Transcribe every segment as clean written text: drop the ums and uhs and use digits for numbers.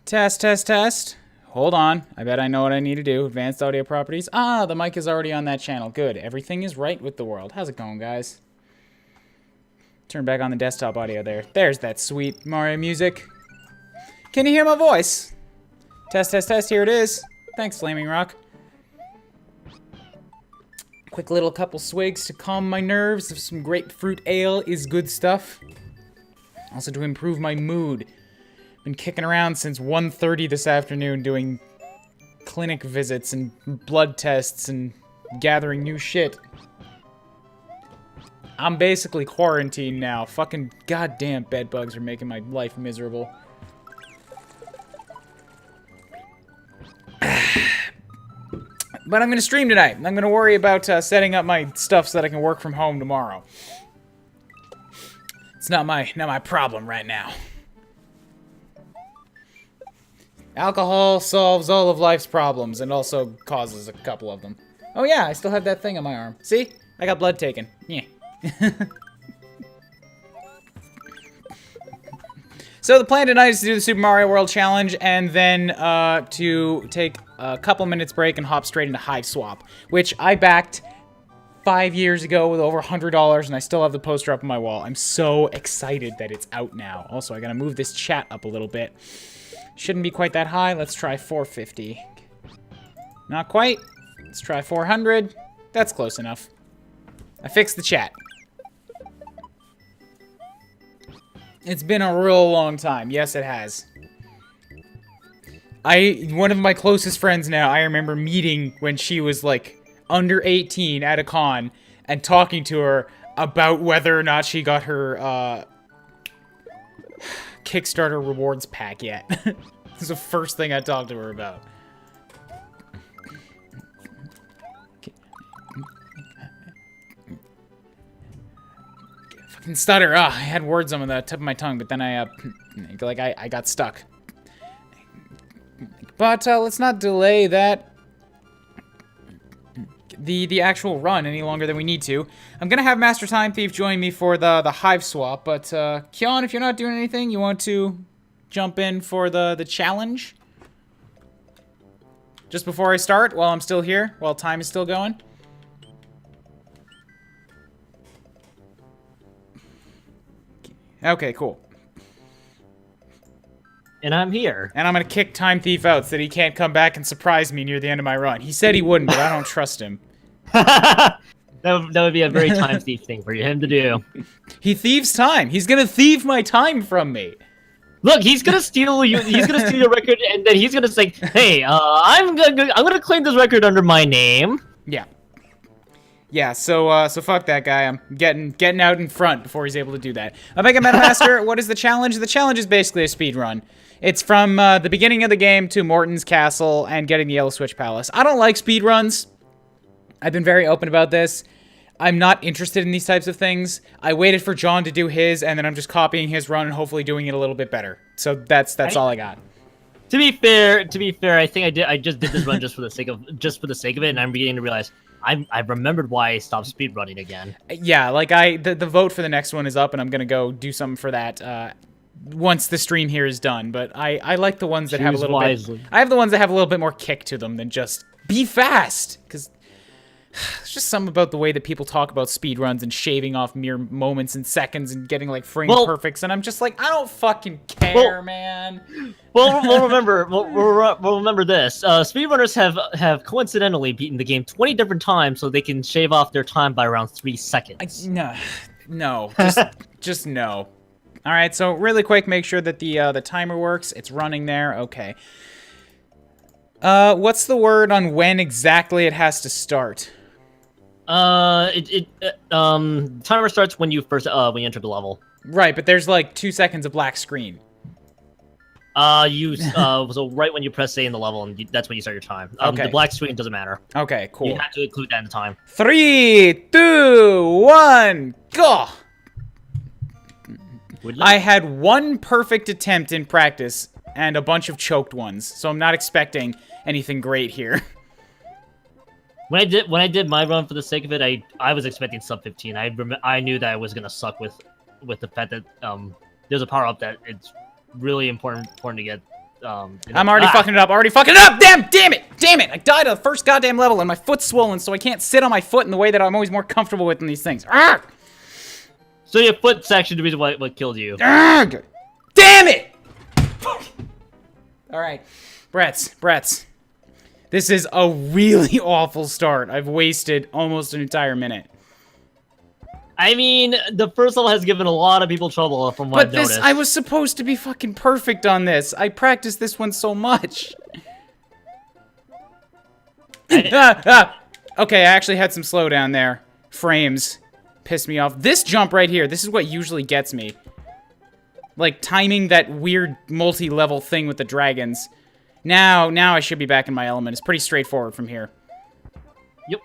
Test, test, test. Hold on. I bet I know what I need to do. Advanced audio properties. Ah, the mic is already on that channel. Good. Everything is right with the world. How's it going, guys? Turn back on the desktop audio there. There's that sweet Mario music. Can you hear my voice? Test, test, test. Here it is. Thanks, Flaming Rock. Quick little couple swigs to calm my nerves of some grapefruit ale is good stuff. Also to improve my mood. Been kicking around since 1:30 this afternoon doing clinic visits and blood tests and gathering new shit. I'm basically quarantined now. Fucking goddamn bedbugs are making my life miserable. But I'm gonna stream tonight. I'm gonna worry about setting up my stuff so that I can work from home tomorrow. It's not my problem right now. Alcohol solves all of life's problems and also causes a couple of them. Oh yeah, I still have that thing on my arm. See? I got blood taken. Yeah. So the plan tonight is to do the Super Mario World Challenge and then to take a couple minutes break and hop straight into Hiveswap, which I backed 5 years ago with over $100 and I still have the poster up on my wall. I'm so excited that it's out now. Also, I gotta move this chat up a little bit. Shouldn't be quite that high. Let's try 450. Not quite. Let's try 400. That's close enough. I fixed the chat. It's been a real long time. Yes, it has. One of my closest friends now, I remember meeting when she was like under 18 at a con and talking to her about whether or not she got her Kickstarter rewards pack yet. This is the first thing I talked to her about. Fucking stutter. I had words on the tip of my tongue, but then I got stuck. But let's not delay that. the actual run any longer than we need to. I'm gonna have Master Time Thief join me for the Hiveswap, but Kyon, if you're not doing anything, you want to jump in for the challenge? Just before I start, while I'm still here, while time is still going. Okay, cool. And I'm here. And I'm gonna kick Time Thief out so that he can't come back and surprise me near the end of my run. He said he wouldn't, but I don't trust him. That would be a very Time Thief thing for him to do. He thieves time. He's gonna thieve my time from me. Look, he's gonna steal you. He's gonna steal your record, and then he's gonna say, "Hey, I'm gonna claim this record under my name." Yeah. Yeah. So fuck that guy. I'm getting out in front before he's able to do that. Omega Metamaster, what is the challenge? The challenge is basically a speed run. It's from the beginning of the game to Morton's Castle and getting the Yellow Switch Palace. I don't like speed runs. I've been very open about this. I'm not interested in these types of things. I waited for John to do his, and then I'm just copying his run and hopefully doing it a little bit better. So that's all I got. To be fair, I think I just did this run just for the sake of it, and I'm beginning to realize I remembered why I stopped speedrunning again. Yeah, like the vote for the next one is up, and I'm gonna go do something for that once the stream here is done. But I like the ones that have a little bit. I have the ones that have a little bit more kick to them than just be fast, because it's just something about the way that people talk about speedruns and shaving off mere moments and seconds and getting like frame perfects, and I'm just like, I don't fucking care, man. We'll remember this. Speedrunners have coincidentally beaten the game 20 different times, so they can shave off their time by around 3 seconds. No, just no. All right, so really quick, make sure that the timer works. It's running there. Okay. What's the word on when exactly it has to start? Timer starts when you enter the level. Right, but there's like 2 seconds of black screen. So right when you press A in the level, and that's when you start your time. Okay. The black screen doesn't matter. Okay, cool. You have to include that in the time. 3, 2, 1, go! I had one perfect attempt in practice and a bunch of choked ones, so I'm not expecting anything great here. When I did my run for the sake of it, I was expecting sub 15. I knew that I was gonna suck with the fact that there's a power up that it's really important to get. I'm already fucking it up. Damn it! I died at the first goddamn level and my foot's swollen, so I can't sit on my foot in the way that I'm always more comfortable with in these things. Arrgh! So your foot's actually the reason what killed you. Arrgh! Damn it! All right, Bretts. This is a really awful start. I've wasted almost an entire minute. I mean, the first level has given a lot of people trouble from what I've noticed. I was supposed to be fucking perfect on this. I practiced this one so much. Okay, I actually had some slowdown there. Frames pissed me off. This jump right here, this is what usually gets me. Like, timing that weird multi-level thing with the dragons. Now I should be back in my element. It's pretty straightforward from here. Yep.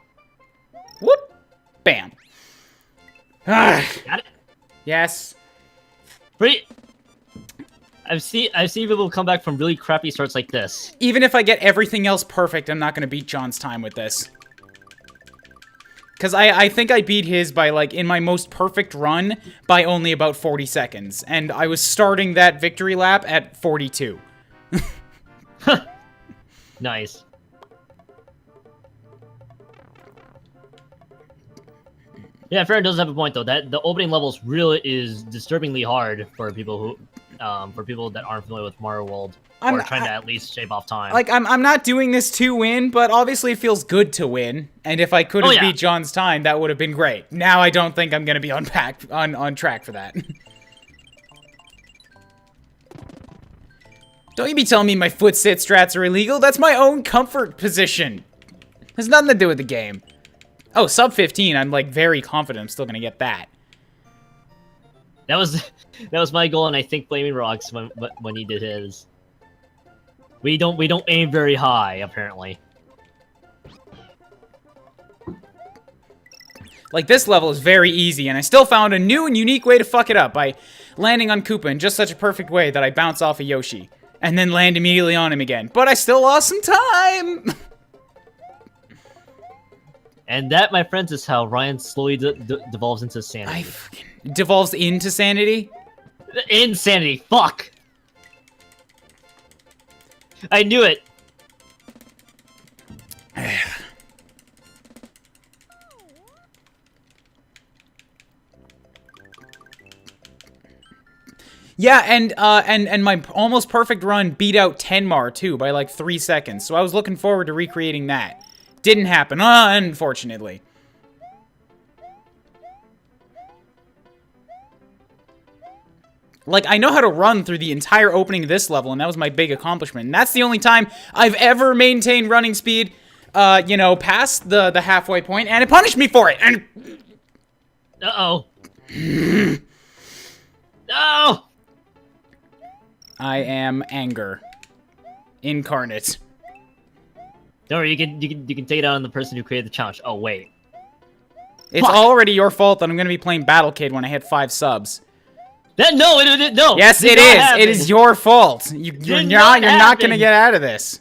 Whoop! Bam. Got it? Yes. Pretty... I've seen people come back from really crappy starts like this. Even if I get everything else perfect, I'm not going to beat John's time with this. Because I think I beat his by, like, in my most perfect run, by only about 40 seconds. And I was starting that victory lap at 42. Nice. Yeah, Farron does have a point though. That the opening levels really is disturbingly hard for people who, that aren't familiar with Mario World or trying to at least shave off time. Like I'm not doing this to win, but obviously it feels good to win. And if I could have beat John's time, that would have been great. Now I don't think I'm gonna be on track for that. Don't you be telling me my foot sit strats are illegal? That's my own comfort position. Has nothing to do with the game. Oh, sub 15, I'm like very confident I'm still gonna get that. That was my goal, and I think Flaming Rocks when he did his. We don't aim very high, apparently. Like, this level is very easy, and I still found a new and unique way to fuck it up by landing on Koopa in just such a perfect way that I bounce off of Yoshi. And then land immediately on him again. But I still lost some time! And that, my friends, is how Ryan slowly devolves into sanity. Devolves into sanity? Insanity. Fuck. I knew it. Yeah, and my almost perfect run beat out Tenmar too by like 3 seconds. So I was looking forward to recreating that. Didn't happen, unfortunately. Like, I know how to run through the entire opening of this level, and that was my big accomplishment. And that's the only time I've ever maintained running speed, you know, past the halfway point, and it punished me for it. And uh-oh. No. I am anger incarnate. Don't worry, you can take it out on the person who created the challenge. Oh wait. It's already your fault that I'm gonna be playing Battle Kid when I hit 5 subs. No. Yes, it is. It is your fault. You're not gonna get out of this.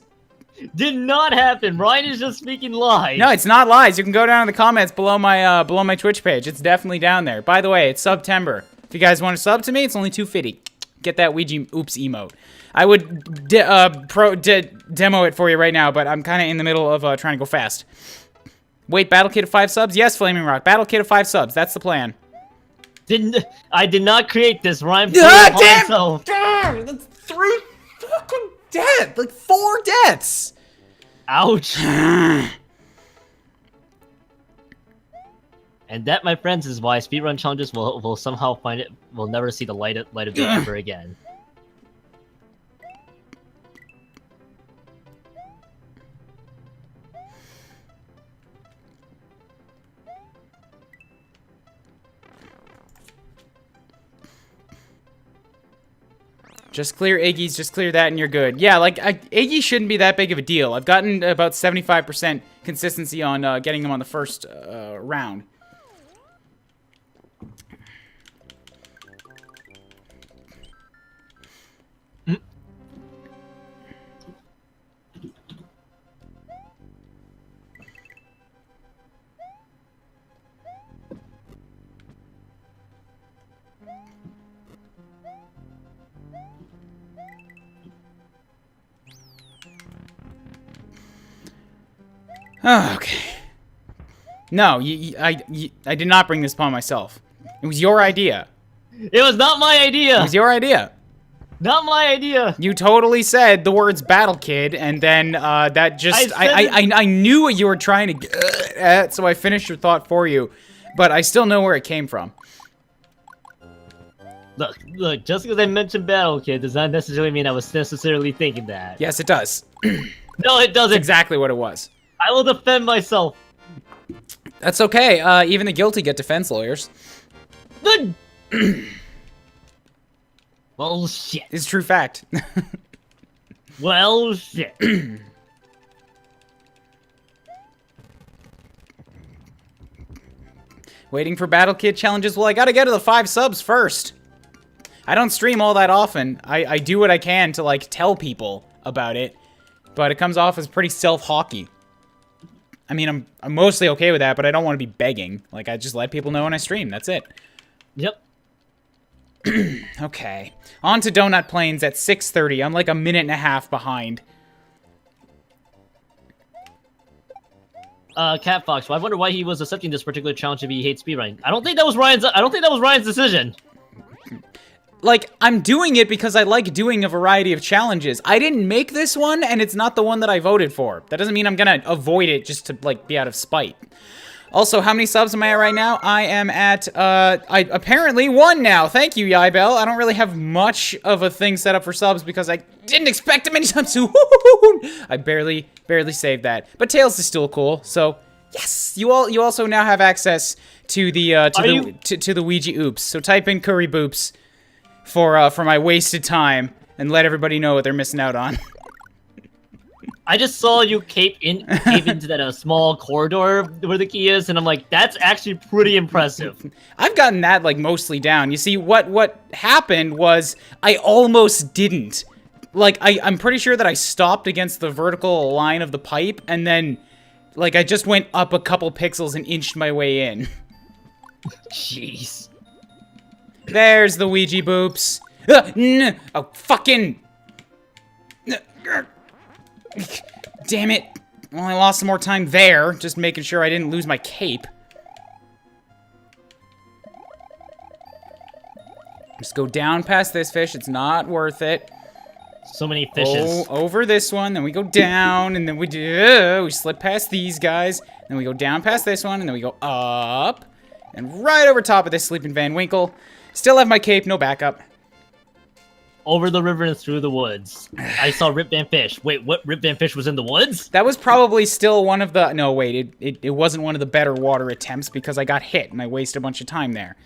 Did not happen. Ryan is just speaking lies. No, it's not lies. You can go down in the comments below my Twitch page. It's definitely down there. By the way, it's September. If you guys want to sub to me, it's only $2.50. Get that Ouija oops emote. I would demo it for you right now, but I'm kind of in the middle of trying to go fast. Wait, Battle Kid of 5 subs? Yes, Flaming Rock. Battle Kid of 5 subs. That's the plan. I did not create this. Ryan damn! That's 3 fucking deaths. Like 4 deaths. Ouch. And that, my friends, is why speedrun challenges will somehow find it. Will never see the light of day ever again. Just clear Iggy's, just clear that and you're good. Yeah, like, Iggy shouldn't be that big of a deal. I've gotten about 75% consistency on getting him on the first round. Oh, okay. No, I did not bring this upon myself. It was your idea. It was not my idea. It was your idea. Not my idea. You totally said the words Battle Kid, and then that just I knew what you were trying to get at, so I finished your thought for you, but I still know where it came from. Look, just because I mentioned Battle Kid does not necessarily mean I was necessarily thinking that. Yes, it does. No, it doesn't. That's exactly what it was. I will defend myself. That's okay. Even the guilty get defense lawyers. Good. Well, shit. It's a true fact. Well, shit. Waiting for Battle Kid challenges? Well, I gotta get to the 5 subs first. I don't stream all that often. I do what I can to, like, tell people about it, but it comes off as pretty self-hawky. I mean, I'm mostly okay with that, but I don't want to be begging. Like, I just let people know when I stream. That's it. Yep. Okay. On to Donut Plains at 6:30. I'm like a minute and a half behind. Cat Fox. Well, I wonder why he was accepting this particular challenge if he hates speedrunning. I don't think that was Ryan's decision. Like, I'm doing it because I like doing a variety of challenges. I didn't make this one, and it's not the one that I voted for. That doesn't mean I'm gonna avoid it just to, like, be out of spite. Also, how many subs am I at right now? I am at, apparently 1 now. Thank you, Yibel. I don't really have much of a thing set up for subs because I didn't expect them anytime soon. I barely saved that. But Tails is still cool, so yes. You also now have access to the, to the Ouija oops. So type in Kuuribro for my wasted time and let everybody know what they're missing out on. I just saw you cave into that small corridor where the key is, and I'm like, that's actually pretty impressive. I've gotten that, like, mostly down. You see, what happened was I almost didn't. Like, I'm pretty sure that I stopped against the vertical line of the pipe, and then Like, I just went up a couple pixels and inched my way in. Jeez. There's the Ouija boops. Oh, fucking... Damn it. Well, I lost some more time there, just making sure I didn't lose my cape. Just go down past this fish. It's not worth it. So many fishes. Over this one, then we go down, and then we slip past these guys, then we go down past this one, and then we go up, and right over top of this sleeping Van Winkle. Still have my cape, no backup. Over the river and through the woods. I saw Rip Van Fish. Wait, what? Rip Van Fish was in the woods? That was probably still one of the... No, wait, it wasn't one of the better water attempts because I got hit, and I wasted a bunch of time there.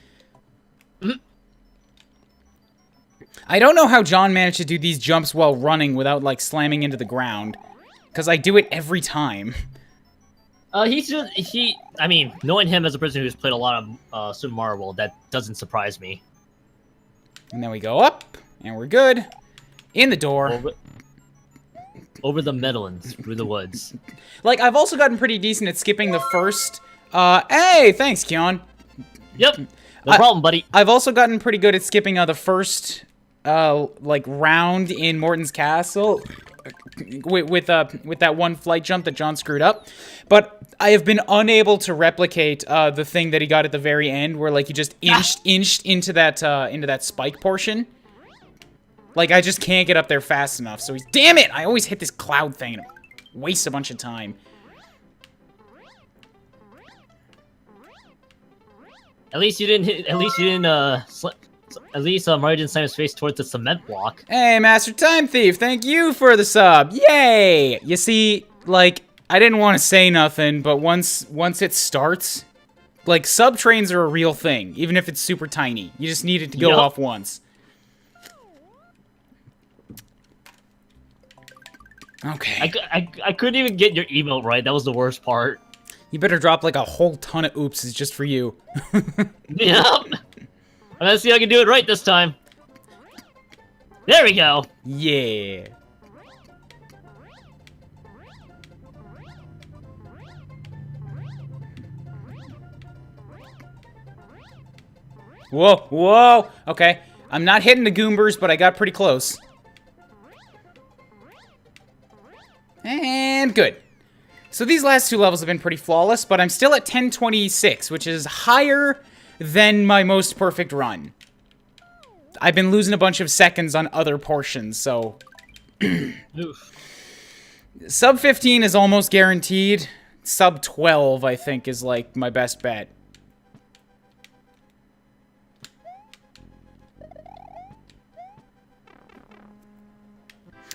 I don't know how John managed to do these jumps while running without, like, slamming into the ground. Because I do it every time. I mean, knowing him as a person who's played a lot of Super Mario World, that doesn't surprise me. And then we go up, and we're good. In the door. Over the meadow and through the woods. Like, I've also gotten pretty decent at skipping the first... hey, thanks, Keon. Yep, no problem, buddy. I've also gotten pretty good at skipping the first... like, round in Morton's Castle with that one flight jump that John screwed up. But I have been unable to replicate the thing that he got at the very end where, like, he just inched into that spike portion. Like, I just can't get up there fast enough. So damn it! I always hit this cloud thing and waste a bunch of time. At least Mario didn't slam his face towards the cement block. Hey, Master Time Thief, thank you for the sub. Yay! You see, like, I didn't want to say nothing, but once it starts, like, sub trains are a real thing, even if it's super tiny. You just need it to go off once. Okay. I couldn't even get your emote right. That was the worst part. You better drop, like, a whole ton of oopses just for you. Yep. I'm gonna see if I can do it right this time. There we go. Yeah. Whoa, whoa. Okay. I'm not hitting the Goombers, but I got pretty close. And good. So these last two levels have been pretty flawless, but I'm still at 1026, which is higher than my most perfect run. I've been losing a bunch of seconds on other portions, so... Sub 15 is almost guaranteed. Sub 12, I think, is, like, my best bet.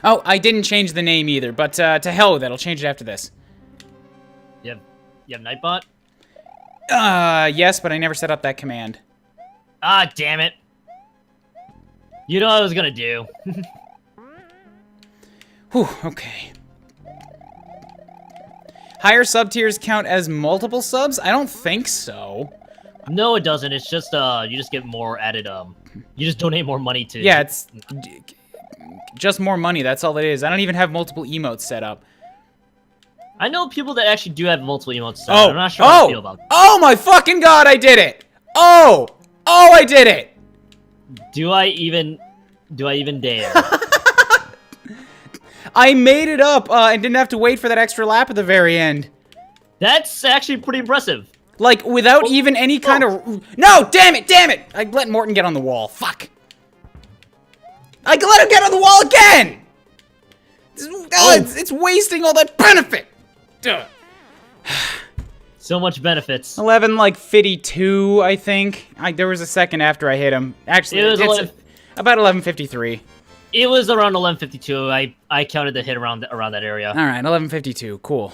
Oh, I didn't change the name either, but to hell with it. I'll change it after this. You have Nightbot? Yes, but I never set up that command. Ah, damn it. You know what I was gonna do. Whew, okay. Higher sub tiers count as multiple subs? I don't think so. No, it doesn't. It's just, you just get more added, you just donate more money to... Yeah, it's just more money, that's all it is. I don't even have multiple emotes set up. I know people that actually do have multiple emotes set up. I'm not sure how I feel about that. Oh my fucking god, I did it! Oh, I did it! Do I even dare? I made it up, and didn't have to wait for that extra lap at the very end. That's actually pretty impressive. Like, without even any kind of... No, damn it! I let Morton get on the wall. Fuck. I let him get on the wall again! It's wasting all that benefit! Duh. So much benefits. 11, like, 52, I think. There was a second after I hit him. Actually, it's about 11:53. It was around 11:52. I counted the hit around that area. All right, 11:52. Cool.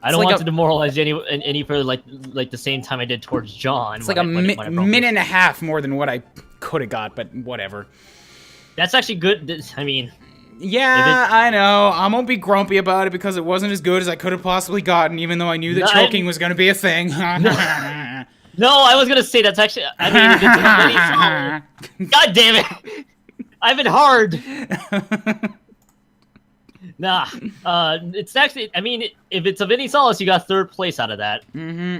I don't want to demoralize you any further, like the same time I did towards John. It's like a minute and a half more than what I could have got, but whatever. That's actually good. I mean... Yeah, I know. I won't be grumpy about it because it wasn't as good as I could have possibly gotten, even though I knew that choking was going to be a thing. No, I was going to say that's actually... I mean, God damn it! I've been hard! Nah, it's actually. I mean, if it's of any solace, you got 3rd place out of that. Mm-hmm.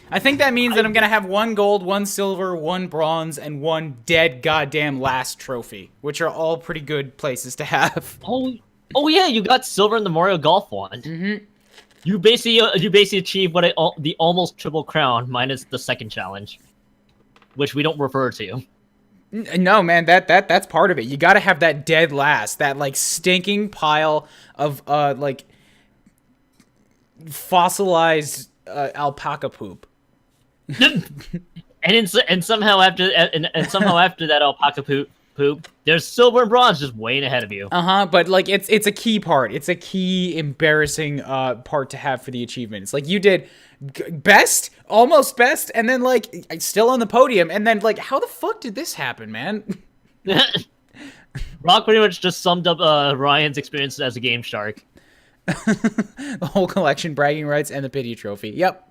I think that means that I'm gonna have 1 gold, 1 silver, 1 bronze, and 1 dead goddamn last trophy, which are all pretty good places to have. Oh yeah, you got silver in the Mario Golf one. Mm-hmm. You basically achieved the almost triple crown minus the 2nd challenge, which we don't refer to. No, man, that's part of it. You gotta have that dead last, that like stinking pile of like fossilized alpaca poop. and somehow after that alpaca poop, there's silver and bronze just waiting ahead of you. But like it's a key part. It's a key embarrassing part to have for the achievement. It's like you did best, almost best, and then like still on the podium, and then like how the fuck did this happen, man? Rock pretty much just summed up Ryan's experience as a game shark. The whole collection, bragging rights, and the pity trophy. Yep.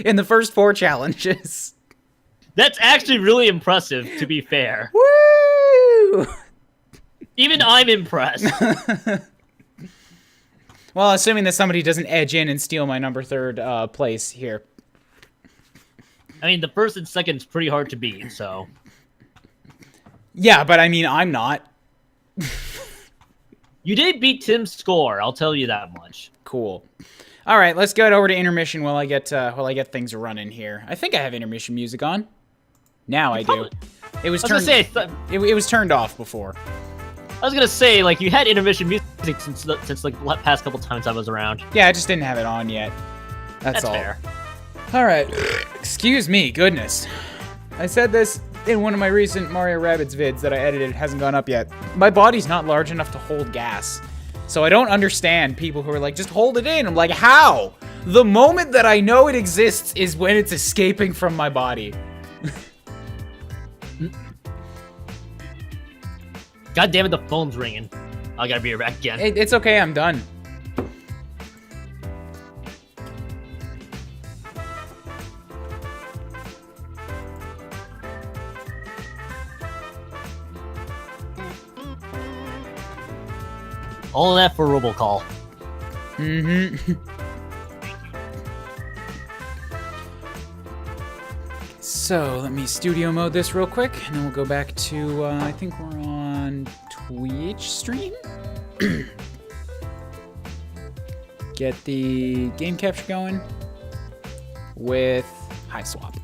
In the first 4 challenges. That's actually really impressive, to be fair. Woo! Even I'm impressed. Well, assuming that somebody doesn't edge in and steal my number 3rd place here. I mean, the 1st and 2nd is pretty hard to beat, so. Yeah, but I mean, I'm not. You did beat Tim's score, I'll tell you that much. Cool. All right, let's go over to intermission while I get things running here. I think I have intermission music on. Now I do. It was turned. It was turned off before. I was gonna say, like, you had intermission music since like the past couple times I was around. Yeah, I just didn't have it on yet. That's all. Fair. All right. Excuse me. Goodness. I said this in one of my recent Mario Rabbids vids that I edited. It hasn't gone up yet. My body's not large enough to hold gas. So I don't understand people who are like, just hold it in. I'm like, how? The moment that I know it exists is when it's escaping from my body. God damn it, the phone's ringing. I gotta be right back again. It's okay, I'm done. All of that for robocall. Mm-hmm. So, let me studio mode this real quick, and then we'll go back to, I think we're on Twitch stream? Get the game capture going with Hiveswap.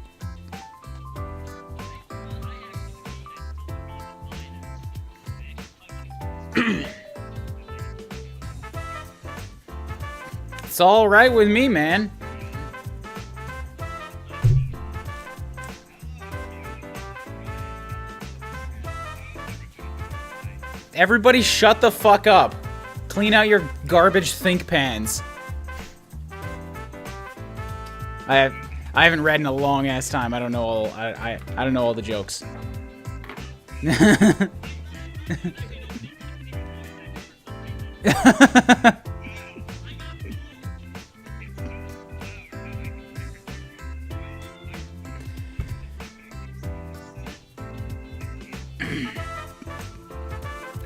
It's all right with me, man. Everybody shut the fuck up. Clean out your garbage think pans. I haven't read in a long ass time. I don't know all I don't know all the jokes.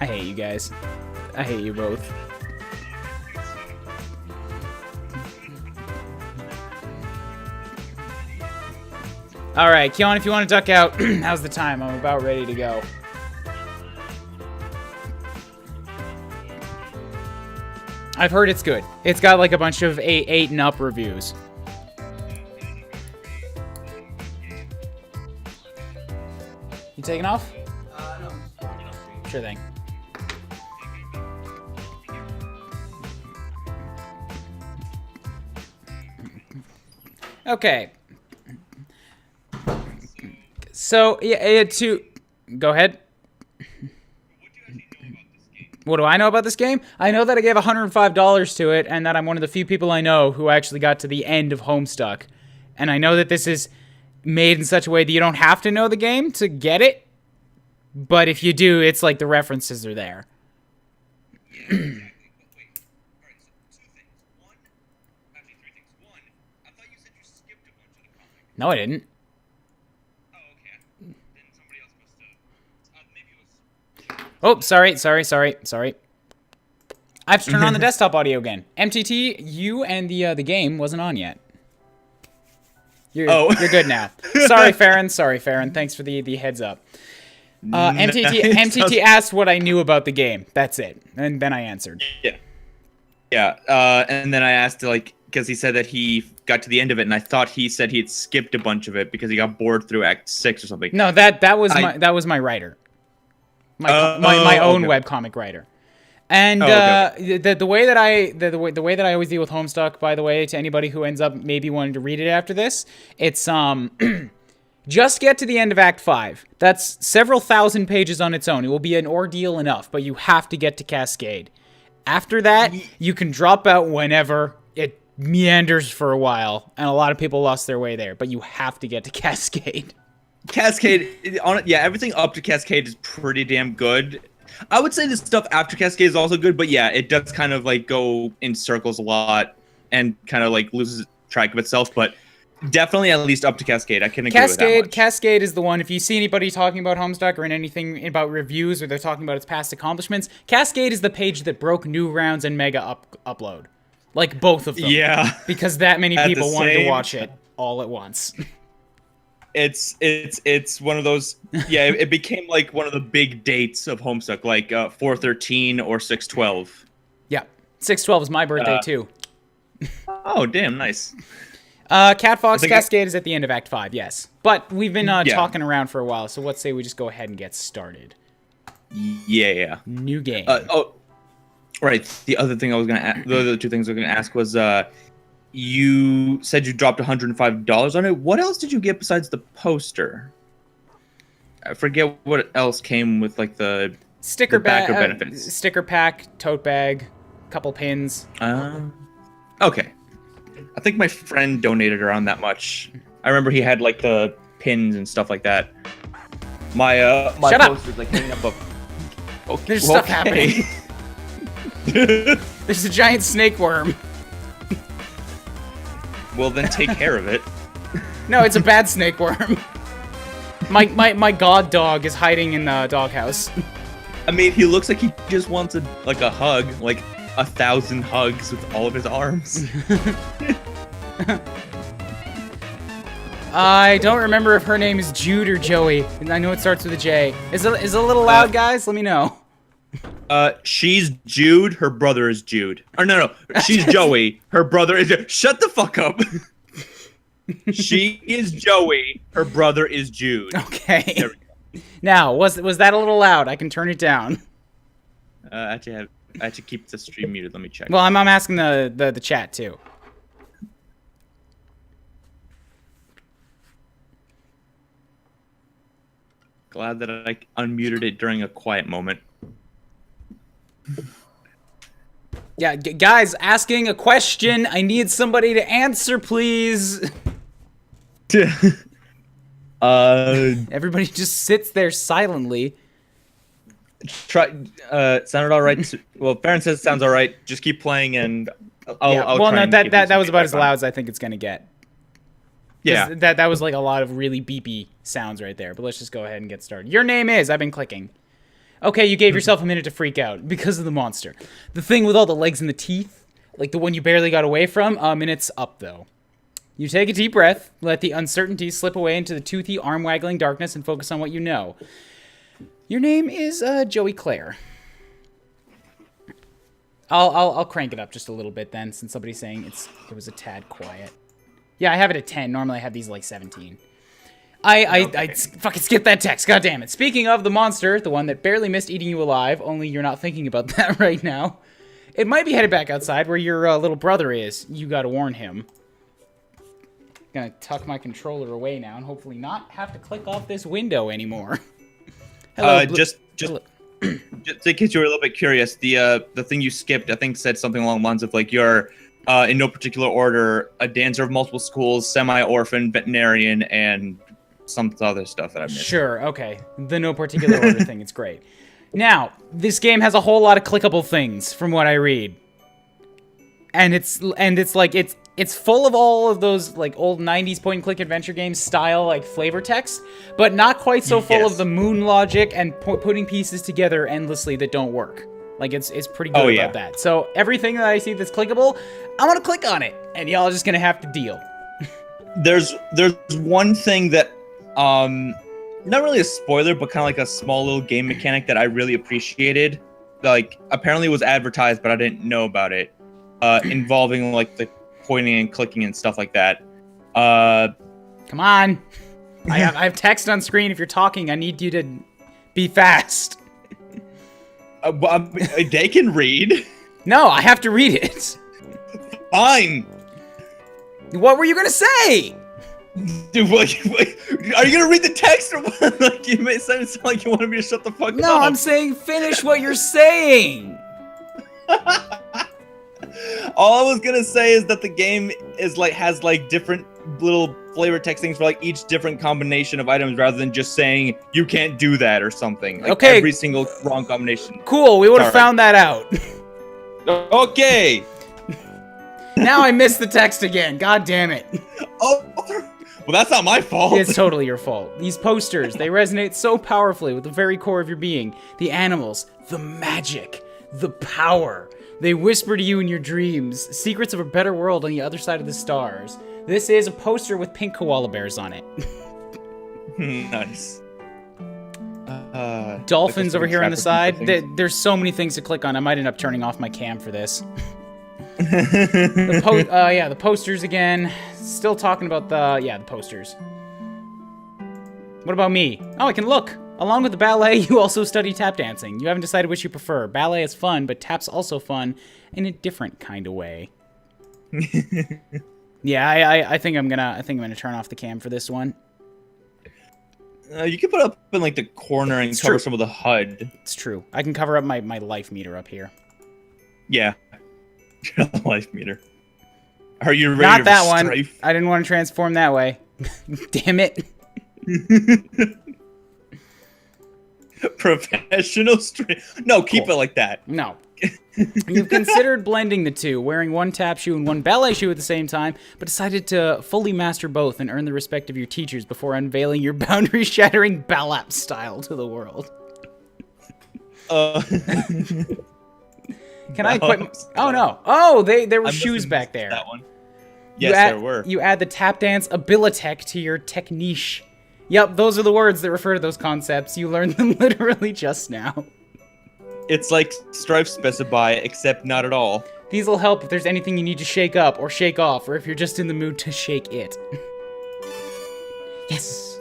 I hate you guys. I hate you both. Alright, Keon, if you want to duck out, now's the time. I'm about ready to go. I've heard it's good. It's got like a bunch of 8 and up reviews. You taking off? No. Sure thing. Okay. So, yeah, go ahead. What do I know about this game? I know that I gave $105 to it, and that I'm one of the few people I know who actually got to the end of Homestuck. And I know that this is made in such a way that you don't have to know the game to get it. But if you do, it's like the references are there. No, I didn't. Oh, okay. Then somebody else must have. Oh, sorry. I have to turn on the desktop audio again. MTT, you and the game wasn't on yet. You're good now. Sorry, Farron. Thanks for the heads up. MTT asked what I knew about the game. That's it. And then I answered. Yeah. And then I asked, like, because he said that he got to the end of it, and I thought he said he had skipped a bunch of it because he got bored through Act 6 or something. No, that was my writer. My own webcomic writer. And the way that I always deal with Homestuck, by the way, to anybody who ends up maybe wanting to read it after this, it's just get to the end of Act 5. That's several thousand pages on its own. It will be an ordeal enough, but you have to get to Cascade. After that, you can drop out whenever. It meanders for a while, and a lot of people lost their way there, but you have to get to Cascade. Everything up to Cascade is pretty damn good. I would say the stuff after Cascade is also good, but yeah, it does kind of like go in circles a lot and kind of like loses track of itself, but definitely at least up to Cascade. I can agree with that much. Cascade is the one, if you see anybody talking about Homestuck or in anything about reviews or they're talking about its past accomplishments, Cascade is the page that broke Newgrounds and Mega upload. Like both of them. Yeah. Because that many people wanted to watch it all at once. It's one of those, it became like one of the big dates of Homestuck, like 4/13 or 6/12. Yeah. 6/12 is my birthday too. Oh, damn, nice. Cat Fox Cascade is at the end of Act 5, yes. But we've been talking around for a while, so let's say we just go ahead and get started. Yeah. New game. Right. The other thing I was gonna ask, the other two things I was gonna ask was, you said you dropped $105 on it. What else did you get besides the poster? I forget what else came with like the sticker bag benefits. Sticker pack, tote bag, couple pins. Okay. I think my friend donated around that much. I remember he had like the pins and stuff like that. My Shut poster's like hanging up. Okay. There's stuff happening. There's a giant snake worm. Well, then take care of it. No, it's a bad snake worm. My god dog is hiding in the doghouse. I mean, he looks like he just wants a hug, like 1,000 hugs with all of his arms. I don't remember if her name is Jude or Joey. I know it starts with a J. Is it a little loud, guys? Let me know. She's Jude. Her brother is Jude. Or no. She's Joey. Her brother is. Shut the fuck up. She is Joey. Her brother is Jude. Okay. Now, was that a little loud? I can turn it down. I have to keep the stream muted. Let me check. Well, I'm asking the chat too. Glad that I unmuted it during a quiet moment. Yeah, guys, asking a question. I need somebody to answer, please. Everybody just sits there silently. Sounded all right. Well, Farron says it sounds all right. Just keep playing, and I'll try and that was about as loud as I think it's gonna get. Yeah, that was like a lot of really beepy sounds right there. But let's just go ahead and get started. Your name is. I've been clicking. Okay, you gave yourself a minute to freak out because of the monster. The thing with all the legs and the teeth, like the one you barely got away from, minutes up, though. You take a deep breath, let the uncertainty slip away into the toothy, arm-waggling darkness, and focus on what you know. Your name is, Joey Claire. I'll crank it up just a little bit, then, since somebody's saying it was a tad quiet. Yeah, I have it at 10. Normally I have these, like, 17. I fucking skipped that text. God damn it. Speaking of the monster, the one that barely missed eating you alive, only you're not thinking about that right now. It might be headed back outside where your little brother is. You gotta warn him. Gonna tuck my controller away now and hopefully not have to click off this window anymore. Hello, just in case you were a little bit curious, the thing you skipped, I think, said something along the lines of like you're in no particular order, a dancer of multiple schools, semi-orphan, veterinarian, and some other stuff that I missed. Sure, okay. The no particular order thing, it's great. Now, this game has a whole lot of clickable things from what I read. And it's it's full of all of those like old 90s point and click adventure game style like flavor text, but not quite so full of the moon logic and putting pieces together endlessly that don't work. Like it's pretty good about that. So everything that I see that's clickable, I'm gonna click on it, and y'all are just gonna have to deal. There's one thing that not really a spoiler, but kind of like a small little game mechanic that I really appreciated. Like apparently it was advertised, but I didn't know about it. Involving like the pointing and clicking and stuff like that. Come on, I have text on screen. If you're talking, I need you to be fast. They can read. No, I have to read it. Fine. What were you gonna say? Dude, are you gonna read the text or what? Like you made it sound like you wanted me to shut the fuck up. No, I'm saying finish what you're saying. All I was gonna say is that the game is like has like different little flavor text things for like each different combination of items, rather than just saying you can't do that or something. Like okay. Every single wrong combination. Cool. We would have found that out. Okay. Now I missed the text again. God damn it. Oh. Well, that's not my fault. It's totally your fault. These posters, they resonate so powerfully with the very core of your being. The animals, the magic, the power. They whisper to you in your dreams, secrets of a better world on the other side of the stars. This is a poster with pink koala bears on it. Nice. Dolphins over here on the side. There's so many things to click on. I might end up turning off my cam for this. The posters again. Still talking about the posters. What about me? Oh, I can look. Along with the ballet, you also study tap dancing. You haven't decided which you prefer. Ballet is fun, but tap's also fun in a different kind of way. Yeah, I think I'm gonna turn off the cam for this one. You can put it up in like the corner and cover some of the HUD. It's true. I can cover up my life meter up here. Yeah. Life meter. Are you ready? Not that strafe? one. I didn't want to transform that way. Damn it. Professional strafe. No, keep it like that. No. You've considered blending the two, wearing one tap shoe and one ballet shoe at the same time, but decided to fully master both and earn the respect of your teachers before unveiling your boundary-shattering ballap style to the world. Can I quit? Oh no! Oh, there were shoes back there. That one. Yes, there were. You add the tap dance abilitech to your techniche. Yep, those are the words that refer to those concepts. You learned them literally just now. It's like Strife specify, except not at all. These will help if there's anything you need to shake up or shake off, or if you're just in the mood to shake it. Yes.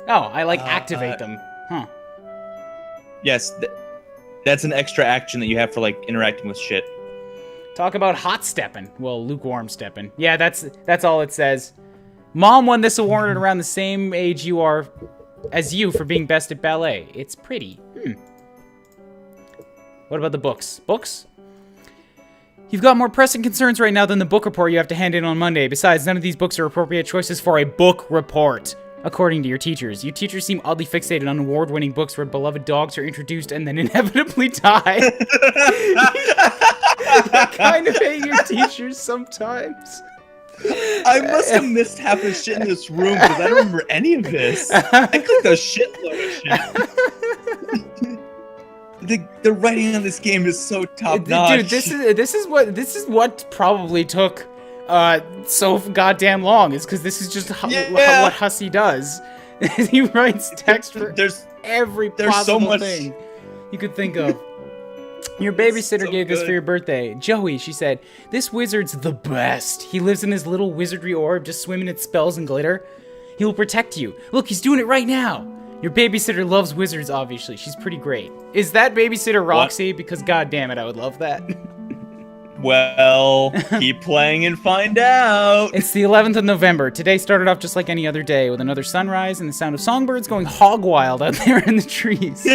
Oh, I activate them. Huh. Yes, that's an extra action that you have for like interacting with shit. Talk about hot stepping. Well, lukewarm stepping. Yeah, that's all it says. Mom won this award at around the same age you are as you for being best at ballet. It's pretty. What about the books? Books? You've got more pressing concerns right now than the book report you have to hand in on Monday. Besides, none of these books are appropriate choices for a book report, according to your teachers. You teachers seem oddly fixated on award-winning books where beloved dogs are introduced and then inevitably die. I kind of hate your teachers sometimes. I must have missed half the shit in this room because I don't remember any of this. I clicked a shitload of shit. The writing on this game is so top notch. Dude, this is what probably took so goddamn long. Is because this is just what Hussey does. He writes text for every possible thing you could think of. Your babysitter gave this for your birthday. Joey, she said, this wizard's the best. He lives in his little wizardry orb, just swimming in spells and glitter. He will protect you. Look, he's doing it right now. Your babysitter loves wizards, obviously. She's pretty great. Is that babysitter Roxy? What? Because goddamn it, I would love that. Well, keep playing and find out. It's the 11th of November. Today started off just like any other day, with another sunrise and the sound of songbirds going hog wild out there in the trees.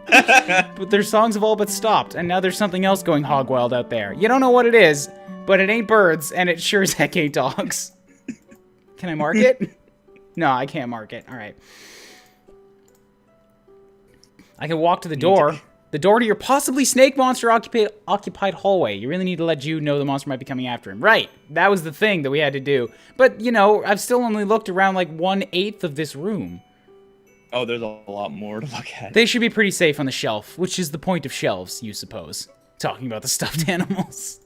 But their songs have all but stopped, and now there's something else going hog wild out there. You don't know what it is, but it ain't birds, and it sure as heck ain't dogs. Can I mark it? No, I can't mark it. All right. I can walk to the door. The door to your possibly snake monster occupied hallway. You really need to let Jude know the monster might be coming after him. Right. That was the thing that we had to do. But, you know, I've still only looked around like 1/8 of this room. Oh, there's a lot more to look at. They should be pretty safe on the shelf, which is the point of shelves, you suppose. Talking about the stuffed animals.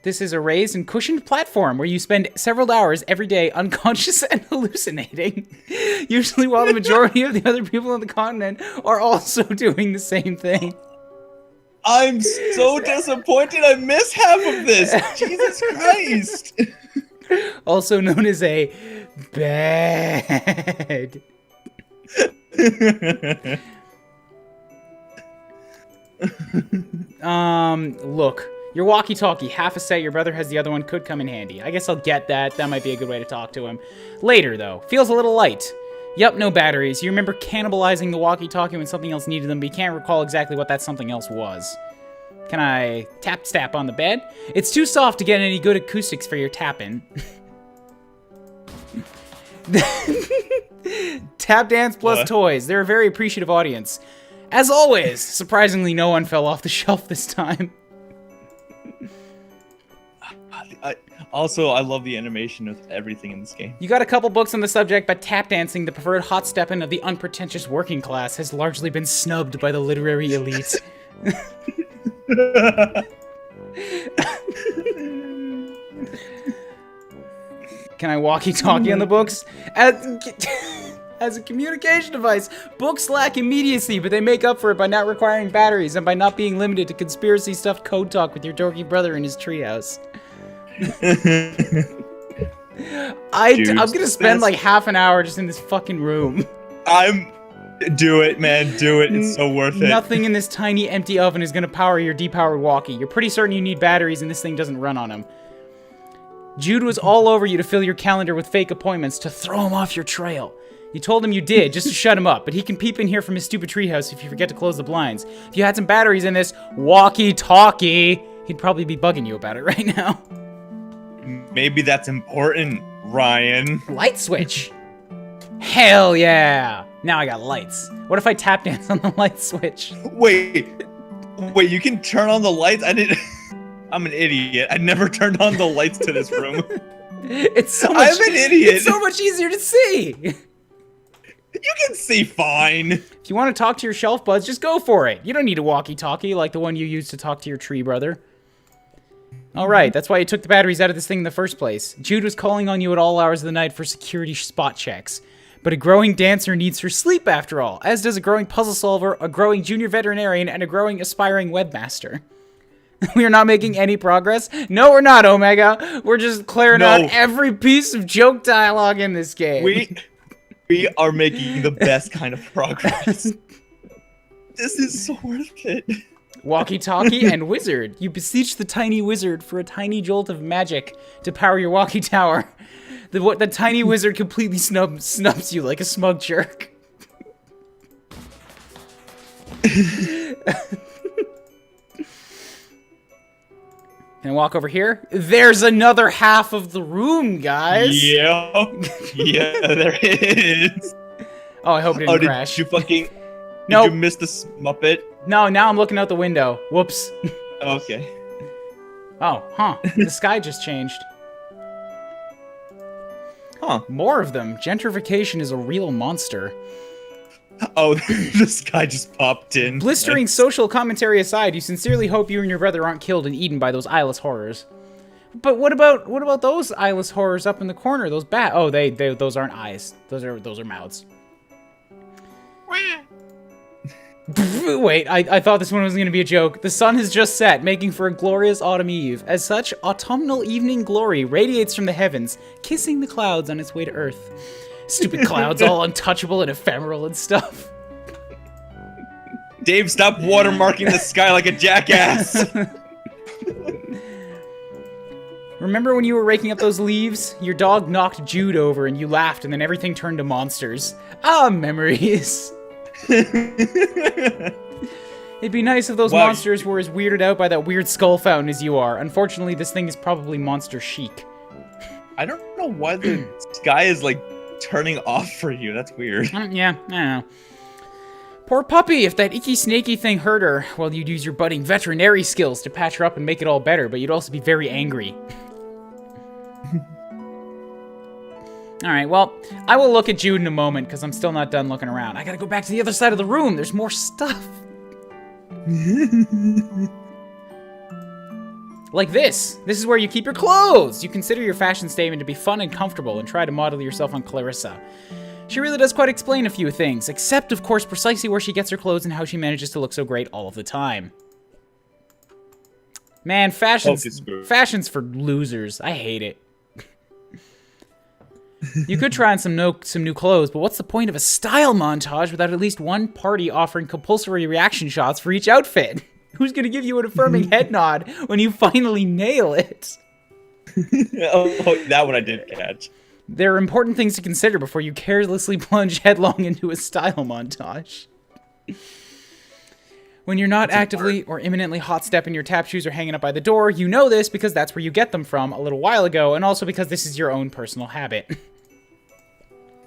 This is a raised and cushioned platform where you spend several hours every day unconscious and hallucinating. Usually while the majority of the other people on the continent are also doing the same thing. I'm so disappointed I missed half of this. Jesus Christ. Also known as a bed. Look. Your walkie-talkie, half a set, your brother has the other one, could come in handy. I guess I'll get that. That might be a good way to talk to him. Later, though. Feels a little light. Yup, no batteries. You remember cannibalizing the walkie-talkie when something else needed them, but you can't recall exactly what that something else was. Can I tap on the bed? It's too soft to get any good acoustics for your tapping. Tap dance plus toys. They're a very appreciative audience. As always, surprisingly, no one fell off the shelf this time. I love the animation of everything in this game. You got a couple books on the subject, but tap dancing, the preferred hot steppin' of the unpretentious working class, has largely been snubbed by the literary elite. Can I walkie-talkie on the books? As a communication device, books lack immediacy, but they make up for it by not requiring batteries and by not being limited to conspiracy-stuffed code talk with your dorky brother in his treehouse. I'm gonna spend like half an hour just in this fucking room. Do it, man. Do it. It's so worth it. Nothing in this tiny empty oven is gonna power your depowered walkie. You're pretty certain you need batteries and this thing doesn't run on them. Jude was all over you to fill your calendar with fake appointments to throw him off your trail. You told him you did, just to shut him up, but he can peep in here from his stupid treehouse if you forget to close the blinds. If you had some batteries in this walkie-talkie, he'd probably be bugging you about it right now. Maybe that's important, Ryan. Light switch. Hell yeah. Now I got lights. What if I tap dance on the light switch? Wait, you can turn on the lights? I'm an idiot. I never turned on the lights to this room. It's so much, I'm an idiot. It's so much easier to see. You can see fine. If you want to talk to your shelf buds, just go for it. You don't need a walkie-talkie like the one you used to talk to your tree brother. Alright, that's why you took the batteries out of this thing in the first place. Jude was calling on you at all hours of the night for security spot checks. But a growing dancer needs her sleep after all, as does a growing puzzle solver, a growing junior veterinarian, and a growing aspiring webmaster. We are not making any progress? No, we're not, Omega. We're just clearing out every piece of joke dialogue in this game. We are making the best kind of progress. This is so worth it. Walkie-talkie and wizard. You beseech the tiny wizard for a tiny jolt of magic to power your walkie tower. The tiny wizard completely snubs you like a smug jerk. Can I walk over here? There's another half of the room, guys. Yeah, there is. Oh, I hope it didn't crash. Did you miss the Muppet? No, now I'm looking out the window. Whoops. Okay. Oh, huh. The sky just changed. Huh. More of them. Gentrification is a real monster. Oh, the sky just popped in. Blistering social commentary aside, you sincerely hope you and your brother aren't killed and eaten by those eyeless horrors. But what about those eyeless horrors up in the corner? Those oh, those aren't eyes. Those are mouths. Wait, I thought this one was going to be a joke. The sun has just set, making for a glorious autumn eve. As such, autumnal evening glory radiates from the heavens, kissing the clouds on its way to Earth. Stupid clouds, all untouchable and ephemeral and stuff. Dave, stop watermarking the sky like a jackass. Remember when you were raking up those leaves? Your dog knocked Jude over and you laughed and then everything turned to monsters. Ah, memories. It'd be nice if those monsters were as weirded out by that weird skull fountain as you are. Unfortunately, this thing is probably monster chic. I don't know why the sky is like turning off for you. That's weird. Yeah, I don't know. Poor puppy, if that icky snaky thing hurt her, well, you'd use your budding veterinary skills to patch her up and make it all better, but you'd also be very angry. Alright, well, I will look at Jude in a moment, because I'm still not done looking around. I gotta go back to the other side of the room. There's more stuff. Like this. This is where you keep your clothes. You consider your fashion statement to be fun and comfortable and try to model yourself on Clarissa. She really does quite explain a few things, except, of course, precisely where she gets her clothes and how she manages to look so great all of the time. Man, fashion's for losers. I hate it. You could try on some new clothes, but what's the point of a style montage without at least one party offering compulsory reaction shots for each outfit? Who's gonna give you an affirming head nod when you finally nail it? Oh, that one I did catch. There are important things to consider before you carelessly plunge headlong into a style montage. When you're not actively or imminently hot stepping your tap shoes or hanging up by the door, you know this because that's where you get them from a little while ago, and also because this is your own personal habit.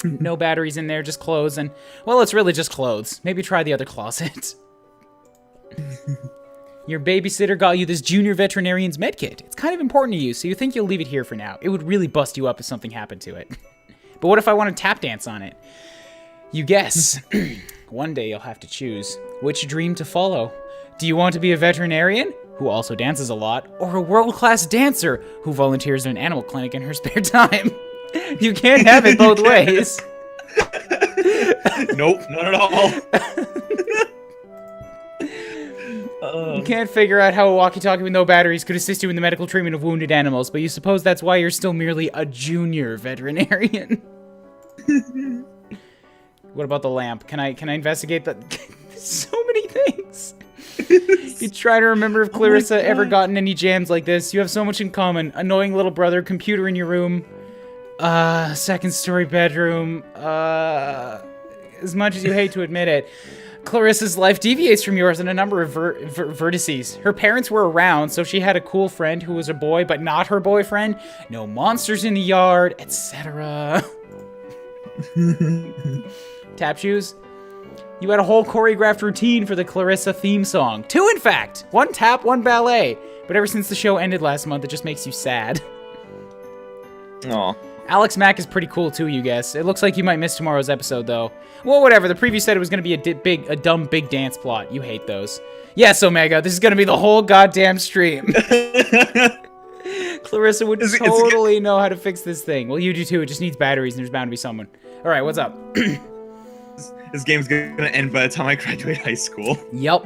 No batteries in there, just clothes, and, well, it's really just clothes. Maybe try the other closet. Your babysitter got you this junior veterinarian's medkit. It's kind of important to you, so you think you'll leave it here for now. It would really bust you up if something happened to it. But what if I want to tap dance on it? You guess. One day you'll have to choose which dream to follow. Do you want to be a veterinarian, who also dances a lot, or a world-class dancer, who volunteers at an animal clinic in her spare time? You can't have it both ways. Nope, not at all. You can't figure out how a walkie-talkie with no batteries could assist you in the medical treatment of wounded animals, but you suppose that's why you're still merely a junior veterinarian. What about the lamp? Can I investigate the... So many things. You try to remember if Clarissa ever gotten any jams like this. You have so much in common. Annoying little brother, computer in your room, second story bedroom, as much as you hate to admit it. Clarissa's life deviates from yours in a number of vertices. Her parents were around, so she had a cool friend who was a boy, but not her boyfriend. No monsters in the yard, etc. Tap shoes? You had a whole choreographed routine for the Clarissa theme song. 2, in fact! 1 tap, 1 ballet. But ever since the show ended last month, it just makes you sad. Aw. Alex Mack is pretty cool too, you guess. It looks like you might miss tomorrow's episode, though. Well, whatever. The preview said it was going to be a dumb big dance plot. You hate those. Yes, Omega, this is going to be the whole goddamn stream. Clarissa would totally know how to fix this thing. Well, you do too. It just needs batteries, and there's bound to be someone. All right, what's up? This game's going to end by the time I graduate high school. Yep.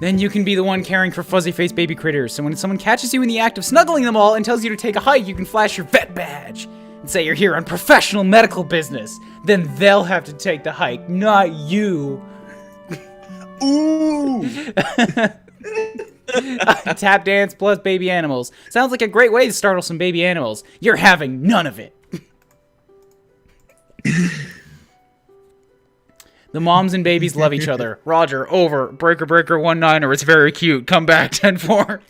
Then you can be the one caring for fuzzy-faced baby critters, so when someone catches you in the act of snuggling them all and tells you to take a hike, you can flash your vet badge and say you're here on professional medical business. Then they'll have to take the hike, not you. Ooh! Tap dance plus baby animals. Sounds like a great way to startle some baby animals. You're having none of it. The moms and babies love each other. Roger, over. Breaker 19er, it's very cute. Come back, 10-4.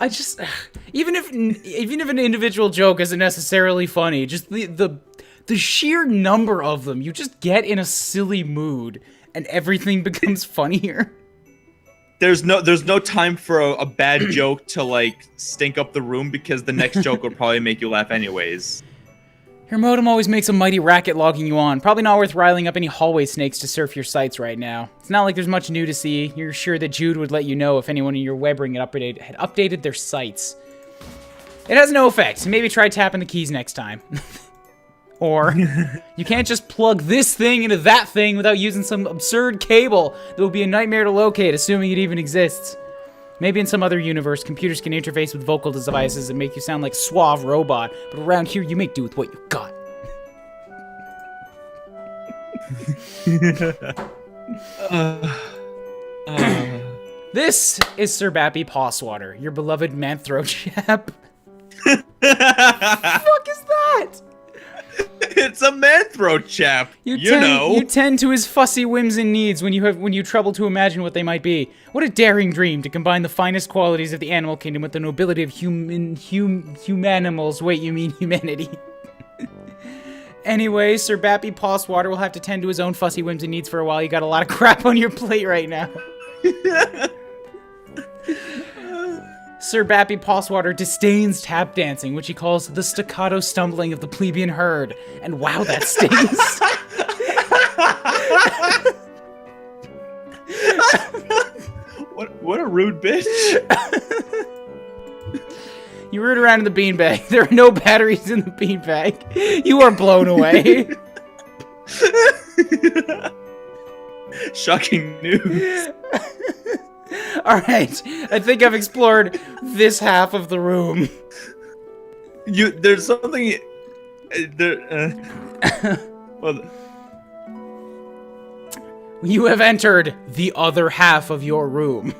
I just... Even if an individual joke isn't necessarily funny, just the sheer number of them, you just get in a silly mood, and everything becomes funnier. There's no time for a bad joke to, like, stink up the room, because the next joke will probably make you laugh anyways. Your modem always makes a mighty racket logging you on. Probably not worth riling up any hallway snakes to surf your sites right now. It's not like there's much new to see. You're sure that Jude would let you know if anyone in your web ring had updated their sites. It has no effect. Maybe try tapping the keys next time. Or, you can't just plug this thing into that thing without using some absurd cable that will be a nightmare to locate, assuming it even exists. Maybe in some other universe, computers can interface with vocal devices and make you sound like a suave robot, but around here, you make do with what you got. This is Sir Bappy Pawswater, your beloved manthro chap. What the fuck is that? It's a man-throw chap. You know. You tend to his fussy whims and needs when you trouble to imagine what they might be. What a daring dream to combine the finest qualities of the animal kingdom with the nobility of humanimals. Wait, you mean humanity? Anyway, Sir Bappy Posswater will have to tend to his own fussy whims and needs for a while. You got a lot of crap on your plate right now. Sir Bappy Posswater disdains tap dancing, which he calls the staccato stumbling of the plebeian herd. And wow, that stings. What a rude bitch. You root around in the beanbag. There are no batteries in the beanbag. You are blown away. Shocking news. Alright, I think I've explored this half of the room. There's something... well, You have entered the other half of your room.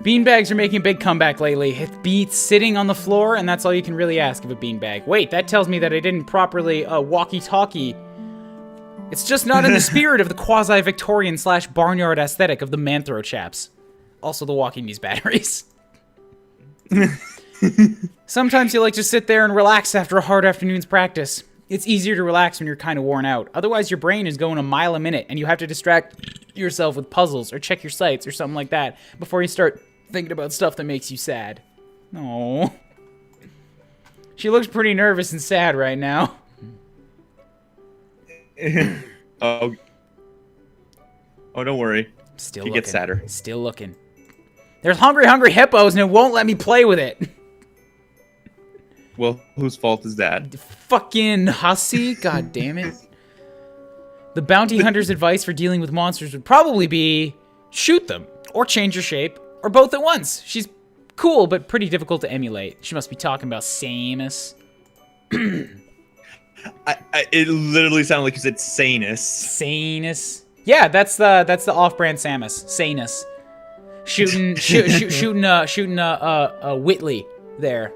Beanbags are making a big comeback lately. It beats sitting on the floor, and that's all you can really ask of a beanbag. Wait, that tells me that I didn't properly walkie-talkie. It's just not in the spirit of the quasi-Victorian / barnyard aesthetic of the man-throw chaps. Also, the walking needs batteries. Sometimes you like to sit there and relax after a hard afternoon's practice. It's easier to relax when you're kind of worn out. Otherwise, your brain is going a mile a minute, and you have to distract yourself with puzzles or check your sites or something like that before you start thinking about stuff that makes you sad. Oh, she looks pretty nervous and sad right now. Oh, don't worry. Still she looking. gets sadder. Still looking. There's hungry hippos and it won't let me play with it. Well, whose fault is that? Fucking hussy. God damn it. The bounty hunter's advice for dealing with monsters would probably be shoot them or change your shape or both at once. She's cool but pretty difficult to emulate. She must be talking about Samus. It literally sounded like you said Sanus. Sanus. Yeah, that's the off-brand Samus. Sanus. Shooting Whitley there.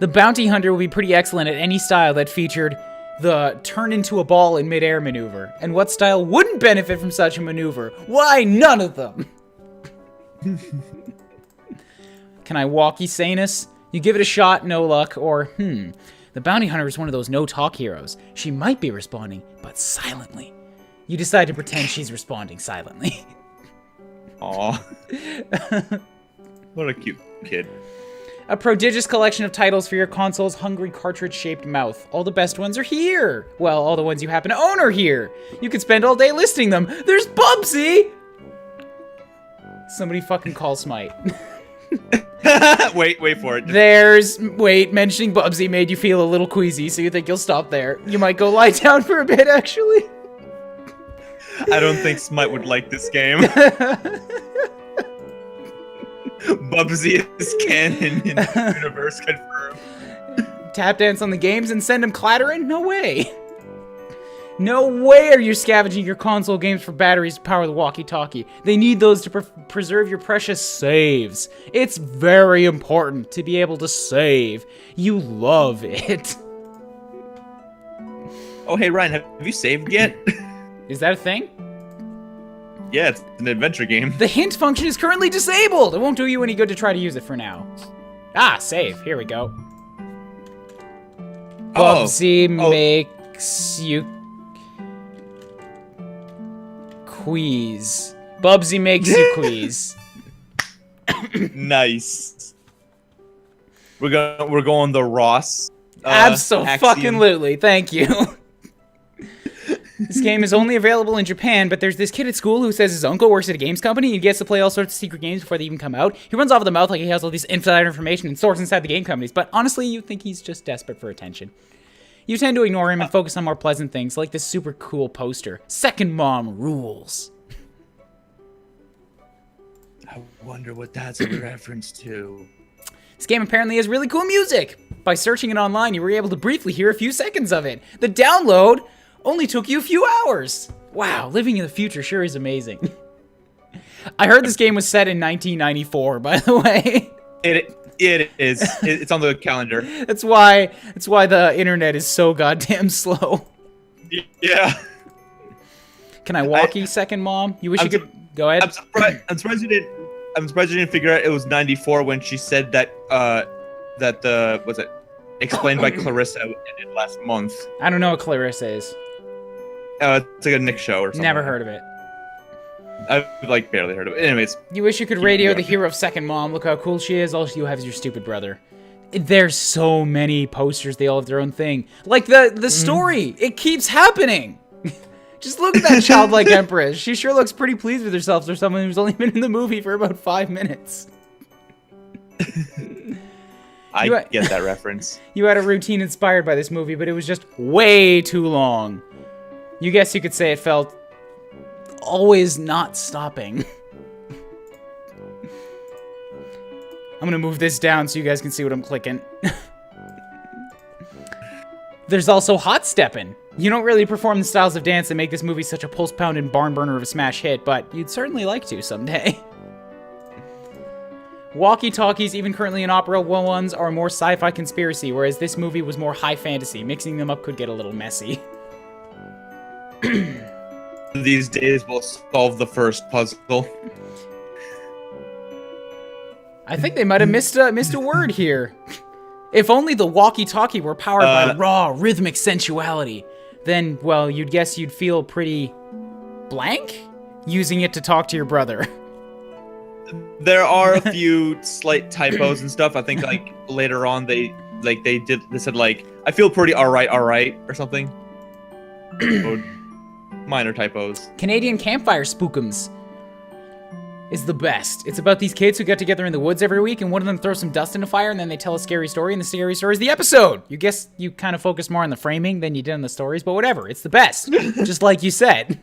The bounty hunter will be pretty excellent at any style that featured the turn into a ball in midair maneuver. And what style wouldn't benefit from such a maneuver? Why, none of them. Can I walkie Sanus? You give it a shot, no luck, or, the bounty hunter is one of those no-talk heroes. She might be responding, but silently. You decide to pretend she's responding silently. Aw. What a cute kid. A prodigious collection of titles for your console's hungry cartridge-shaped mouth. All the best ones are here. Well, all the ones you happen to own are here. You could spend all day listing them. There's Bubsy! Somebody fucking call Smite. Wait for it. Mentioning Bubsy made you feel a little queasy, so you think you'll stop there. You might go lie down for a bit, actually. I don't think Smite would like this game. Bubsy is canon in the universe, confirmed. Tap dance on the games and send them clattering? No way. No way are you scavenging your console games for batteries to power the walkie-talkie. They need those to preserve your precious saves. It's very important to be able to save. You love it. Oh, hey, Ryan, have you saved yet? Is that a thing? Yeah, it's an adventure game. The hint function is currently disabled. It won't do you any good to try to use it for now. Ah, save. Here we go. Bubsy makes you queeze. Bubsy makes you queeze. Nice. We're going the Ross. Abso-fucking-lutely. Thank you. This game is only available in Japan, but there's this kid at school who says his uncle works at a games company and he gets to play all sorts of secret games before they even come out. He runs off the mouth like he has all this insider information and stores inside the game companies, but honestly, you think he's just desperate for attention. You tend to ignore him and focus on more pleasant things, like this super cool poster. Second Mom rules. I wonder what that's a reference to. This game apparently has really cool music. By searching it online, you were able to briefly hear a few seconds of it. The download only took you a few hours. Wow, living in the future sure is amazing. I heard this game was set in 1994, by the way. It is. It's on the calendar. That's why the internet is so goddamn slow. Yeah. Can I walkie second, Mom? You wish you could go ahead. I'm surprised you didn't figure out it was 94 when she said that was it explained by Clarissa ended last month. I don't know what Clarissa is. It's like a Nick show or something. Never heard of it. I've like barely heard of it. Anyways. You wish you could radio the hero of second, Mom. Look how cool she is. All you have is your stupid brother. There's so many posters. They all have their own thing. Like the story. It keeps happening. Just look at that childlike empress. She sure looks pretty pleased with herself for someone who's only been in the movie for about 5 minutes. I get that reference. You had a routine inspired by this movie, but it was just way too long. You guess you could say it felt always not stopping. I'm gonna move this down so you guys can see what I'm clicking. There's also hot steppin'. You don't really perform the styles of dance that make this movie such a pulse-pounding barn burner of a smash hit, but you'd certainly like to someday. Walkie-talkies, even currently inoperable ones, are more sci-fi conspiracy, whereas this movie was more high fantasy. Mixing them up could get a little messy. These days we'll solve the first puzzle. I think they might have missed a word here. If only the walkie-talkie were powered by raw, rhythmic sensuality, then, well, you'd guess you'd feel pretty blank using it to talk to your brother. There are a few slight typos and stuff. I think like later on they said like I feel pretty alright or something. Minor typos. Canadian Campfire Spookums is the best. It's about these kids who get together in the woods every week, and one of them throws some dust in a fire, and then they tell a scary story, and the scary story is the episode. You guess you kind of focus more on the framing than you did on the stories, but whatever. It's the best. Just like you said.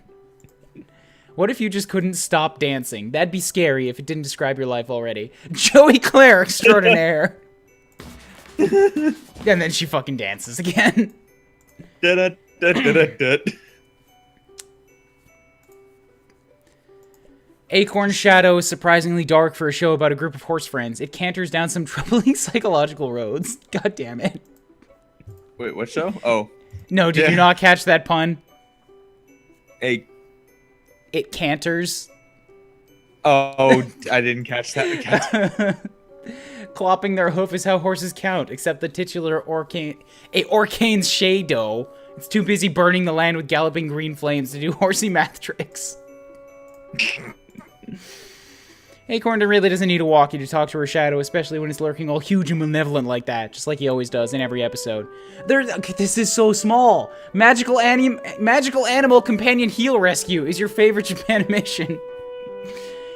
What if you just couldn't stop dancing? That'd be scary if it didn't describe your life already. Joey Claire extraordinaire. And then she fucking dances again. Acorn Shadow is surprisingly dark for a show about a group of horse friends. It canters down some troubling psychological roads. God damn it. Wait, what show? Oh. No, did you not catch that pun? It canters. Oh, I didn't catch that. Clopping their hoof is how horses count, except the titular Orcane's Shadow. It's too busy burning the land with galloping green flames to do horsey math tricks. Acorn really doesn't need a walkie to talk to her shadow, especially when it's lurking all huge and malevolent like that, just like he always does in every episode. This is so small. Magical Animal Companion Heel Rescue is your favorite Japanimation.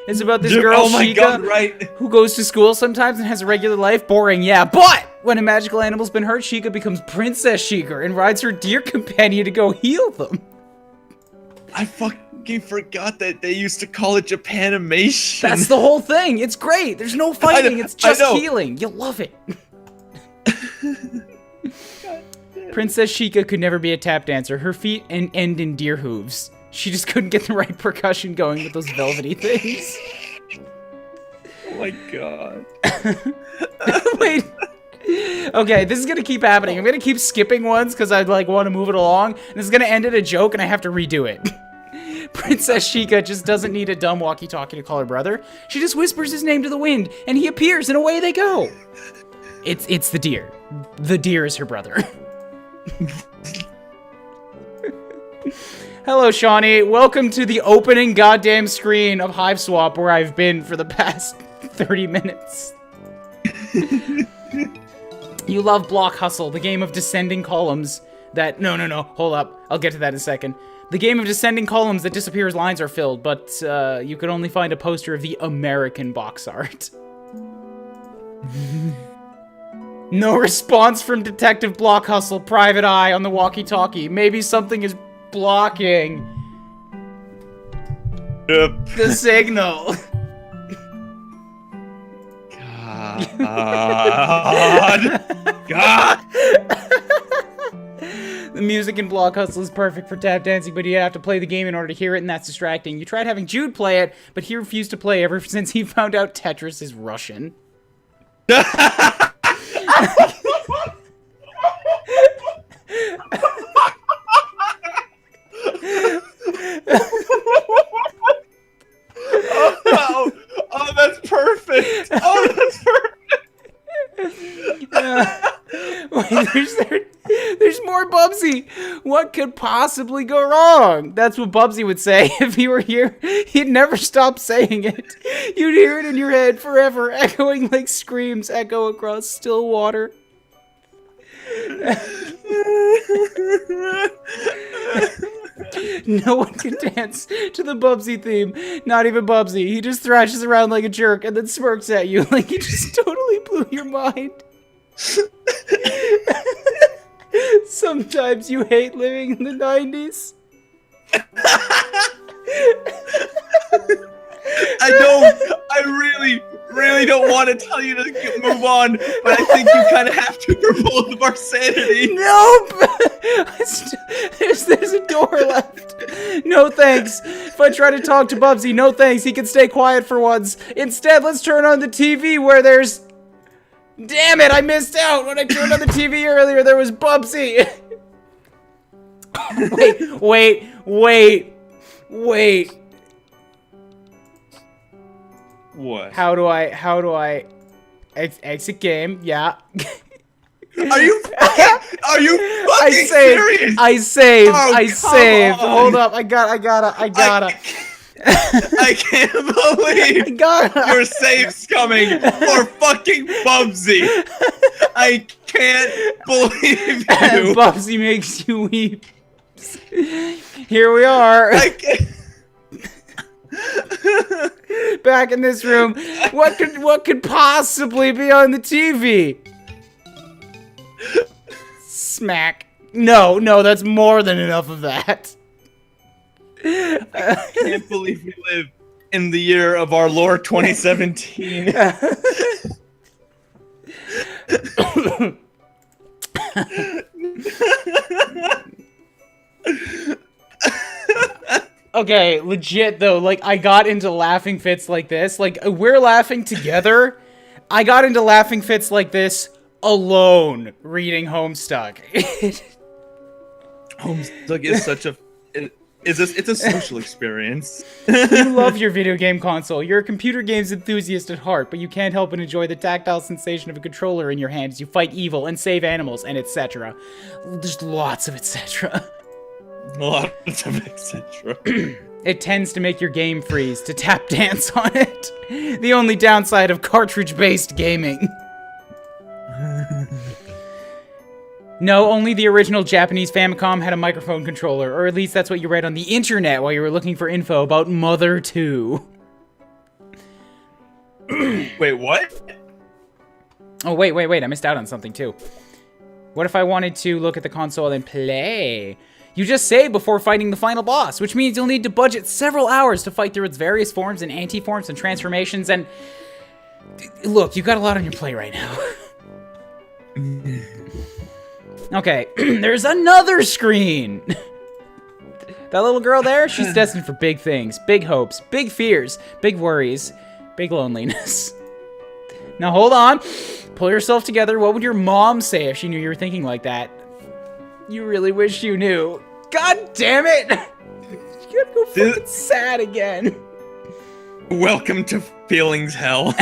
It's about this girl, Shika, who goes to school sometimes and has a regular life. Boring, yeah, but when a magical animal's been hurt, Shika becomes Princess Shika and rides her deer companion to go heal them. I fucking forgot that they used to call it Japanimation. That's the whole thing. It's great. There's no fighting. It's just healing. You'll love it. Princess Shika could never be a tap dancer. Her feet end in deer hooves. She just couldn't get the right percussion going with those velvety things. Oh my god. Wait. Okay, this is gonna keep happening. I'm gonna keep skipping ones because I want to move it along. And this is gonna end at a joke and I have to redo it. Princess Shika just doesn't need a dumb walkie-talkie to call her brother. She just whispers his name to the wind and he appears and away they go. It's the deer. The deer is her brother. Hello, Shawnee. Welcome to the opening goddamn screen of Hiveswap where I've been for the past 30 minutes. You love Block Hustle, the game of descending columns that... No, hold up. I'll get to that in a second. The game of descending columns that disappear as lines are filled, but you could only find a poster of the American box art. No response from Detective Block Hustle, Private Eye on the walkie-talkie. Maybe something is blocking the signal. God. The music in Block Hustle is perfect for tap dancing, but you have to play the game in order to hear it, and that's distracting. You tried having Jude play it, but he refused to play ever since he found out Tetris is Russian. Oh, that's perfect. Oh, that's perfect. Wait, there's more Bubsy. What could possibly go wrong? That's what Bubsy would say if he were here. He'd never stop saying it. You'd hear it in your head forever, echoing like screams echo across still water. No one can dance to the Bubsy theme. Not even Bubsy. He just thrashes around like a jerk and then smirks at you like he just totally blew your mind. Sometimes you hate living in the 90s. I really don't want to tell you to move on, but I think you kind of have to for both of our sanity. Nope! There's a door left. No thanks. If I try to talk to Bubsy, no thanks. He can stay quiet for once. Instead, let's turn on the TV where there's... Damn it, I missed out. When I turned on the TV earlier, there was Bubsy. Wait. What? How do I exit game? Yeah. Are you fucking serious? I saved. Oh, I come saved. on. Hold up. I gotta. I can't believe your save's coming for fucking Bubsy. I can't believe you. Bubsy makes you weep. Here we are. I can't. Back in this room. What could possibly be on the TV? Smack. No, that's more than enough of that. I can't believe we live in the year of our Lord 2017. Okay, legit though, like, I got into laughing fits like this. Like, we're laughing together. I got into laughing fits like this alone reading Homestuck. Homestuck is such a... It's a social experience. You love your video game console. You're a computer games enthusiast at heart, but you can't help but enjoy the tactile sensation of a controller in your hand as you fight evil and save animals and etc. There's lots of etc. Lots of etc. It tends to make your game freeze to tap dance on it. The only downside of cartridge-based gaming. No, only the original Japanese Famicom had a microphone controller, or at least that's what you read on the internet while you were looking for info about Mother 2. Wait, what? Oh, wait, I missed out on something too. What if I wanted to look at the console and play? You just save before fighting the final boss, which means you'll need to budget several hours to fight through its various forms and anti-forms and transformations, and... Look, you got a lot on your plate right now. Okay, there's another screen! That little girl there, she's destined for big things, big hopes, big fears, big worries, big loneliness. Now hold on, pull yourself together. What would your mom say if she knew you were thinking like that? You really wish you knew. God damn it! You gotta go fucking sad again. Welcome to feelings hell.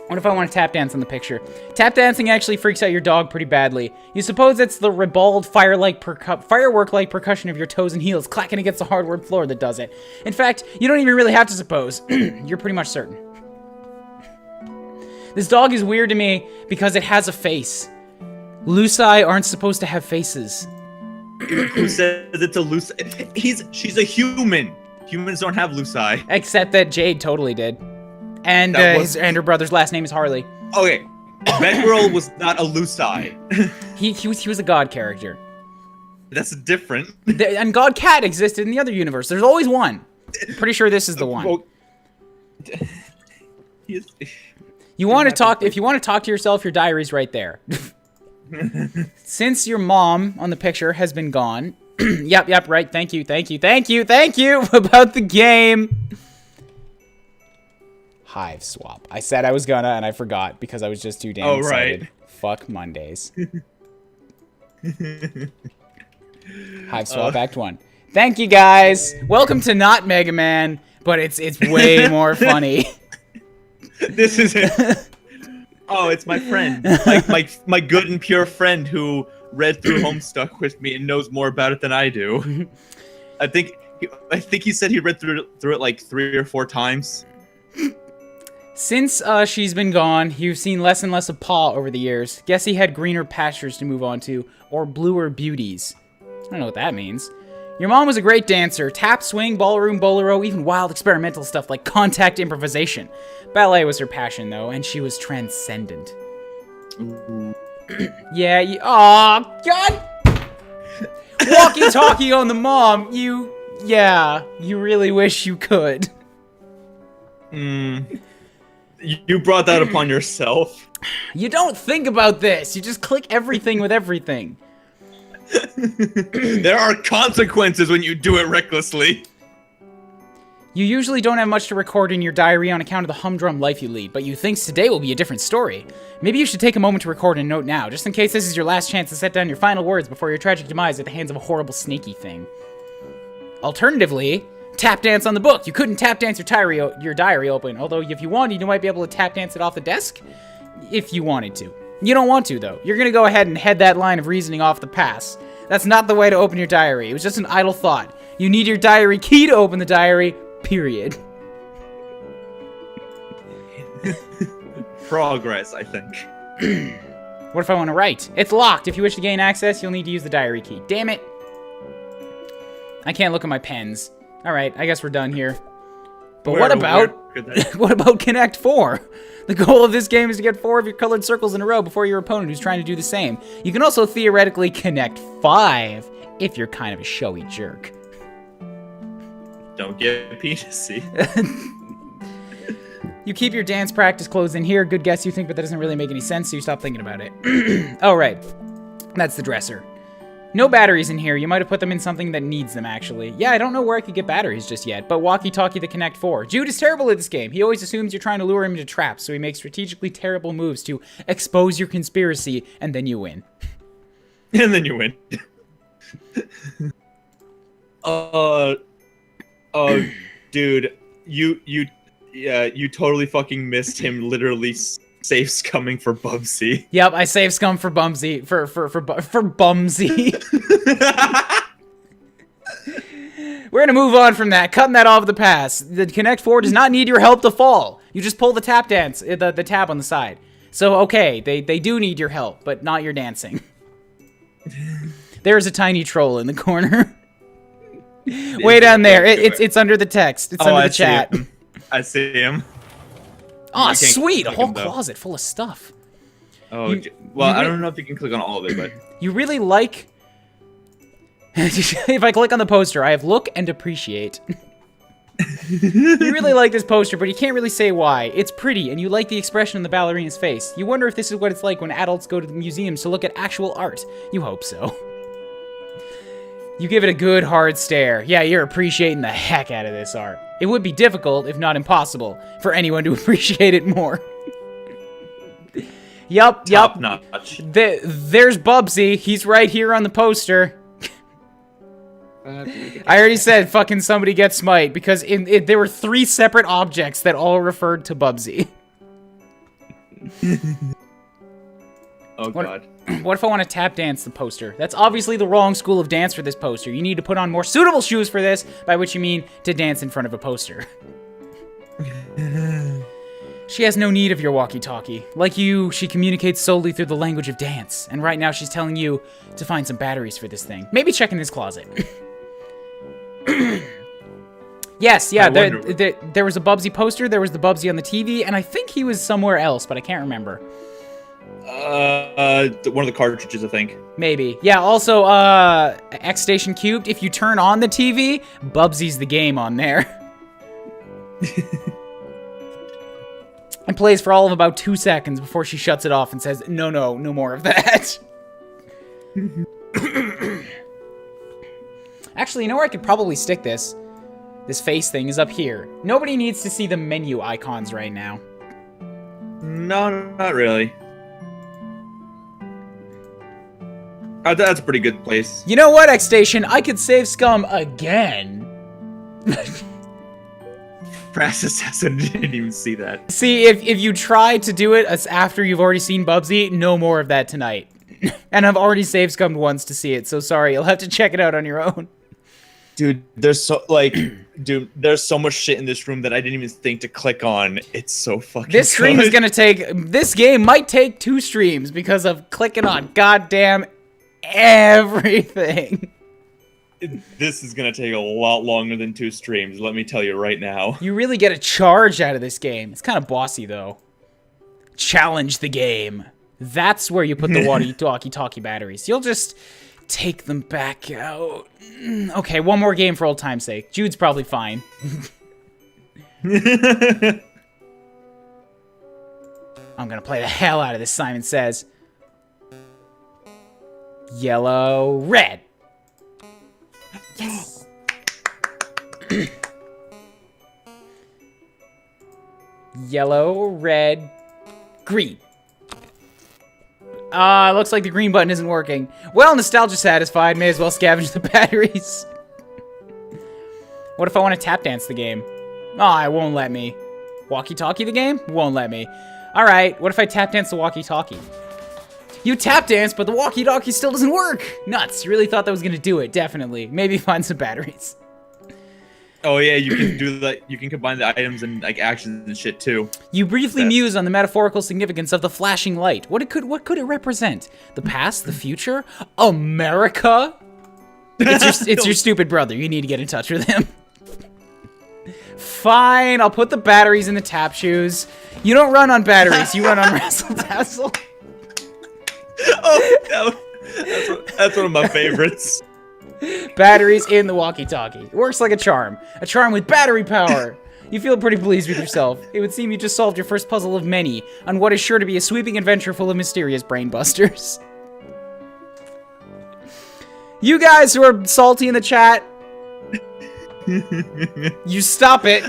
What if I want to tap dance on the picture? Tap dancing actually freaks out your dog pretty badly. You suppose it's the ribald firework-like percussion of your toes and heels clacking against the hardwood floor that does it. In fact, you don't even really have to suppose. You're pretty much certain. This dog is weird to me because it has a face. Lucii aren't supposed to have faces. Who says it's a Lucii? She's a human. Humans don't have Lucii. Except that Jade totally did. And and her brother's last name is Harley. Okay, that girl was not a Lucii. He was a god character. That's different. And God Cat existed in the other universe. There's always one. Pretty sure this is the one. Well, You want to talk? If you want to talk to yourself, your diary's right there. Since your mom on the picture has been gone. Yep, right. Thank you about the game. Hiveswap. I said I was gonna, and I forgot because I was just too damn excited. Right. Fuck Mondays. Hiveswap Act 1. Thank you, guys. Welcome to not Mega Man, but it's way more funny. This is it. Oh, it's my friend, my good and pure friend who read through Homestuck with me and knows more about it than I do. I think he said he read through it like 3 or 4 times. Since she's been gone, you've seen less and less of Pa over the years. Guess he had greener pastures to move on to, or bluer beauties. I don't know what that means. Your mom was a great dancer. Tap, swing, ballroom, bolero, even wild experimental stuff like contact improvisation. Ballet was her passion, though, and she was transcendent. Yeah, aw, God! Walkie-talkie on the mom, you really wish you could. You brought that upon yourself. You don't think about this. You just click everything with everything. There are consequences when you do it recklessly. You usually don't have much to record in your diary on account of the humdrum life you lead, but you think today will be a different story. Maybe you should take a moment to record a note now, just in case this is your last chance to set down your final words before your tragic demise at the hands of a horrible snaky thing. Alternatively, tap dance on the book. You couldn't tap dance your diary open, although if you wanted, you might be able to tap dance it off the desk. If you wanted to. You don't want to, though. You're gonna go ahead and head that line of reasoning off the pass. That's not the way to open your diary. It was just an idle thought. You need your diary key to open the diary, period. Progress, I think. What if I want to write? It's locked. If you wish to gain access, you'll need to use the diary key. Damn it. I can't look at my pens. Alright, I guess we're done here. But what about Connect 4? The goal of this game is to get 4 of your colored circles in a row before your opponent who's trying to do the same. You can also theoretically connect 5 if you're kind of a showy jerk. Don't get penisy. You keep your dance practice clothes in here. Good guess, you think, but that doesn't really make any sense, so you stop thinking about it. Oh, right. That's the dresser. No batteries in here. You might have put them in something that needs them, actually. Yeah, I don't know where I could get batteries just yet, but walkie-talkie the Connect 4. Jude is terrible at this game. He always assumes you're trying to lure him into traps, so he makes strategically terrible moves to expose your conspiracy, and then you win. And then you win. Dude, you totally fucking missed him literally safe scumming for Bubsy. Yep, I safe scum for Bumsy. For Bumsy. We're gonna move on from that, cutting that off the pass. The Connect 4 does not need your help to fall. You just pull the tap dance, the tab on the side. So, okay, they do need your help, but not your dancing. There's a tiny troll in the corner. Way down there. It's under the text. It's under the chat. I see him. Oh, sweet! A whole closet full of stuff. Oh, I don't know if you can click on all of it, but... You really like... If I click on the poster, I have look and appreciate. You really like this poster, but you can't really say why. It's pretty, and you like the expression on the ballerina's face. You wonder if this is what it's like when adults go to the museums to look at actual art. You hope so. You give it a good, hard stare. Yeah, you're appreciating the heck out of this art. It would be difficult, if not impossible, for anyone to appreciate it more. Yup. Top notch. There's Bubsy. He's right here on the poster. I already said fucking somebody get Smite, because there were 3 separate objects that all referred to Bubsy. Oh, God. What if I want to tap dance the poster? That's obviously the wrong school of dance for this poster. You need to put on more suitable shoes for this, by which you mean to dance in front of a poster. She has no need of your walkie-talkie. Like you, she communicates solely through the language of dance, and right now she's telling you to find some batteries for this thing. Maybe check in his closet. Yes, yeah, there was a Bubsy poster, there was the Bubsy on the TV, and I think he was somewhere else, but I can't remember. One of the cartridges, I think. Maybe. Yeah, also, X Station Cubed, if you turn on the TV, Bubsy's the game on there. And plays for all of about 2 seconds before she shuts it off and says, no more of that. Actually, you know where I could probably stick this? This face thing is up here. Nobody needs to see the menu icons right now. No, not really. That's a pretty good place. You know what, X-Station? I could save Scum again. Brass Assassin didn't even see that. See, if you try to do it after you've already seen Bubsy, no more of that tonight. And I've already saved Scum once to see it, so sorry. You'll have to check it out on your own. Dude, there's so much shit in this room that I didn't even think to click on. It's so fucking This stream good. is gonna take... This game might take 2 streams because of clicking on goddamn everything. This is gonna take a lot longer than 2 streams, let me tell you right now. You really get a charge out of this game. It's kind of bossy, though. Challenge the game. That's where you put the walkie-talkie batteries. You'll just take them back out. Okay, one more game for old time's sake. Jude's probably fine. I'm gonna play the hell out of this, Simon Says. Yellow, red. Yes. Yellow, red, green. Looks like the green button isn't working. Well, nostalgia satisfied. May as well scavenge the batteries. What if I want to tap dance the game? Oh, it won't let me. Walkie-talkie the game? Won't let me. Alright, what if I tap dance the walkie-talkie? You tap dance, but the walkie-talkie still doesn't work! Nuts, you really thought that was gonna do it, definitely. Maybe find some batteries. Oh yeah, you can do that. You can combine the items and like actions and shit too. You briefly muse on the metaphorical significance of the flashing light. What could it represent? The past, the future, America? It's your stupid brother. You need to get in touch with him. Fine, I'll put the batteries in the tap shoes. You don't run on batteries. You run on Wrestle Tassel. Oh, that's one of my favorites. Batteries in the walkie-talkie. It works like a charm. A charm with battery power. You feel pretty pleased with yourself. It would seem you just solved your first puzzle of many on what is sure to be a sweeping adventure full of mysterious brainbusters. You guys who are salty in the chat, you stop it.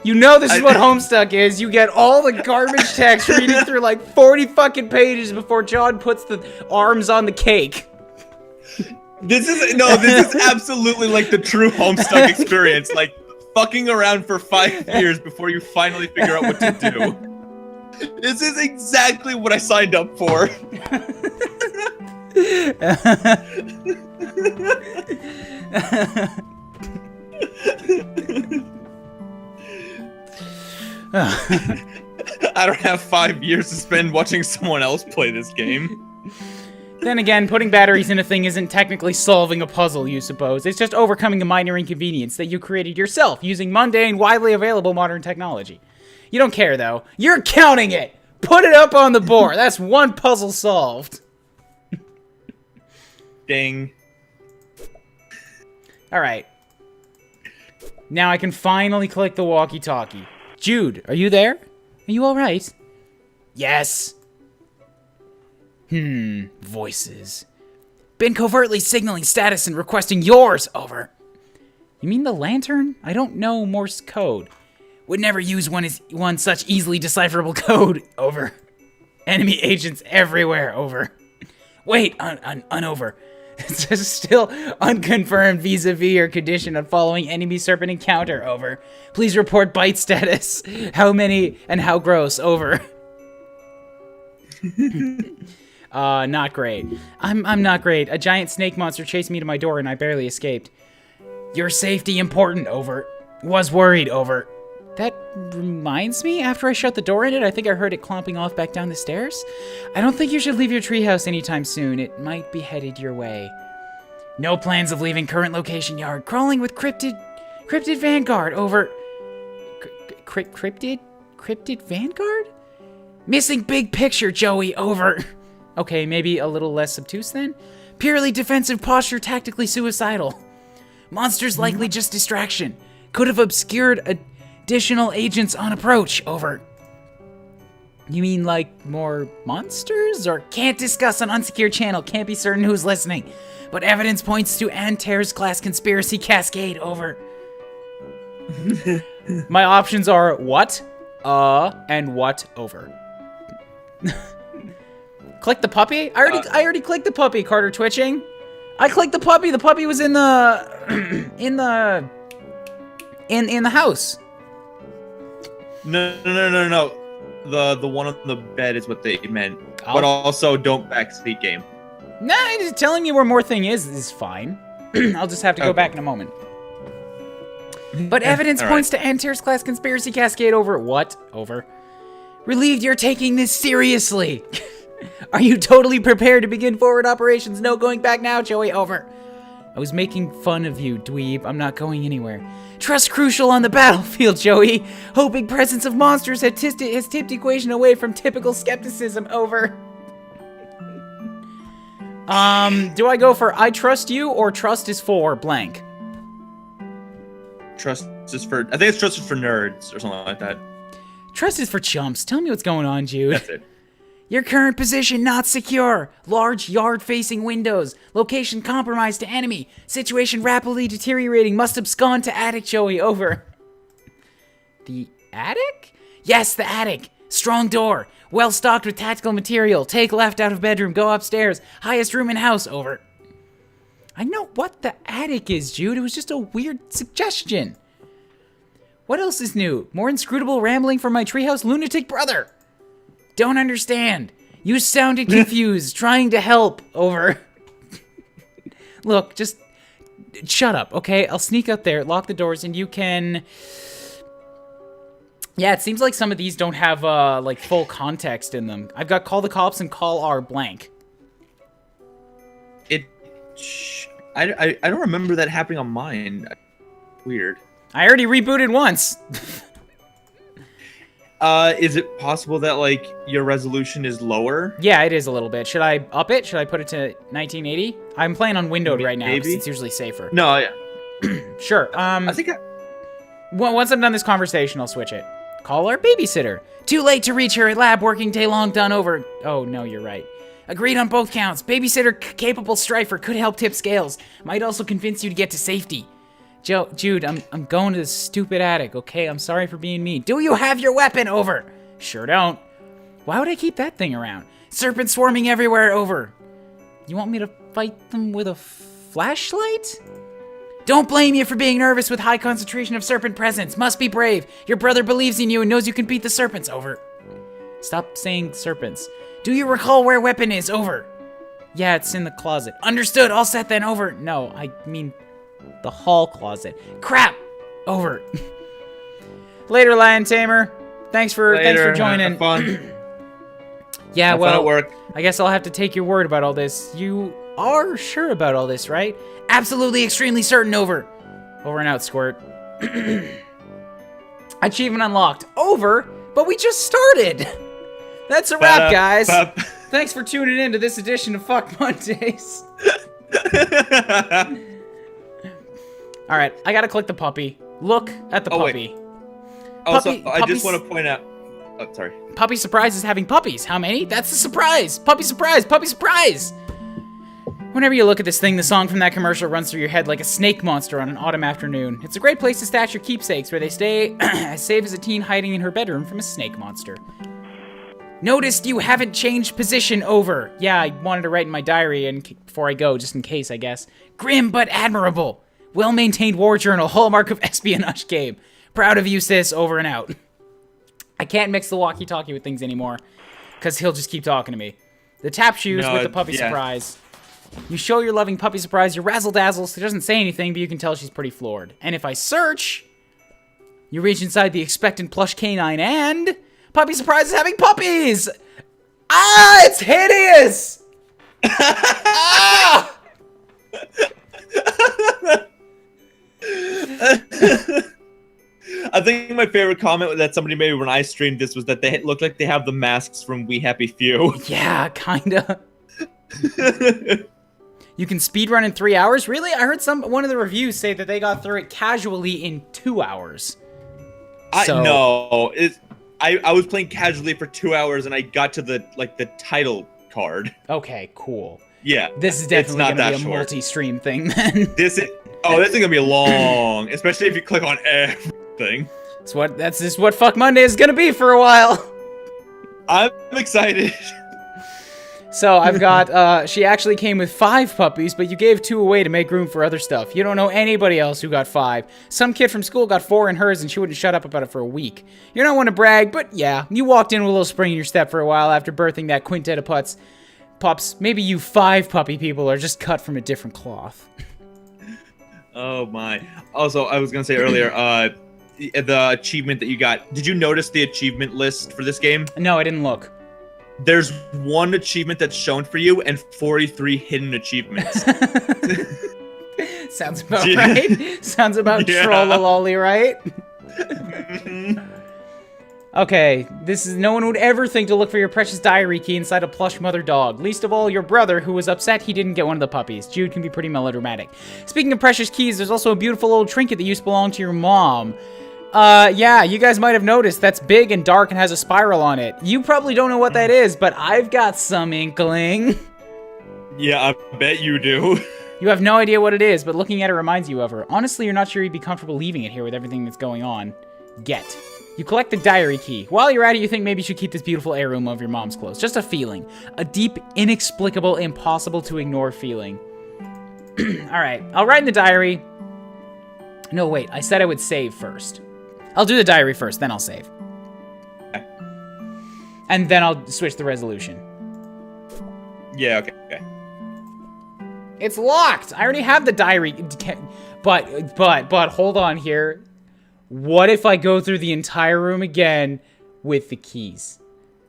You know this is what Homestuck is. You get all the garbage text reading through like 40 fucking pages before John puts the arms on the cake. This is absolutely like the true Homestuck experience. Like fucking around for 5 years before you finally figure out what to do. This is exactly what I signed up for. I don't have 5 years to spend watching someone else play this game. Then again, putting batteries in a thing isn't technically solving a puzzle, you suppose. It's just overcoming a minor inconvenience that you created yourself using mundane, widely available modern technology. You don't care, though. You're counting it! Put it up on the board! That's one puzzle solved. Ding. Alright. Now I can finally click the walkie-talkie. Jude, are you there? Are you alright? Yes. Voices. Been covertly signaling status and requesting yours, over. You mean the lantern? I don't know Morse code. Would never use one such easily decipherable code, over. Enemy agents everywhere, over. Wait, over. It's still unconfirmed vis-a-vis your condition on following enemy serpent encounter, over. Please report bite status. How many and how gross, over. Not great. I'm not great. A giant snake monster chased me to my door and I barely escaped. Your safety important, over. Was worried, over. That reminds me, after I shut the door in it, I think I heard it clomping off back down the stairs. I don't think you should leave your treehouse anytime soon. It might be headed your way. No plans of leaving current location yard. Crawling with cryptid vanguard, over. Cryptid vanguard? Missing big picture, Joey, over. Okay, maybe a little less obtuse then? Purely defensive posture, tactically suicidal. Monsters likely just distraction. Could have obscured additional agents on approach, over. You mean like more monsters? Or can't discuss on unsecured channel, can't be certain who's listening. But evidence points to Antares class conspiracy cascade, over. My options are what, and what, over. Click the puppy? I already clicked the puppy, Carter Twitching. I clicked the puppy. The puppy was in the in the house. No. The one on the bed is what they meant. But also don't backseat game. Nah, just telling me where more thing is fine. I'll just have to go back in a moment. But evidence points to Antares class conspiracy cascade, over. What? Over. Relieved you're taking this seriously. Are you totally prepared to begin forward operations? No going back now, Joey, over. I was making fun of you, dweeb. I'm not going anywhere. Trust crucial on the battlefield, Joey. Hoping presence of monsters has tipped equation away from typical skepticism, over. Do I go for I trust you or trust is for blank? Trust is for, I think it's trust is for nerds or something like that. Trust is for chumps. Tell me what's going on, Jude. That's it. Your current position not secure. Large yard-facing windows. Location compromised to enemy. Situation rapidly deteriorating. Must abscond to attic, Joey, over. The attic? Yes, the attic. Strong door. Well stocked with tactical material. Take left out of bedroom. Go upstairs. Highest room in house, over. I know what the attic is, Jude. It was just a weird suggestion. What else is new? More inscrutable rambling from my treehouse lunatic brother. Don't understand. You sounded confused, trying to help, over. Look, just shut up, okay? I'll sneak up there, lock the doors, and you can... Yeah, it seems like some of these don't have, like, full context in them. I've got call the cops and call our blank. I don't remember that happening on mine. Weird. I already rebooted once. Is it possible that, like, your resolution is lower? Yeah, it is a little bit. Should I up it? Should I put it to 1980? I'm playing on windowed right now because it's usually safer. No, yeah. Sure. I think once I'm done this conversation, I'll switch it. Call our babysitter. Too late to reach her at lab. Working day long done, over. Oh, no, you're right. Agreed on both counts. Babysitter capable strifer could help tip scales. Might also convince you to get to safety. Jude, I'm going to this stupid attic, okay? I'm sorry for being mean. Do you have your weapon, over? Sure don't. Why would I keep that thing around? Serpents swarming everywhere, over. You want me to fight them with a flashlight? Don't blame you for being nervous with high concentration of serpent presence. Must be brave. Your brother believes in you and knows you can beat the serpents, over. Stop saying serpents. Do you recall where weapon is, over? Yeah, it's in the closet. Understood, all set then, over. No, I mean... the hall closet. Crap! Over. Later, Lion Tamer. Thanks for joining. Have fun. Yeah, have well, fun at work. I guess I'll have to take your word about all this. You are sure about all this, right? Absolutely, extremely certain, over. Over and out, Squirt. Achievement unlocked. Over? But we just started! That's a wrap, guys. Thanks for tuning in to this edition of Fuck Mondays. Alright, I gotta click the puppy. Look at the puppy. Also, I just want to point out... Oh, sorry. Puppy Surprise is having puppies. How many? That's a surprise! Puppy Surprise! Puppy Surprise! Whenever you look at this thing, the song from that commercial runs through your head like a snake monster on an autumn afternoon. It's a great place to stash your keepsakes, where they stay as safe as a teen hiding in her bedroom from a snake monster. Noticed you haven't changed position, over. Yeah, I wanted to write in my diary and before I go, just in case, I guess. Grim but admirable. Well-maintained war journal, hallmark of espionage game. Proud of you, sis, over and out. I can't mix the walkie-talkie with things anymore, because he'll just keep talking to me. The tap shoes with the puppy surprise. You show your loving puppy surprise, you razzle-dazzle, so she doesn't say anything, but you can tell she's pretty floored. And if I search, you reach inside the expectant plush canine, and puppy surprise is having puppies! Ah, it's hideous! Ah! I think my favorite comment that somebody made when I streamed this was that they look like they have the masks from We Happy Few. Yeah, kinda. You can speedrun in 3 hours? Really? I heard one of the reviews say that they got through it casually in 2 hours. No, I was playing casually for 2 hours and I got to the title card. Okay, cool. Yeah. This is definitely not going to be a short. multi-stream thing then. This is going to be long, especially if you click on everything. That's just what Fuck Monday is going to be for a while. I'm excited. So I've got, she actually came with 5 puppies, but you gave 2 away to make room for other stuff. You don't know anybody else who got 5. Some kid from school got 4 in hers and she wouldn't shut up about it for a week. You're not one to brag, but yeah, you walked in with a little spring in your step for a while after birthing that quintet of pups. Maybe you 5 puppy people are just cut from a different cloth. Oh my. Also, I was going to say earlier, the achievement that you got, did you notice the achievement list for this game? No, I didn't look. There's 1 achievement that's shown for you and 43 hidden achievements. Sounds about right. Sounds about troll-a-lolly, right? Okay, no one would ever think to look for your precious diary key inside a plush mother dog. Least of all, your brother, who was upset he didn't get one of the puppies. Jude can be pretty melodramatic. Speaking of precious keys, there's also a beautiful old trinket that used to belong to your mom. Yeah, you guys might have noticed that's big and dark and has a spiral on it. You probably don't know what that is, but I've got some inkling. Yeah, I bet you do. You have no idea what it is, but looking at it reminds you of her. Honestly, you're not sure you'd be comfortable leaving it here with everything that's going on. You collect the diary key. While you're at it, you think maybe you should keep this beautiful heirloom of your mom's clothes. Just a feeling. A deep, inexplicable, impossible to ignore feeling. Alright, I'll write in the diary. No, wait, I said I would save first. I'll do the diary first, then I'll save. And then I'll switch the resolution. Yeah, okay. It's locked! I already have the diary. But, hold on here. What if I go through the entire room again with the keys?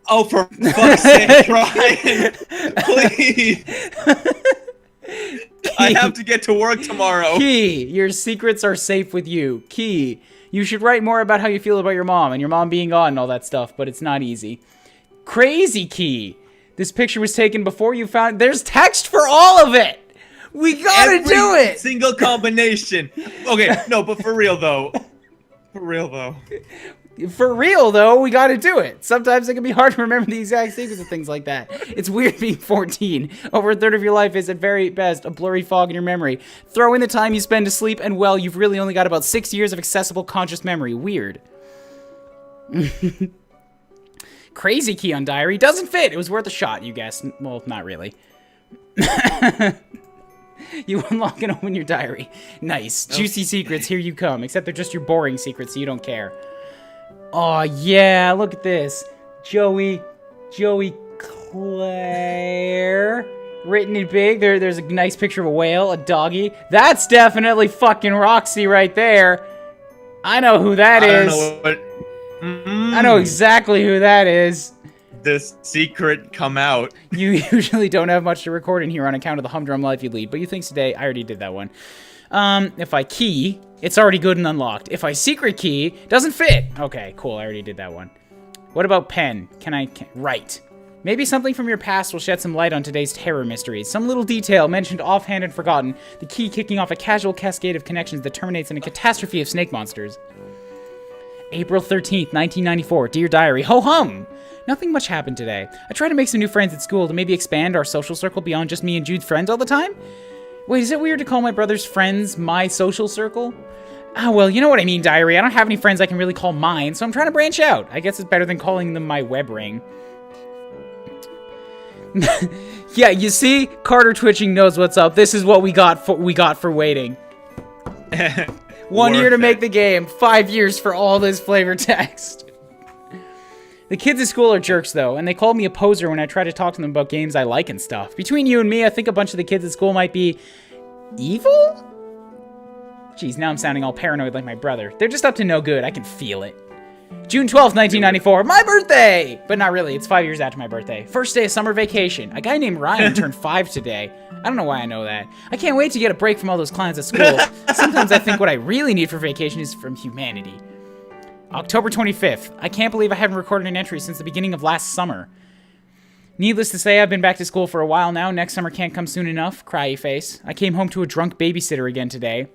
Oh, for fuck's sake, Ryan! Please! I have to get to work tomorrow. Key, your secrets are safe with you. Key, you should write more about how you feel about your mom and your mom being gone and all that stuff, but it's not easy. Crazy Key, this picture was taken before you found... There's text for all of it! We gotta do it! Single combination. Okay, no, but for real though. For real though, we gotta do it. Sometimes it can be hard to remember the exact sequence of things like that. It's weird being 14. Over a third of your life is at very best a blurry fog in your memory. Throw in the time you spend asleep and well, you've really only got about 6 years of accessible conscious memory. Weird. Crazy Key on diary. Doesn't fit. It was worth a shot, you guessed. Well, not really. You unlock and open your diary. Nice. Juicy secrets, here you come. Except they're just your boring secrets, so you don't care. Oh yeah, look at this. Joey Claire. Written in big. There's a nice picture of a whale, a doggy. That's definitely fucking Roxy right there. I know who that is. I know exactly who that is. This secret come out. You usually don't have much to record in here on account of the humdrum life you lead, but you think today, I already did that one. If I key, it's already good and unlocked. If I secret key, doesn't fit. Okay, cool, I already did that one. What about pen? Write. Maybe something from your past will shed some light on today's terror mysteries. Some little detail mentioned offhand and forgotten. The key kicking off a casual cascade of connections that terminates in a catastrophe of snake monsters. April 13th, 1994. Dear Diary. Ho-hum! Nothing much happened today. I tried to make some new friends at school to maybe expand our social circle beyond just me and Jude's friends all the time. Wait, is it weird to call my brother's friends my social circle? Ah, well, you know what I mean, Diary. I don't have any friends I can really call mine, so I'm trying to branch out. I guess it's better than calling them my web ring. Yeah, you see? Carter Twitching knows what's up. This is what we got for waiting. 1 year to make the game. 5 years for all this flavor text. The kids at school are jerks, though, and they call me a poser when I try to talk to them about games I like and stuff. Between you and me, I think a bunch of the kids at school might be... evil? Jeez, now I'm sounding all paranoid like my brother. They're just up to no good. I can feel it. June 12th, 1994. My birthday! But not really. It's 5 years after my birthday. First day of summer vacation. A guy named Ryan turned 5 today. I don't know why I know that. I can't wait to get a break from all those clowns at school. Sometimes I think what I really need for vacation is from humanity. October 25th. I can't believe I haven't recorded an entry since the beginning of last summer. Needless to say, I've been back to school for a while now. Next summer can't come soon enough. Cryy face. I came home to a drunk babysitter again today.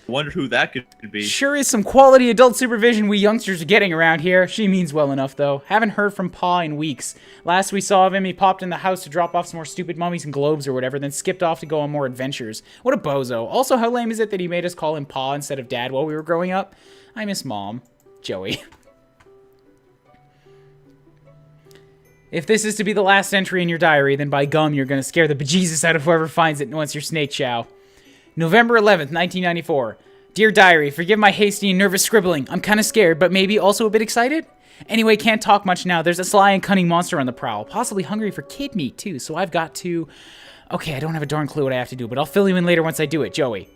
wonder who that could be. Sure is some quality adult supervision we youngsters are getting around here. She means well enough, though. Haven't heard from Pa in weeks. Last we saw of him, he popped in the house to drop off some more stupid mummies and globes or whatever, then skipped off to go on more adventures. What a bozo. Also, how lame is it that he made us call him Pa instead of Dad while we were growing up? I miss Mom. Joey. If this is to be the last entry in your diary, then by gum, you're gonna scare the bejesus out of whoever finds it once your snake chow. November 11th, 1994. Dear Diary, forgive my hasty and nervous scribbling. I'm kind of scared, but maybe also a bit excited? Anyway, can't talk much now. There's a sly and cunning monster on the prowl, possibly hungry for kid meat, too, so I've got to... Okay, I don't have a darn clue what I have to do, but I'll fill you in later once I do it, Joey.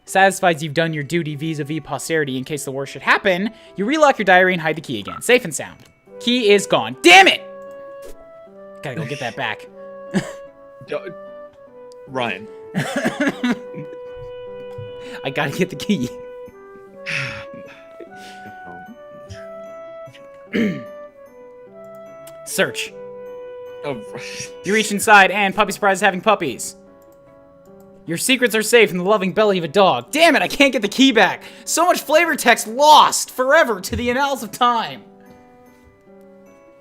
Satisfied you've done your duty vis-a-vis posterity in case the worst should happen, you relock your diary and hide the key again. Safe and sound. Key is gone. Damn it! Gotta go get that back. Ryan. I gotta get the key. Search. Oh. You reach inside, and Puppy Surprise is having puppies. Your secrets are safe in the loving belly of a dog. Damn it, I can't get the key back. So much flavor text lost forever to the annals of time.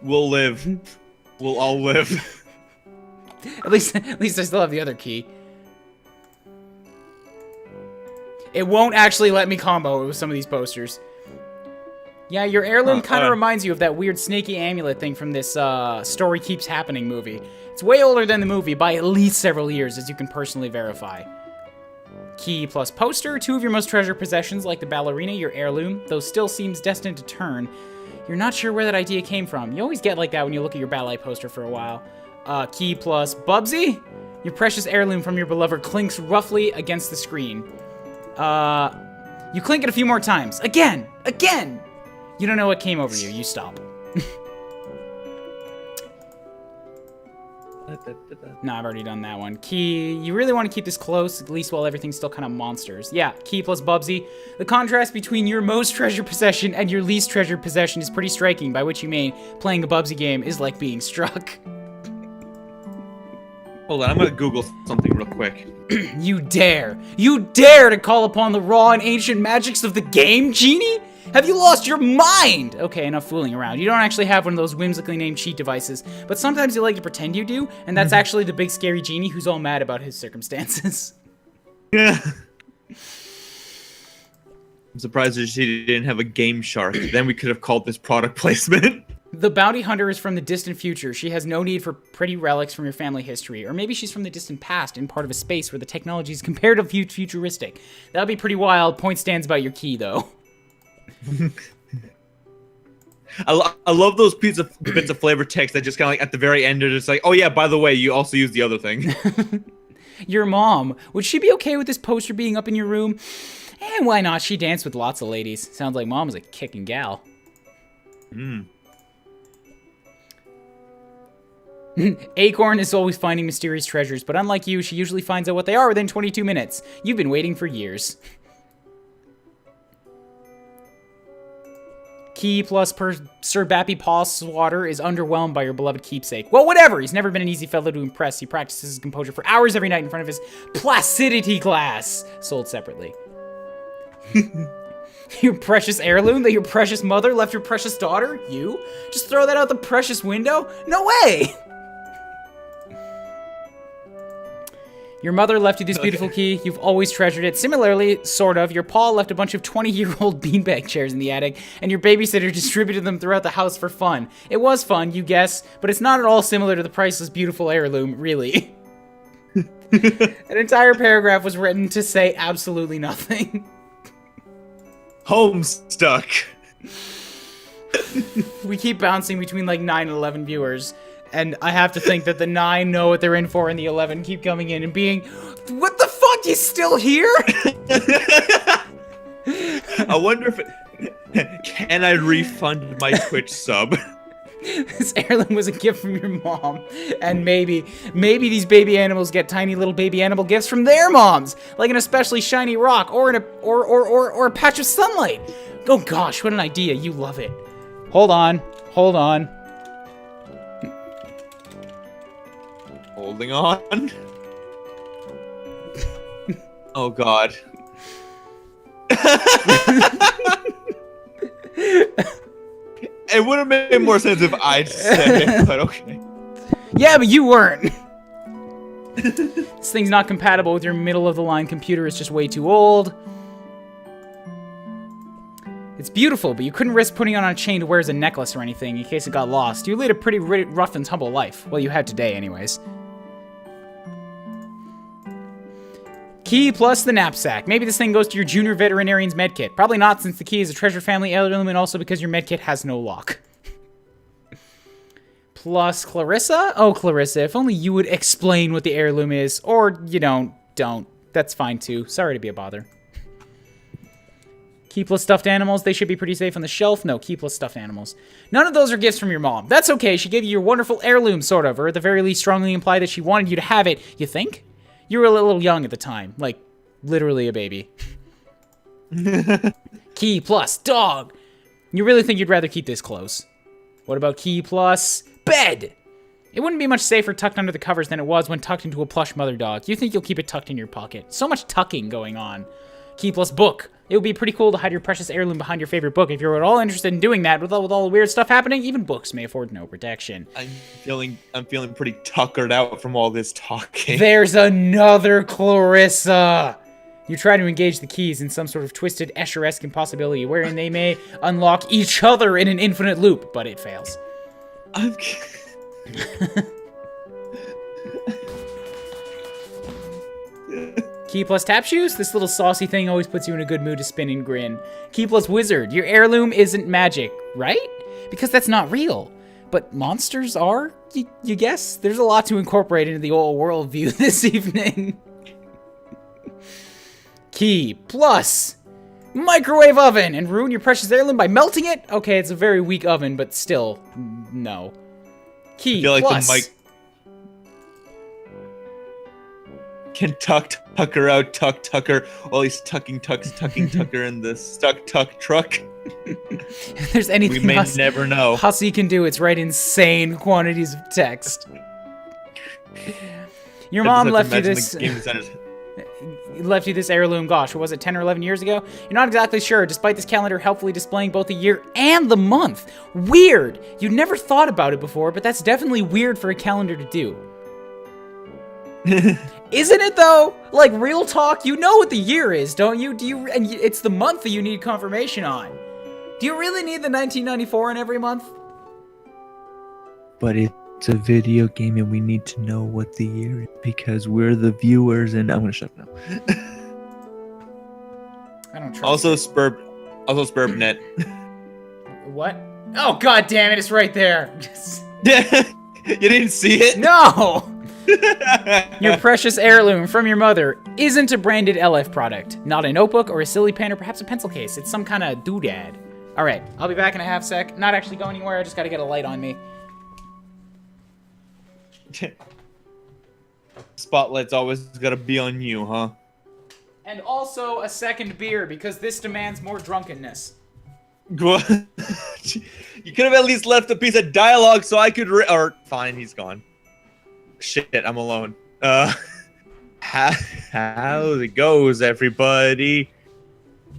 We'll live. We'll all live. At least I still have the other key. It won't actually let me combo it with some of these posters. Yeah, your heirloom kind of reminds you of that weird snaky amulet thing from this Story Keeps Happening movie. It's way older than the movie by at least several years, as you can personally verify. Key plus poster, 2 of your most treasured possessions, like the ballerina, your heirloom, though still seems destined to turn. You're not sure where that idea came from. You always get like that when you look at your ballet poster for a while. Key plus Bubsy, your precious heirloom from your beloved clinks roughly against the screen. You clink it a few more times. Again! Again! You don't know what came over you. You stop. No, I've already done that one. Key, you really want to keep this close, at least while everything's still kind of monsters. Yeah, Key plus Bubsy. The contrast between your most treasured possession and your least treasured possession is pretty striking, by which you mean playing a Bubsy game is like being struck. Hold on, I'm gonna Google something real quick. You dare! You dare to call upon the raw and ancient magics of the game, Genie? Have you lost your mind? Okay, enough fooling around. You don't actually have one of those whimsically named cheat devices, but sometimes you like to pretend you do, and that's actually the big scary genie who's all mad about his circumstances. Yeah. I'm surprised that she didn't have a Game Shark. Then we could have called this product placement. The bounty hunter is from the distant future. She has no need for pretty relics from your family history. Or maybe she's from the distant past in part of a space where the technology is comparatively futuristic. That would be pretty wild. Point stands by your key, though. I love those bits of flavor text that just kind of like at the very end are just like, oh yeah, by the way, you also use the other thing. Your mom. Would she be okay with this poster being up in your room? And why not? She danced with lots of ladies. Sounds like mom was a kicking gal. Acorn is always finding mysterious treasures, but unlike you, she usually finds out what they are within 22 minutes. You've been waiting for years. Key plus Sir Bappy Paw Swatter is underwhelmed by your beloved keepsake. Well, whatever. He's never been an easy fellow to impress. He practices his composure for hours every night in front of his placidity glass. Sold separately. Your precious heirloom that your precious mother left your precious daughter? You? Just throw that out the precious window? No way! Your mother left you this beautiful key. You've always treasured it. Similarly, sort of, your pa left a bunch of 20-year-old beanbag chairs in the attic, and your babysitter distributed them throughout the house for fun. It was fun, you guess, but it's not at all similar to the priceless, beautiful heirloom, really. An entire paragraph was written to say absolutely nothing. Homestuck. We keep bouncing between like 9 and 11 viewers. And I have to think that the 9 know what they're in for, and the 11 keep coming in and being, what the fuck, he's still here? I wonder if can I refund my Twitch sub? This heirloom was a gift from your mom, and maybe these baby animals get tiny little baby animal gifts from their moms, like an especially shiny rock or a patch of sunlight. Oh gosh, what an idea! You love it. Hold on. Holding on. Oh god. It would have made more sense if I'd said it, but okay. Yeah, but you weren't. This thing's not compatible with your middle-of-the-line computer. It's just way too old. It's beautiful, but you couldn't risk putting it on a chain to wear as a necklace or anything in case it got lost. You lead a pretty rough and tumble life. Well, you had today, anyways. Key plus the knapsack. Maybe this thing goes to your junior veterinarian's medkit. Probably not, since the key is a treasure family heirloom, and also because your medkit has no lock. Plus Clarissa? Oh, Clarissa, if only you would explain what the heirloom is. Or you don't. That's fine, too. Sorry to be a bother. Key plus stuffed animals. They should be pretty safe on the shelf. No, key plus stuffed animals. None of those are gifts from your mom. That's okay. She gave you your wonderful heirloom, sort of. Or at the very least, strongly implied that she wanted you to have it. You think? You were a little young at the time. Like, literally a baby. Key plus dog. You really think you'd rather keep this close? What about key plus bed? It wouldn't be much safer tucked under the covers than it was when tucked into a plush mother dog. You think you'll keep it tucked in your pocket. So much tucking going on. Key plus book. It would be pretty cool to hide your precious heirloom behind your favorite book. If you're at all interested in doing that, with all the weird stuff happening, even books may afford no protection. I'm feeling pretty tuckered out from all this talking. There's another Clarissa! You try to engage the keys in some sort of twisted Escher-esque impossibility wherein they may unlock each other in an infinite loop, but it fails. I'm Key plus tap shoes? This little saucy thing always puts you in a good mood to spin and grin. Key plus wizard. Your heirloom isn't magic, right? Because that's not real. But monsters are, you guess? There's a lot to incorporate into the old worldview this evening. Key plus microwave oven. And ruin your precious heirloom by melting it? Okay, it's a very weak oven, but still, no. Key plus... Can Tucker out, Tucker, while he's tucking Tucker in the stuck tuck truck. If there's anything we may never know. Hussy can do, it's write insane quantities of text. Your mom left you this... left you this heirloom, gosh, what was it, 10 or 11 years ago? You're not exactly sure, despite this calendar helpfully displaying both the year and the month. Weird! You never thought about it before, but that's definitely weird for a calendar to do. Isn't it though? Like, real talk, you know what the year is, don't you? And it's the month that you need confirmation on. Do you really need the 1994 in every month? But it's a video game and we need to know what the year is because we're the viewers and I'm gonna shut up now. I don't trust Also Spurpnet. What? Oh, god damn it, it's right there. You didn't see it? No! Your precious heirloom from your mother isn't a branded LF product. Not a notebook or a silly pen or perhaps a pencil case. It's some kind of doodad. Alright, I'll be back in a half sec. Not actually going anywhere, I just gotta get a light on me. Spotlight's always gotta be on you, huh? And also a second beer, because this demands more drunkenness. You could have at least left a piece of dialogue so I could or fine, he's gone. Shit, I'm alone. How it goes, everybody?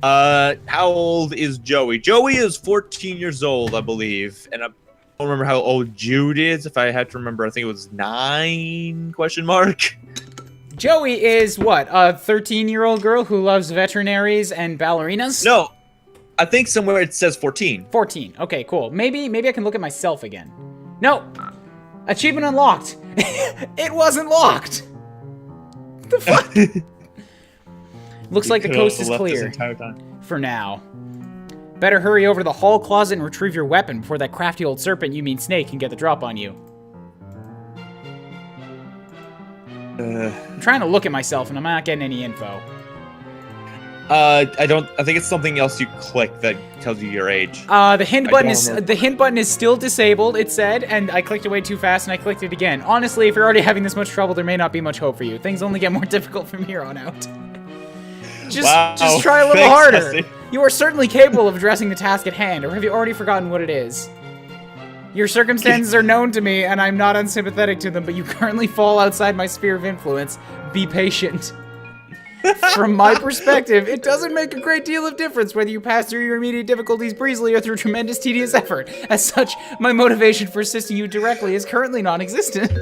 How old is Joey? Joey is 14 years old, I believe. And I don't remember how old Jude is. If I had to remember, I think it was 9, question mark. Joey is, what, a 13-year-old girl who loves veterinaries and ballerinas? No, I think somewhere it says 14. 14, okay, cool. Maybe I can look at myself again. No! Achievement unlocked! It wasn't locked! What the fuck? Looks like the coast is clear. For now. Better hurry over to the hall closet and retrieve your weapon before that crafty old serpent, you mean snake, can get the drop on you. I'm trying to look at myself and I'm not getting any info. I think it's something else you click that tells you your age. The hint button is still disabled, it said, and I clicked away too fast and I clicked it again. Honestly, if you're already having this much trouble, there may not be much hope for you. Things only get more difficult from here on out. Just try a little harder. Jesse. You are certainly capable of addressing the task at hand, or have you already forgotten what it is? Your circumstances are known to me, and I'm not unsympathetic to them, but you currently fall outside my sphere of influence. Be patient. From my perspective, it doesn't make a great deal of difference whether you pass through your immediate difficulties breezily or through tremendous tedious effort. As such, my motivation for assisting you directly is currently non-existent.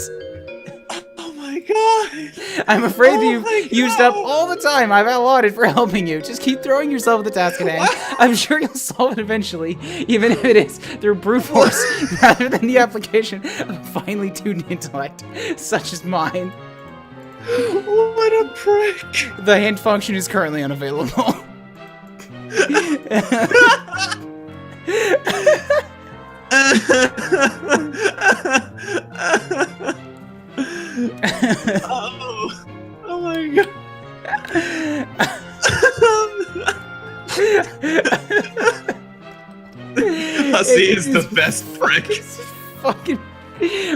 Oh my god! I'm afraid you've used up all the time I've allotted for helping you. Just keep throwing yourself at the task at hand. I'm sure you'll solve it eventually, even if it is through brute force rather than the application of a finely tuned intellect, such as mine. What a prick! The hint function is currently unavailable. Oh my god. Hussy is the best prick. Fucking,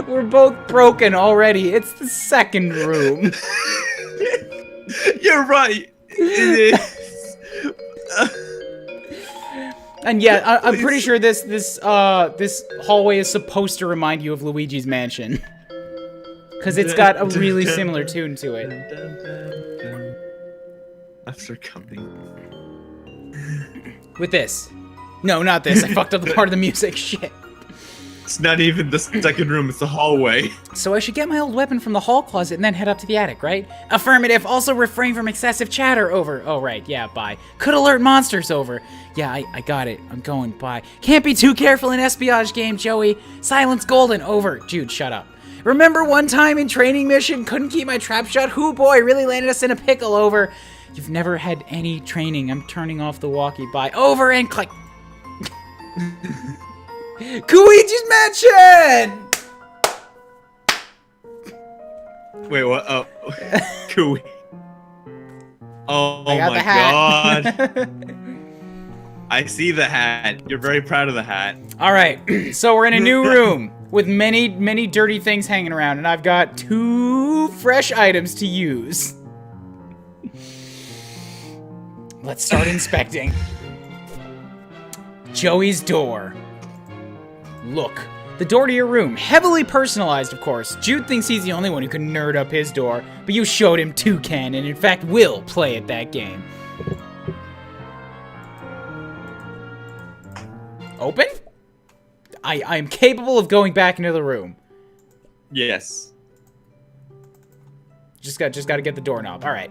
we're both broken already. It's the second room. You're right. It is. And yeah, I'm pretty sure this hallway is supposed to remind you of Luigi's Mansion. Because it's got a really similar tune to it. After coming. With this. No, not this. I fucked up the part of the music. Shit. It's not even the second room, it's the hallway. So I should get my old weapon from the hall closet and then head up to the attic, right? Affirmative. Also refrain from excessive chatter. Over. Oh, right. Yeah, bye. Could alert monsters. Over. Yeah, I got it. I'm going. Bye. Can't be too careful in espionage game, Joey. Silence golden. Over. Jude, shut up. Remember one time in training mission, couldn't keep my trap shut? Hoo boy, really landed us in a pickle. Over. You've never had any training. I'm turning off the walkie. Bye. Over and click. Luigi's Mansion! Wait, what? Oh. Cooey. Oh I got my the hat. god. I see the hat. You're very proud of the hat. Alright, so we're in a new room with many, many dirty things hanging around, and I've got 2 fresh items to use. Let's start inspecting. Joey's door. Look, the door to your room. Heavily personalized, of course. Jude thinks he's the only one who can nerd up his door, but you showed him Toucan, and in fact will play at that game. Open? I am capable of going back into the room. Yes. Just got to get the doorknob. All right.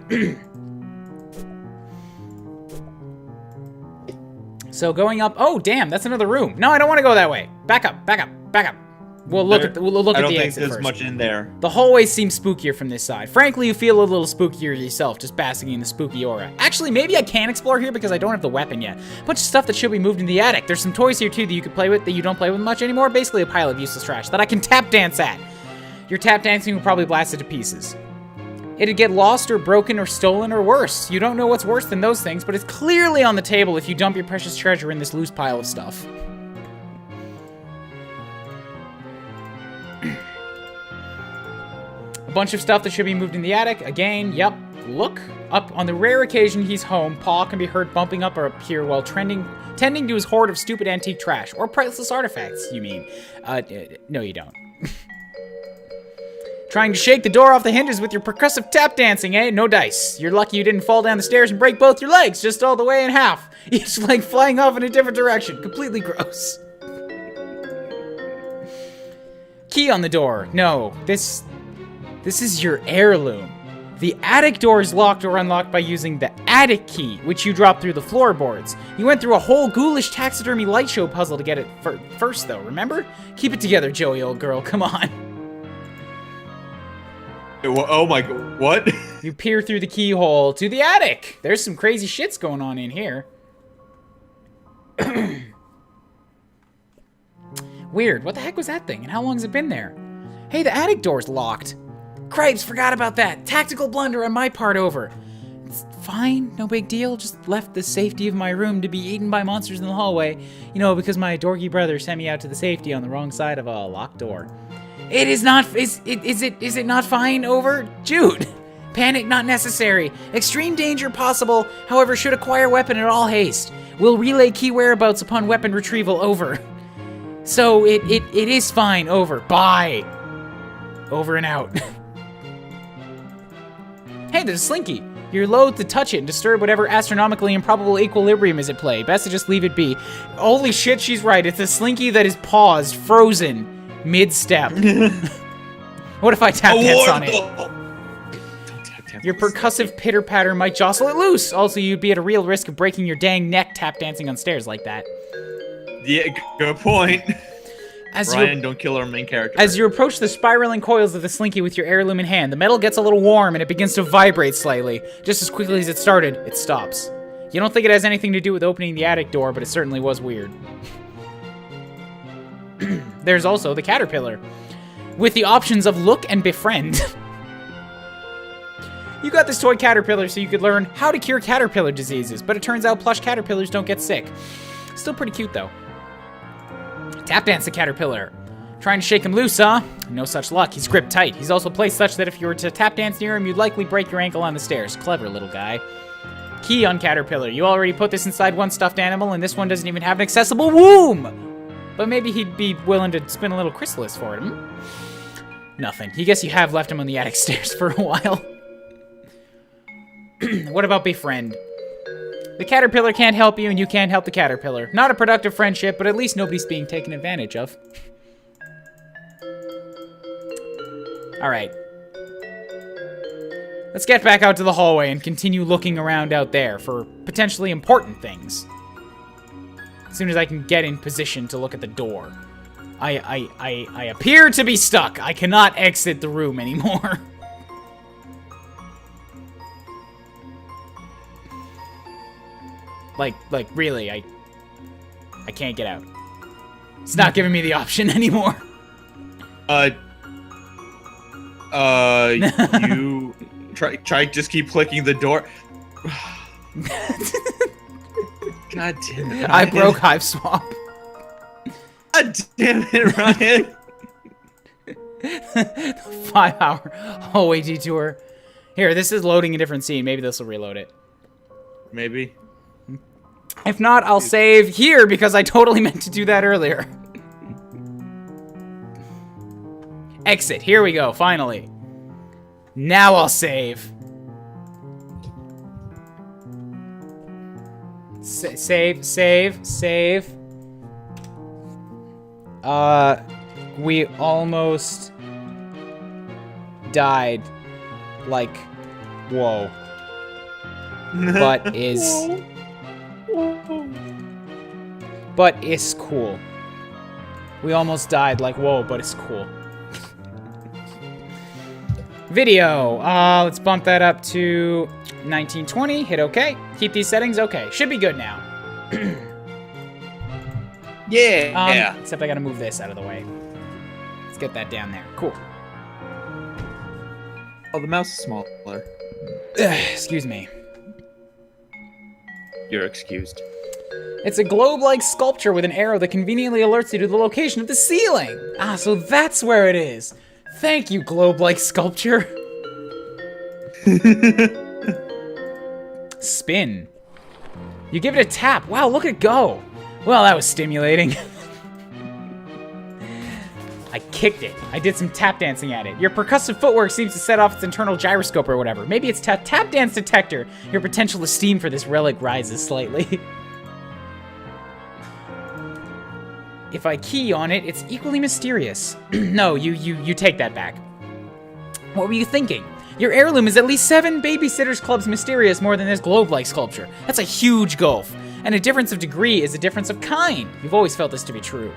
So going up. Oh, damn, that's another room. No, I don't want to go that way. Back up, back up, back up. We'll look at the I don't exit think there's first. much in there. The hallways seem spookier from this side. Frankly, you feel a little spookier yourself, just basking in the spooky aura. Actually, maybe I can explore here because I don't have the weapon yet. A bunch of stuff that should be moved in the attic. There's some toys here too that you could play with that you don't play with much anymore. Basically a pile of useless trash that I can tap dance at. Your tap dancing will probably blast it to pieces. It'd get lost or broken or stolen or worse. You don't know what's worse than those things, but it's clearly on the table if you dump your precious treasure in this loose pile of stuff. A bunch of stuff that should be moved in the attic. Again, yep. Look up. On the rare occasion he's home, Paul can be heard bumping up or up here while tending to his hoard of stupid antique trash. Or priceless artifacts, you mean. No you don't. Trying to shake the door off the hinges with your percussive tap dancing, eh? No dice. You're lucky you didn't fall down the stairs and break both your legs, just all the way in half. Each leg flying off in a different direction. Completely gross. Key on the door. No, this is your heirloom. The attic door is locked or unlocked by using the attic key, which you drop through the floorboards. You went through a whole ghoulish taxidermy light show puzzle to get it first, though, remember? Keep it together, Joey, old girl. Come on. Oh my god, what? You peer through the keyhole to the attic. There's some crazy shits going on in here. Weird, what the heck was that thing, and how long has it been there? Hey, the attic door's locked. Cripes, forgot about that. Tactical blunder on my part. Over. It's fine, no big deal. Just left the safety of my room to be eaten by monsters in the hallway. You know, because my dorky brother sent me out to the safety on the wrong side of a locked door. It is not, is it not fine? Over? Jude. Panic not necessary. Extreme danger possible, however, should acquire weapon in all haste. Will relay key whereabouts upon weapon retrieval. Over. So, it is fine. Over. Bye. Over and out. Hey, there's a slinky. You're loath to touch it and disturb whatever astronomically improbable equilibrium is at play. Best to just leave it be. Holy shit, she's right. It's a slinky that is paused, frozen, mid-step. What if I tap dance on it? Your percussive pitter-patter might jostle it loose. Also, you'd be at a real risk of breaking your dang neck tap dancing on stairs like that. Yeah, good point. Ryan, don't kill our main character. As you approach the spiraling coils of the slinky with your heirloom in hand, the metal gets a little warm and it begins to vibrate slightly. Just as quickly as it started, it stops. You don't think it has anything to do with opening the attic door, but it certainly was weird. There's also the caterpillar, with the options of look and befriend. You got this toy caterpillar so you could learn how to cure caterpillar diseases, but it turns out plush caterpillars don't get sick. Still pretty cute, though. Tap dance the caterpillar. Trying to shake him loose, huh? No such luck. He's gripped tight. He's also placed such that if you were to tap dance near him, you'd likely break your ankle on the stairs. Clever little guy. Key on caterpillar. You already put this inside one stuffed animal, and this one doesn't even have an accessible womb. But maybe he'd be willing to spin a little chrysalis for him. Nothing. He guess you have left him on the attic stairs for a while. What about befriend? The caterpillar can't help you, and you can't help the caterpillar. Not a productive friendship, but at least nobody's being taken advantage of. Alright. Let's get back out to the hallway and continue looking around out there for potentially important things. As soon as I can get in position to look at the door. I appear to be stuck. I cannot exit the room anymore. Like, really, I can't get out. It's not giving me the option anymore. You try just keep clicking the door. God damn it. I broke Hiveswap. God damn it, Ryan. 5-hour hallway detour. Here, this is loading a different scene. Maybe this will reload it. Maybe. If not, I'll save here because I totally meant to do that earlier. Exit. Here we go, finally. Now I'll save. Save. We almost died. Like, whoa. But is cool. We almost died, like, whoa, but it's cool. Video. Let's bump that up to 1920. Hit OK. Keep these settings. OK. Should be good now. Yeah. Except I gotta move this out of the way. Let's get that down there. Cool. Oh, the mouse is smaller. Excuse me. You're excused. It's a globe-like sculpture with an arrow that conveniently alerts you to the location of the ceiling. Ah, so that's where it is. Thank you, globe-like sculpture. Spin. You give it a tap. Wow, look at it go. Well, that was stimulating. I kicked it. I did some tap dancing at it. Your percussive footwork seems to set off its internal gyroscope or whatever. Maybe it's tap dance detector. Your potential esteem for this relic rises slightly. If I key on it, it's equally mysterious. No, you take that back. What were you thinking? Your heirloom is at least 7 babysitters clubs mysterious more than this globe-like sculpture. That's a huge gulf. And a difference of degree is a difference of kind. You've always felt this to be true.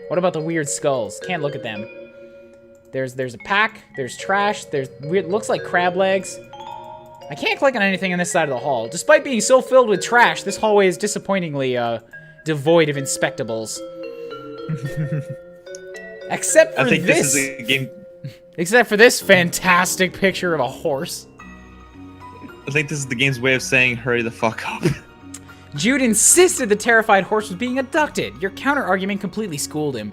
What about the weird skulls? Can't look at them. There's a pack, there's trash, there's weird, looks like crab legs. I can't click on anything on this side of the hall. Despite being so filled with trash, this hallway is disappointingly devoid of inspectables. Except for this. This is a game. Except for this fantastic picture of a horse. I think this is the game's way of saying hurry the fuck up. Jude insisted the terrified horse was being abducted. Your counter-argument completely schooled him.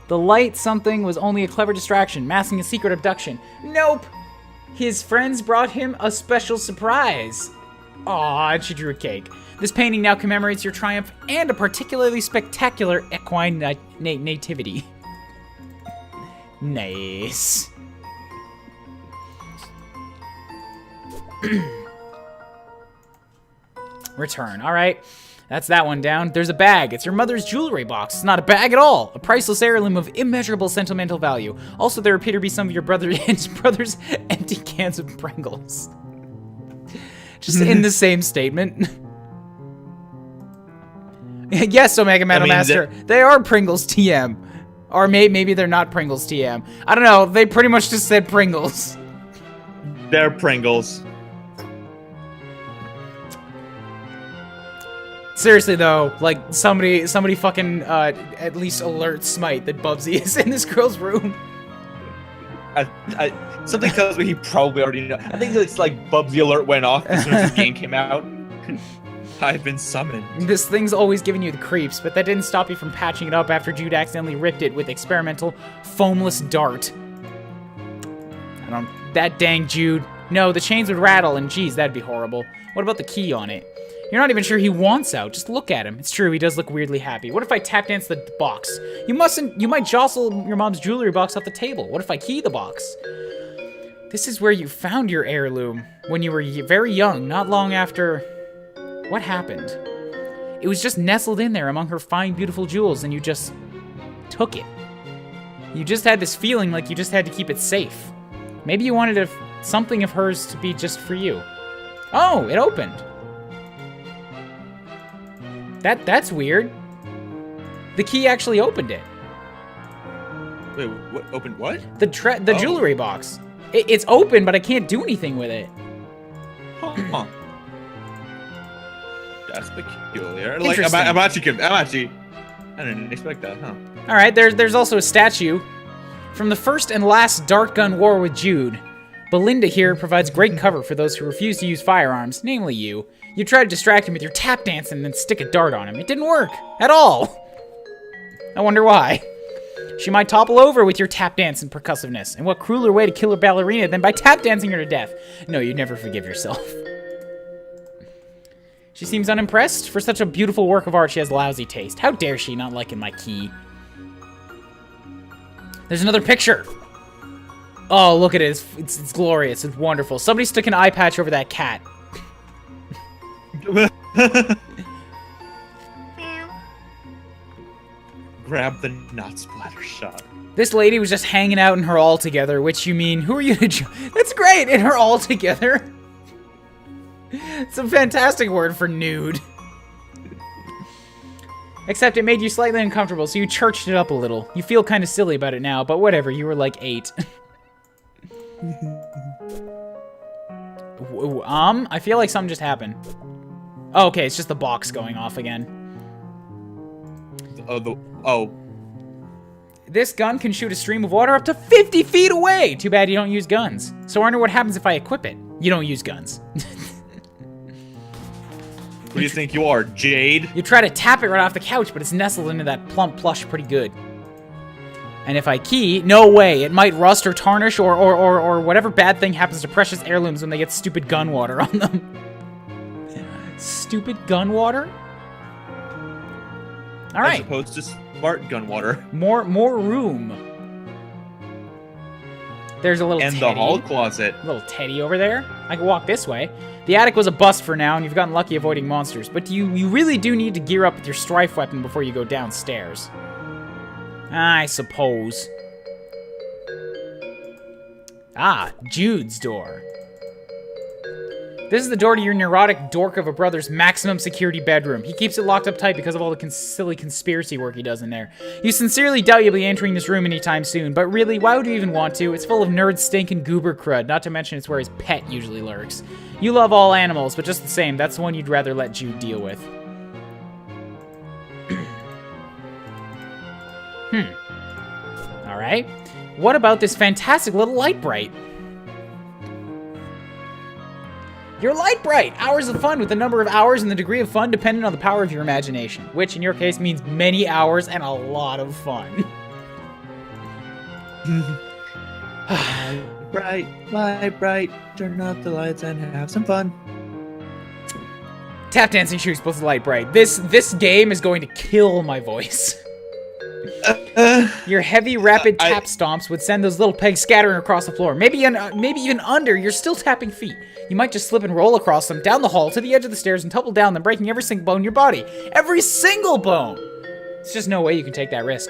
The light something was only a clever distraction, masking a secret abduction. Nope! His friends brought him a special surprise. Aw, and she drew a cake. This painting now commemorates your triumph and a particularly spectacular equine nativity. Nice. Return. All right. That's that one down. There's a bag. It's your mother's jewelry box. It's not a bag at all. A priceless heirloom of immeasurable sentimental value. Also, there appear to be some of your brother's empty cans of Pringles. Just in the same statement. Yes, Omega Metal Master. They are Pringles TM. Or maybe they're not Pringles TM. I don't know. They pretty much just said Pringles. They're Pringles. Seriously though, like somebody fucking at least alert Smite that Bubsy is in this girl's room. Something tells me he probably already knows. I think it's like Bubsy alert went off as soon as the game came out. I've been summoned. This thing's always giving you the creeps, but that didn't stop you from patching it up after Jude accidentally ripped it with experimental foamless dart. That dang Jude. No, the chains would rattle, and geez, that'd be horrible. What about the key on it? You're not even sure he wants out. Just look at him. It's true, he does look weirdly happy. What if I tap dance the box? You might jostle your mom's jewelry box off the table. What if I key the box? This is where you found your heirloom. When you were very young, not long after... What happened? It was just nestled in there among her fine, beautiful jewels, and you just took it. You just had this feeling like you just had to keep it safe. Maybe you wanted something of hers to be just for you. Oh, it opened. That's weird. The key actually opened it. Wait, what? Opened what? The jewelry box. It's open, but I can't do anything with it. Huh. That's peculiar. Like, I'm actually, I didn't expect that, huh? All right, there's also a statue. From the first and last dart gun war with Jude, Belinda here provides great cover for those who refuse to use firearms, namely you. You try to distract him with your tap dance and then stick a dart on him. It didn't work at all. I wonder why. She might topple over with your tap dance and percussiveness. And what crueler way to kill a ballerina than by tap dancing her to death? No, you'd never forgive yourself. She seems unimpressed. For such a beautiful work of art, she has lousy taste. How dare she not liking my key? There's another picture. Oh, look at it. It's glorious. It's wonderful. Somebody stuck an eye patch over that cat. Grab the not splatter shot. This lady was just hanging out in her all together, which you mean, who are you to That's great, in her all together. It's a fantastic word for nude. Except it made you slightly uncomfortable, so you churched it up a little. You feel kind of silly about it now, but whatever, you were like 8. I feel like something just happened. Oh, okay, it's just the box going off again. Oh. This gun can shoot a stream of water up to 50 feet away! Too bad you don't use guns. So I wonder what happens if I equip it. You don't use guns. Who do you think you are, Jade? You try to tap it right off the couch, but it's nestled into that plump plush pretty good. And if I key, no way, it might rust or tarnish or whatever bad thing happens to precious heirlooms when they get stupid gun water on them. Stupid gun water? All right. As opposed to smart gun water. More room. There's a little and teddy. The hall closet. A little teddy over there. I can walk this way. The attic was a bust for now, and you've gotten lucky avoiding monsters. But you really do need to gear up with your strife weapon before you go downstairs. I suppose. Ah, Jude's door. This is the door to your neurotic dork of a brother's maximum security bedroom. He keeps it locked up tight because of all the silly conspiracy work he does in there. You sincerely doubt you'll be entering this room anytime soon, but really, why would you even want to? It's full of nerd stink and goober crud, not to mention it's where his pet usually lurks. You love all animals, but just the same, that's the one you'd rather let Jude deal with. Alright. What about this fantastic little light bright? Your light bright! Hours of fun with the number of hours and the degree of fun dependent on the power of your imagination, which in your case means many hours and a lot of fun. Light bright, turn off the lights and have some fun. Tap dancing shoes plus light bright. This game is going to kill my voice. Your heavy, rapid tap stomps would send those little pegs scattering across the floor. Maybe even under. You're still tapping feet. You might just slip and roll across them, down the hall, to the edge of the stairs, and tumble down them, breaking every single bone in your body. Every single bone! There's just no way you can take that risk.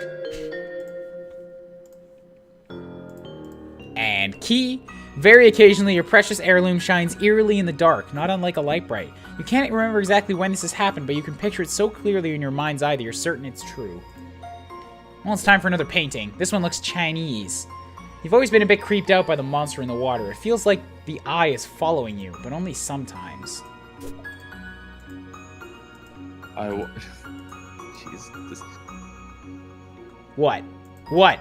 And key. Very occasionally, your precious heirloom shines eerily in the dark, not unlike a light bright. You can't remember exactly when this has happened, but you can picture it so clearly in your mind's eye that you're certain it's true. Well, it's time for another painting. This one looks Chinese. You've always been a bit creeped out by the monster in the water. It feels like the eye is following you, but only sometimes. Jeez, this... What? What?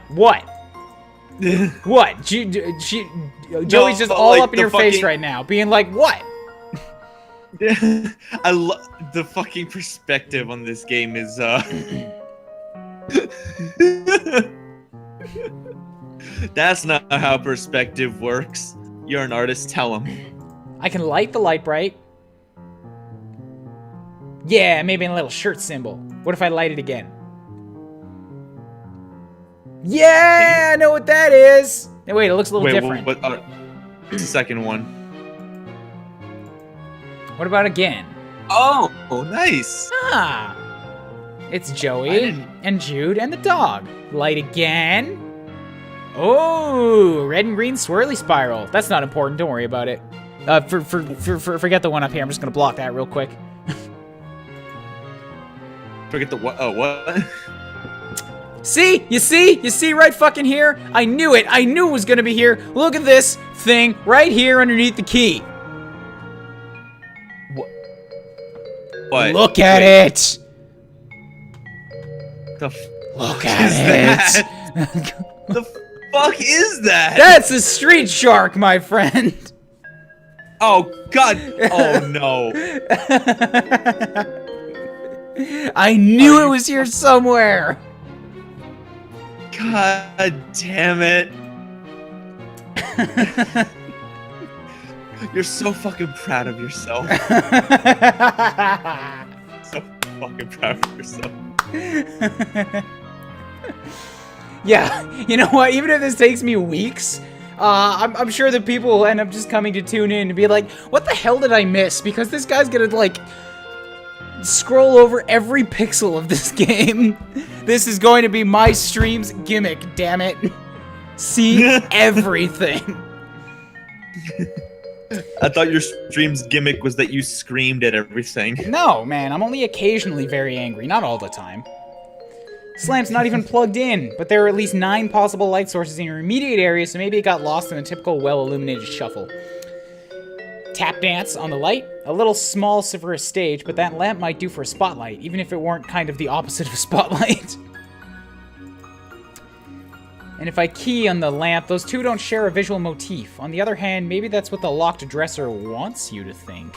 Joey's just all up in your face right now, being like, what? I love the fucking perspective on this game is That's not how perspective works. You're an artist, tell him. I can light the light bright. Yeah, maybe a little shirt symbol. What if I light it again? Yeah, I know what that is. Hey, wait, it looks a little different. What, the second one. What about again? Oh, nice. Ah, it's Joey and Jude and the dog. Light again. Oh, red and green swirly spiral. That's not important. Don't worry about it. Forget the one up here. I'm just gonna block that real quick. Forget the what? Oh, what? See? You see right fucking here? I knew it. I knew it was gonna be here. Look at this thing right here underneath the key. What? Look at it. Look at it. The fuck is that? That's a street shark, my friend. Oh god. Oh no. I knew it was here somewhere. God damn it. You're so fucking proud of yourself. So fucking proud of yourself. Yeah, you know what? Even if this takes me weeks, I'm sure that people will end up just coming to tune in and be like, what the hell did I miss? Because this guy's gonna, like, scroll over every pixel of this game. This is going to be my stream's gimmick, damn it. See everything. I thought your stream's gimmick was that you screamed at everything. No, man, I'm only occasionally very angry, not all the time. This lamp's not even plugged in, but there are at least 9 possible light sources in your immediate area, so maybe it got lost in a typical well-illuminated shuffle. Tap dance on the light, a little small for a stage, but that lamp might do for a spotlight, even if it weren't kind of the opposite of a spotlight. And if I key on the lamp, those two don't share a visual motif. On the other hand, maybe that's what the locked dresser wants you to think.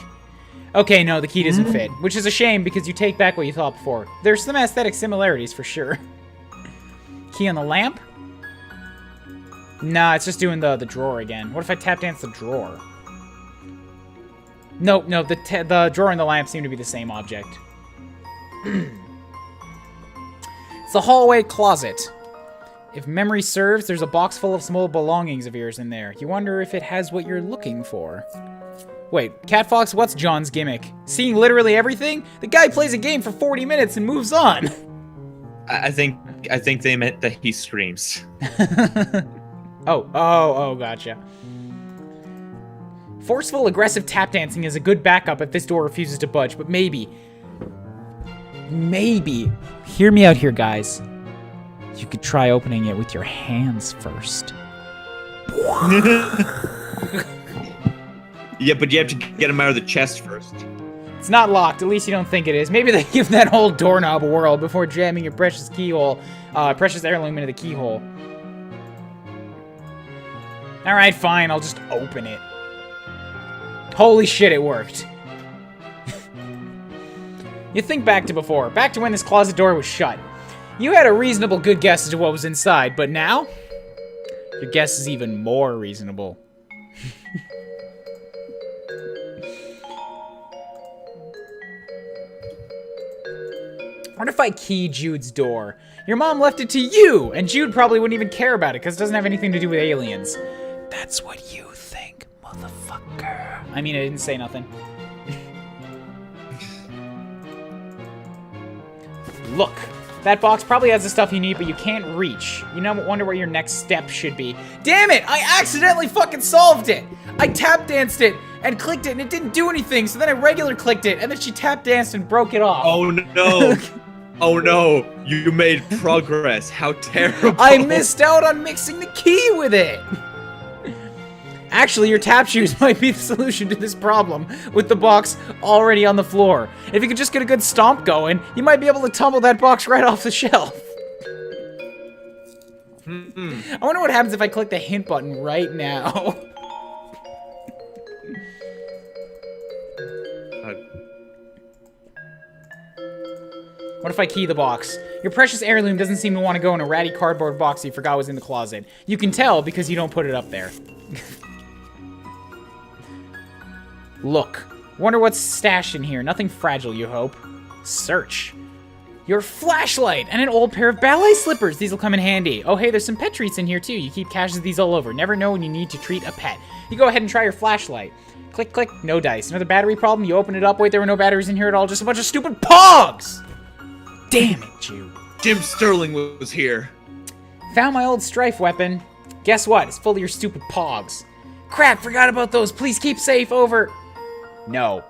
Okay, no, the key doesn't fit, which is a shame because you take back what you thought before. There's some aesthetic similarities for sure. Key on the lamp? Nah, it's just doing the drawer again. What if I tap dance the drawer? No, the drawer and the lamp seem to be the same object. It's the hallway closet. If memory serves, there's a box full of small belongings of yours in there. You wonder if it has what you're looking for. Wait, Cat Fox, what's John's gimmick? Seeing literally everything? The guy plays a game for 40 minutes and moves on. I think they meant that he screams. Oh, gotcha. Forceful, aggressive tap dancing is a good backup if this door refuses to budge, but maybe, hear me out here, guys. You could try opening it with your hands first. Yeah, but you have to get him out of the chest first. It's not locked, at least you don't think it is. Maybe they give that whole doorknob a whirl before jamming your precious keyhole, precious heirloom into the keyhole. Alright, fine, I'll just open it. Holy shit, it worked. You think back to before, back to when this closet door was shut. You had a reasonable good guess as to what was inside, but now? Your guess is even more reasonable. What if I key Jude's door? Your mom left it to you, and Jude probably wouldn't even care about it because it doesn't have anything to do with aliens. That's what you think, motherfucker. I mean, I didn't say nothing. Look, that box probably has the stuff you need, but you can't reach. You know, wonder where your next step should be. Damn it! I accidentally fucking solved it! I tap danced it and clicked it and it didn't do anything, so then I regular clicked it and then she tap danced and broke it off. Oh no! Oh no! You made progress. How terrible! I missed out on mixing the key with it! Actually, your tap shoes might be the solution to this problem, with the box already on the floor. If you could just get a good stomp going, you might be able to tumble that box right off the shelf. I wonder what happens if I click the hint button right now. What if I key the box? Your precious heirloom doesn't seem to want to go in a ratty cardboard box you forgot was in the closet. You can tell because you don't put it up there. Look. Wonder what's stashed in here. Nothing fragile, you hope. Search. Your flashlight and an old pair of ballet slippers. These will come in handy. Oh, hey, there's some pet treats in here, too. You keep caches of these all over. Never know when you need to treat a pet. You go ahead and try your flashlight. Click, click. No dice. Another battery problem. You open it up. Wait, there were no batteries in here at all. Just a bunch of stupid pogs! Damn it, Jude. Jim Sterling was here. Found my old strife weapon. Guess what? It's full of your stupid pogs. Crap, forgot about those. Please keep safe. Over. No.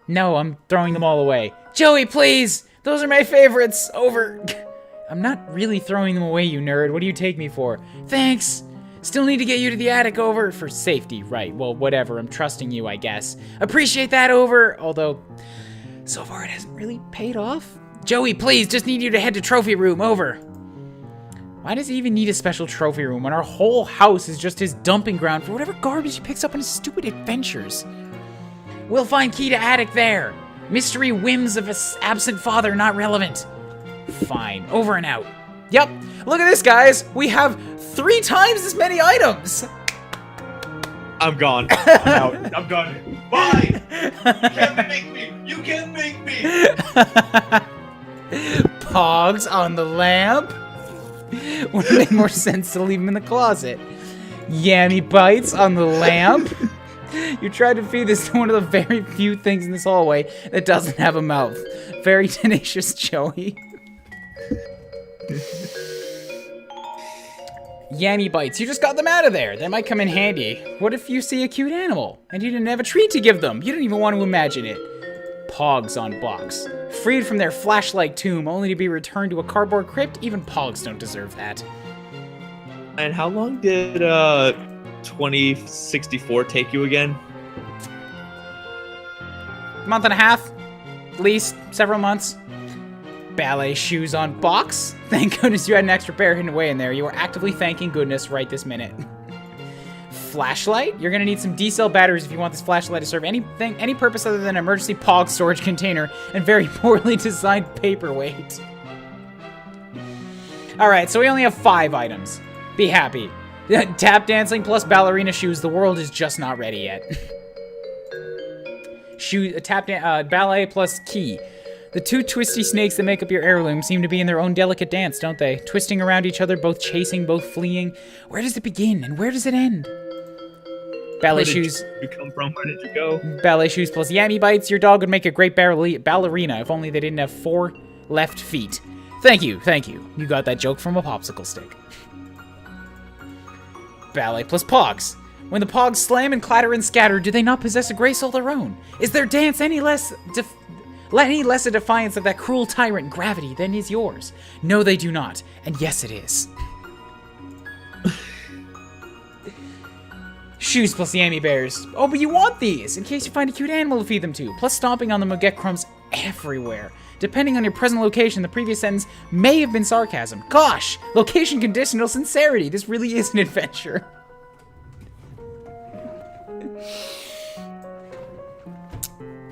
No, I'm throwing them all away. Joey, please! Those are my favorites. Over. I'm not really throwing them away, you nerd. What do you take me for? Thanks. Still need to get you to the attic, over. For safety, right. Well, whatever. I'm trusting you, I guess. Appreciate that, over. Although, so far it hasn't really paid off. Joey, please, just need you to head to trophy room, over. Why does he even need a special trophy room when our whole house is just his dumping ground for whatever garbage he picks up on his stupid adventures? We'll find key to attic there. Mystery whims of an absent father not relevant. Fine, over and out. Yep, look at this, guys. We have 3 times as many items. I'm gone. I'm out. I'm done. Bye. You can't make me. You can't make me. Pogs on the lamp. Would it make more sense to leave him in the closet? Yammy bites on the lamp. You tried to feed this to one of the very few things in this hallway that doesn't have a mouth. Very tenacious, Joey. Yammy bites. You just got them out of there. They might come in handy. What if you see a cute animal and you didn't have a treat to give them? You didn't even want to imagine it. Pogs on box. Freed from their flashlight tomb only to be returned to a cardboard crypt? Even Pogs don't deserve that. And how long did 2064 take you again? Month and a half. At least several months. Ballet shoes on box. Thank goodness you had an extra pair hidden away in there. You are actively thanking goodness right this minute. Flashlight? You're gonna need some D-cell batteries if you want this flashlight to serve any purpose other than an emergency POG storage container and very poorly designed paperweight. Alright, so we only have 5 items. Be happy. Tap dancing plus ballerina shoes. The world is just not ready yet. Ballet plus key. The 2 twisty snakes that make up your heirloom seem to be in their own delicate dance, don't they? Twisting around each other, both chasing, both fleeing. Where does it begin and where does it end? Ballet shoes. Where did you come from? Where did you go? Ballet shoes plus yammy bites. Your dog would make a great ballerina if only they didn't have 4 left feet. Thank you, thank you. You got that joke from a popsicle stick. Ballet plus pogs. When the pogs slam and clatter and scatter, do they not possess a grace all their own? Is their dance any less a defiance of that cruel tyrant gravity than is yours? No, they do not. And yes, it is. Shoes plus yammy bears. Oh, but you want these, in case you find a cute animal to feed them to. Plus stomping on them will get crumbs everywhere. Depending on your present location, the previous sentence may have been sarcasm. Gosh! Location conditional sincerity. This really is an adventure.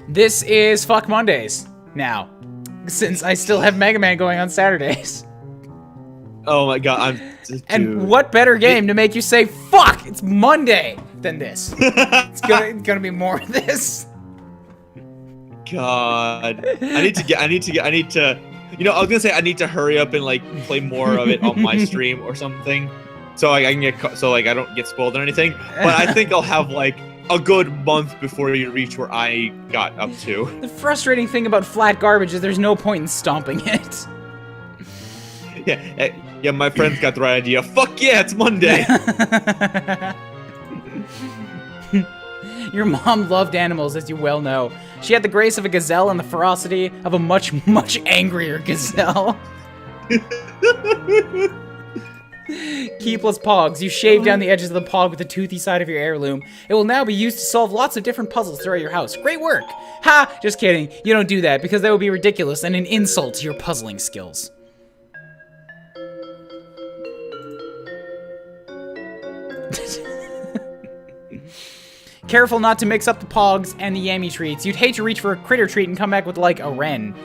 This is Fuck Mondays now, since I still have Mega Man going on Saturdays. Oh my god, And what better game to make you say fuck? It's Monday than this. It's gonna be more of this. God, I need to You know, I was gonna say I need to hurry up and like play more of it on my stream or something, so like I can get so like I don't get spoiled or anything. But I think I'll have like a good month before you reach where I got up to. The frustrating thing about flat garbage is there's no point in stomping it. Yeah, my friends got the right idea. Fuck yeah, it's Monday. Your mom loved animals, as you well know. She had the grace of a gazelle and the ferocity of a much, much angrier gazelle. Keepless pogs. You shave down the edges of the pog with the toothy side of your heirloom. It will now be used to solve lots of different puzzles throughout your house. Great work! Ha! Just kidding. You don't do that, because that would be ridiculous and an insult to your puzzling skills. Careful not to mix up the pogs and the yammy treats. You'd hate to reach for a critter treat and come back with, like, a Wren.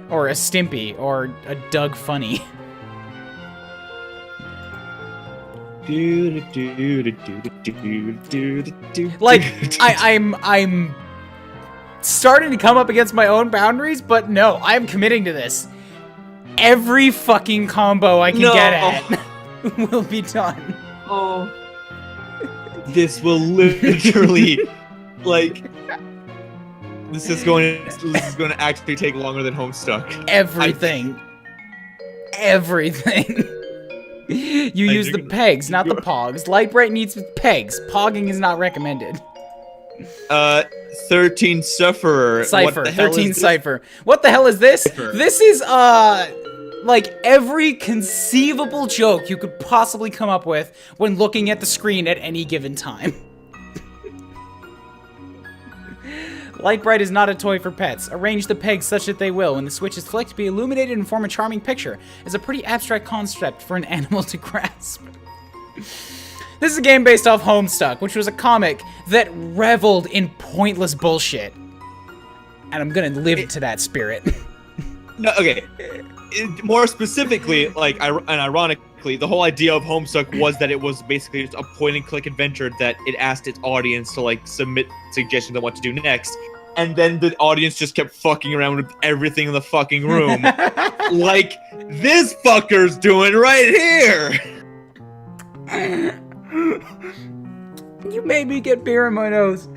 Or a Stimpy. Or a Doug Funny. Like, I'm starting to come up against my own boundaries, but no, I'm committing to this. Every fucking combo I can get at will be done. Oh. This will literally, like, this is going to actually take longer than Homestuck. Everything. Everything. You use the pegs, not the pogs. Lightbright needs pegs. Pogging is not recommended. 13 Sufferer. Cypher. 13 Cypher. What the hell is this? Cypher. This is, like every conceivable joke you could possibly come up with when looking at the screen at any given time. Lightbright is not a toy for pets. Arrange the pegs such that they will, when the switch is flicked, be illuminated and form a charming picture. It's a pretty abstract concept for an animal to grasp. This is a game based off Homestuck, which was a comic that reveled in pointless bullshit. And I'm gonna live to that spirit. No, okay. More specifically, like, and ironically, the whole idea of Homestuck was that it was basically just a point-and-click adventure that it asked its audience to, like, submit suggestions on what to do next, and then the audience just kept fucking around with everything in the fucking room, like this fucker's doing right here! You made me get beer in my nose.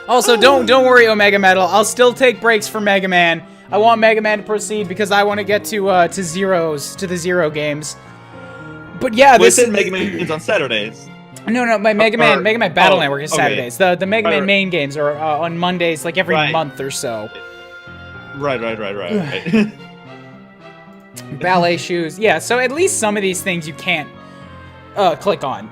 Also, don't worry, Omega Metal. I'll still take breaks for Mega Man. I want Mega Man to proceed because I want to get to the Zero games. But yeah, this is Mega Man on Saturdays. No, my Mega Man Battle Network is okay. Saturdays. The Mega Man main games are on Mondays, like every month or so. Right. Ballet shoes. Yeah, so at least some of these things you can't click on.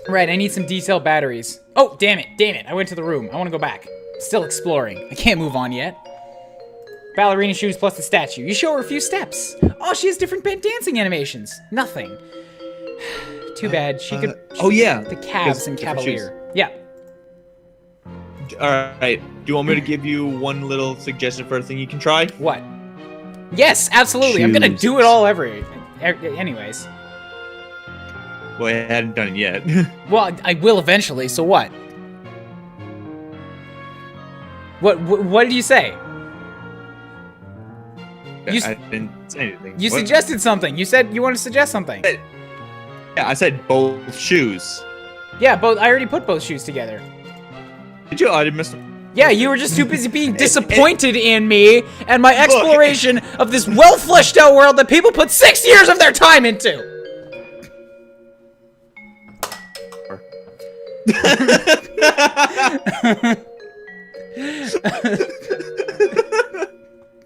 Right, I need some detailed batteries. Oh, damn it. I went to the room. I want to go back. Still exploring. I can't move on yet. Ballerina shoes plus the statue. You show her a few steps. Oh, she has different dancing animations. Nothing. Too bad. She could... The calves and Cavalier. Yeah. Alright. Do you want me to give you one little suggestion for a thing you can try? What? Yes, absolutely. Shoes. I'm gonna do it all anyways. Well, I hadn't done it yet. Well, I will eventually, so what? What did you say? I didn't say anything. You suggested something. You said you want to suggest something. Yeah, I said both shoes. Yeah, both. I already put both shoes together. Did you? I didn't miss them. Yeah, you were just too busy being disappointed in me and my exploration of this well-fleshed-out world that people put 6 years of their time into.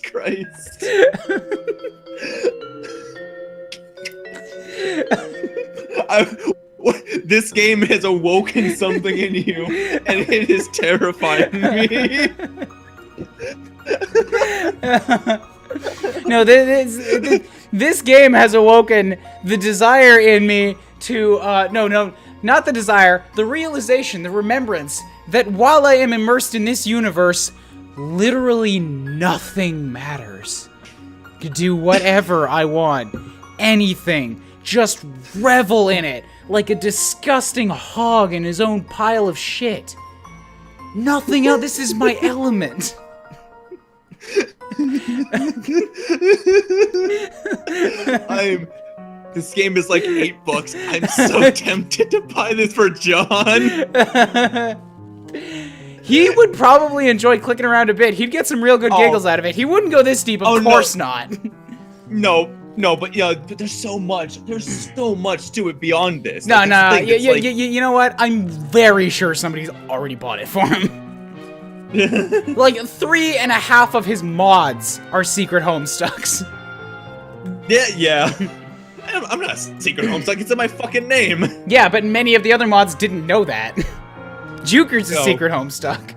Christ. This game has awoken something in you, and it is terrifying me. No, this game has awoken the desire in me to, not the desire, the realization, the remembrance that while I am immersed in this universe, literally nothing matters. I could do whatever I want. Anything. Just revel in it. Like a disgusting hog in his own pile of shit. Nothing else. This is my element. This game is like $8. I'm so tempted to buy this for John. He would probably enjoy clicking around a bit. He'd get some real good giggles out of it. He wouldn't go this deep, of course not. No, but but there's so much. There's so much to it beyond this. No. You know what? I'm very sure somebody's already bought it for him. Like 3.5 of his mods are secret Homestucks. Yeah. I'm not a secret Homestuck. It's in my fucking name. Yeah, but many of the other mods didn't know that. Juker's a secret Homestuck.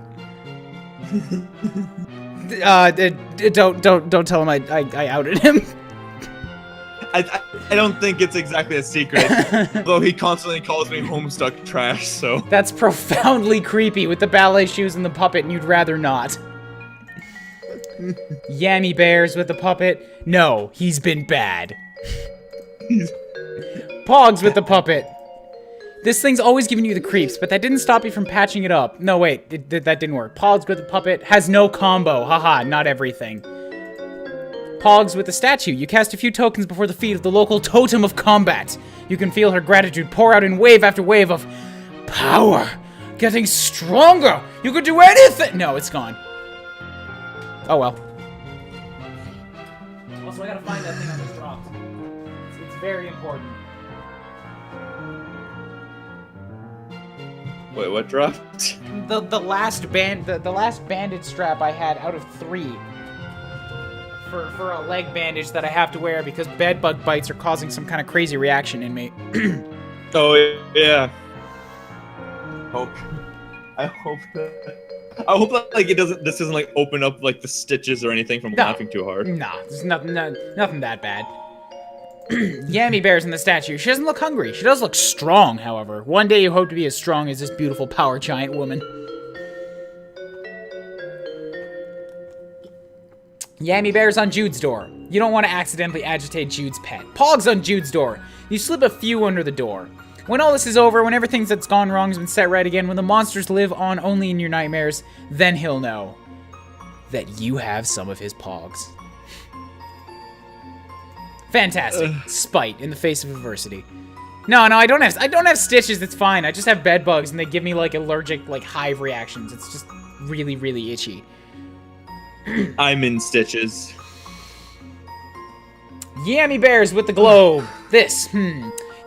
Don't tell him I outed him. I don't think it's exactly a secret, though he constantly calls me Homestuck trash, so... That's profoundly creepy with the ballet shoes and the puppet, and you'd rather not. Yammy Bears with the puppet. No, he's been bad. Pogs with the puppet. This thing's always giving you the creeps, but that didn't stop you from patching it up. No, wait, that didn't work. Pogs with the puppet has no combo. Haha, not everything. Pogs with the statue. You cast a few tokens before the feet of the local totem of combat. You can feel her gratitude pour out in wave after wave of power. Getting stronger. You could do anything. No, it's gone. Oh well. Also, I gotta find that thing I just dropped. It's very important. Wait, what dropped? The last bandage strap I had out of 3. For a leg bandage that I have to wear because bedbug bites are causing some kind of crazy reaction in me. Oh yeah. I hope that like this doesn't like open up like the stitches or anything from laughing too hard. Nah, there's nothing that bad. Yammy Bear's in the statue. She doesn't look hungry. She does look strong, however. One day you hope to be as strong as this beautiful power giant woman. Yammy Bear's on Jude's door. You don't want to accidentally agitate Jude's pet. Pog's on Jude's door. You slip a few under the door. When all this is over, when everything that's gone wrong has been set right again, when the monsters live on only in your nightmares, then he'll know that you have some of his Pogs. Fantastic. Spite in the face of adversity. No, I don't have stitches, it's fine. I just have bed bugs and they give me like allergic like hive reactions. It's just really, really itchy. I'm in stitches. Yammy Bears with the globe. This,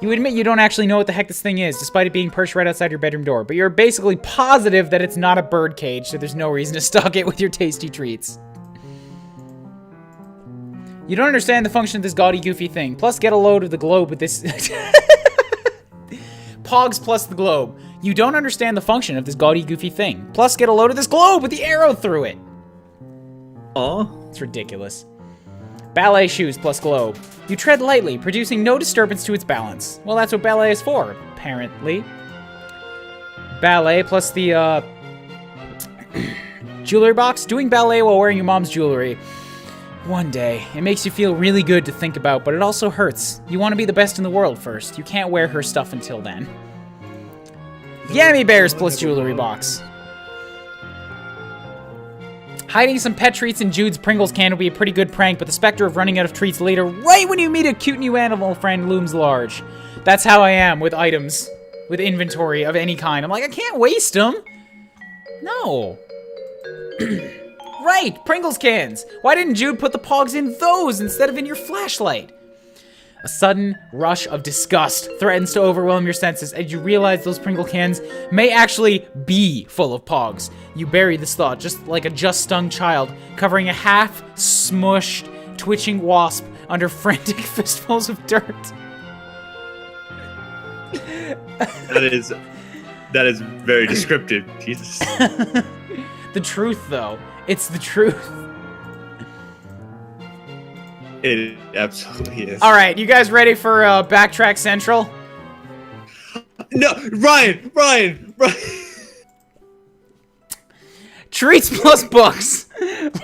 You admit you don't actually know what the heck this thing is, despite it being perched right outside your bedroom door, but you're basically positive that it's not a bird cage, so there's no reason to stock it with your tasty treats. You don't understand the function of this gaudy, goofy thing. Plus, get a load of the globe with this... Pogs plus the globe. You don't understand the function of this gaudy, goofy thing. Plus, get a load of this globe with the arrow through it. Aw. It's ridiculous. Ballet shoes plus globe. You tread lightly, producing no disturbance to its balance. Well, that's what ballet is for, apparently. Ballet plus the, jewelry box. Doing ballet while wearing your mom's jewelry. One day. It makes you feel really good to think about, but it also hurts. You want to be the best in the world first. You can't wear her stuff until then. Yammy Bears plus jewelry box. Hiding some pet treats in Jude's Pringles can would be a pretty good prank, but the specter of running out of treats later, right when you meet a cute new animal friend, looms large. That's how I am with items, with inventory of any kind. I'm like, I can't waste them. No. Right, Pringles cans. Why didn't Jude put the Pogs in those instead of in your flashlight? A sudden rush of disgust threatens to overwhelm your senses as you realize those Pringle cans may actually be full of Pogs. You bury this thought just like a just-stung child, covering a half-smushed, twitching wasp under frantic fistfuls of dirt. That is very descriptive, Jesus. The truth, though. It's the truth. It absolutely is. All right, you guys ready for Backtrack Central? No, Ryan. Treats plus books.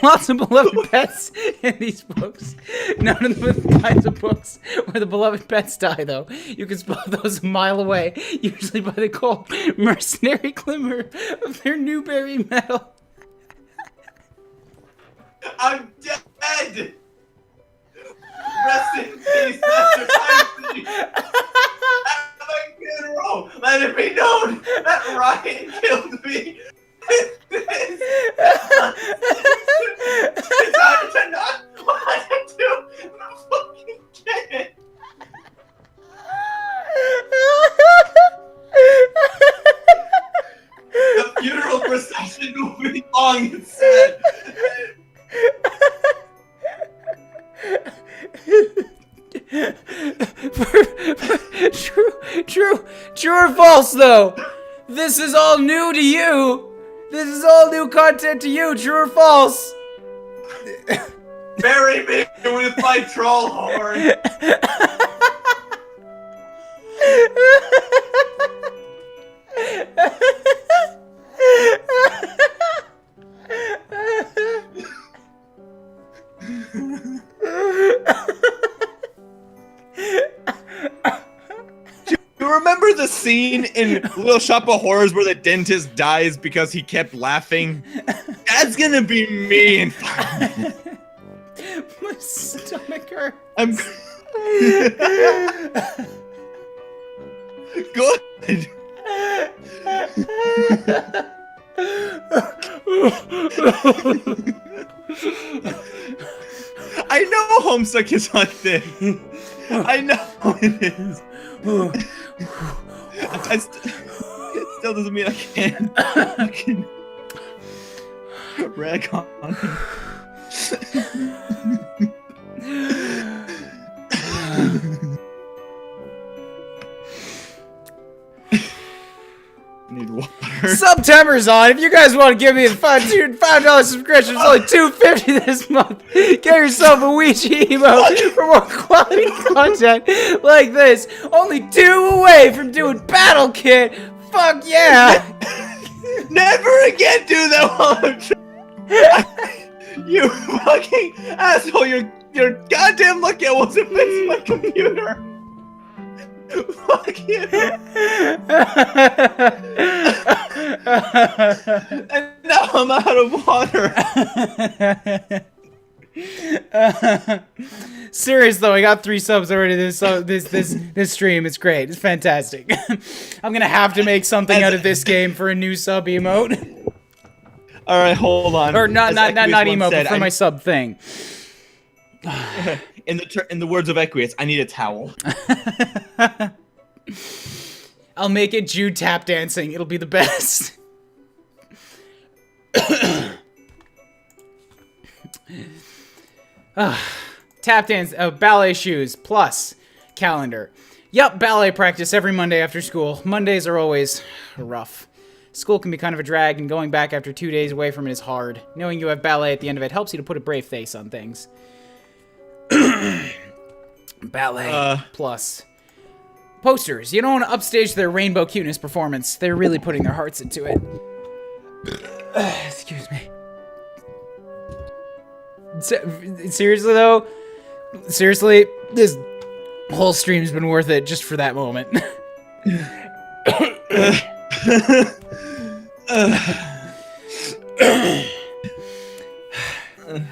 Lots of beloved pets in these books. None of them are the kinds of books where the beloved pets die, though. You can spot those a mile away, usually by the cold, mercenary glimmer of their Newberry metal. I'm dead. Rest in peace, Master Tyson. At my funeral, let it be known that Ryan killed me. It's hard to not want to do fucking get it. The funeral procession will be long and sad. True or false, though? This is all new to you. This is all new content to you. True or false? Bury me with my troll horn. You remember the scene in Little Shop of Horrors where the dentist dies because he kept laughing? That's gonna be me in 5 minutes. My stomach hurts. I'm good. I know Homestuck is on this. I know it is. It still doesn't mean I can't fucking rag on him. Need water. September's on. If you guys want to give me a $5 subscription, it's only $2.50 this month. Get yourself a Ouija emote for more quality content like this. Only 2 away from doing Battle Kit. Fuck yeah! Never again do that one. You fucking asshole! You're goddamn lucky I wasn't fixing my computer. Fuck you. And now I'm out of water. Serious though, I got 3 subs already this stream. It's great. It's fantastic. I'm gonna have to make something out of this game for a new sub emote. All right, hold on. Or not emote, but for my sub thing. In the words of Equius, I need a towel. I'll make it Jude tap dancing. It'll be the best. Tap dance, ballet shoes plus calendar. Yup, ballet practice every Monday after school. Mondays are always rough. School can be kind of a drag, and going back after 2 days away from it is hard. Knowing you have ballet at the end of it helps you to put a brave face on things. Ballet plus posters. You don't want to upstage their rainbow cuteness performance. They're really putting their hearts into it. Excuse me. Seriously though, this whole stream's been worth it just for that moment.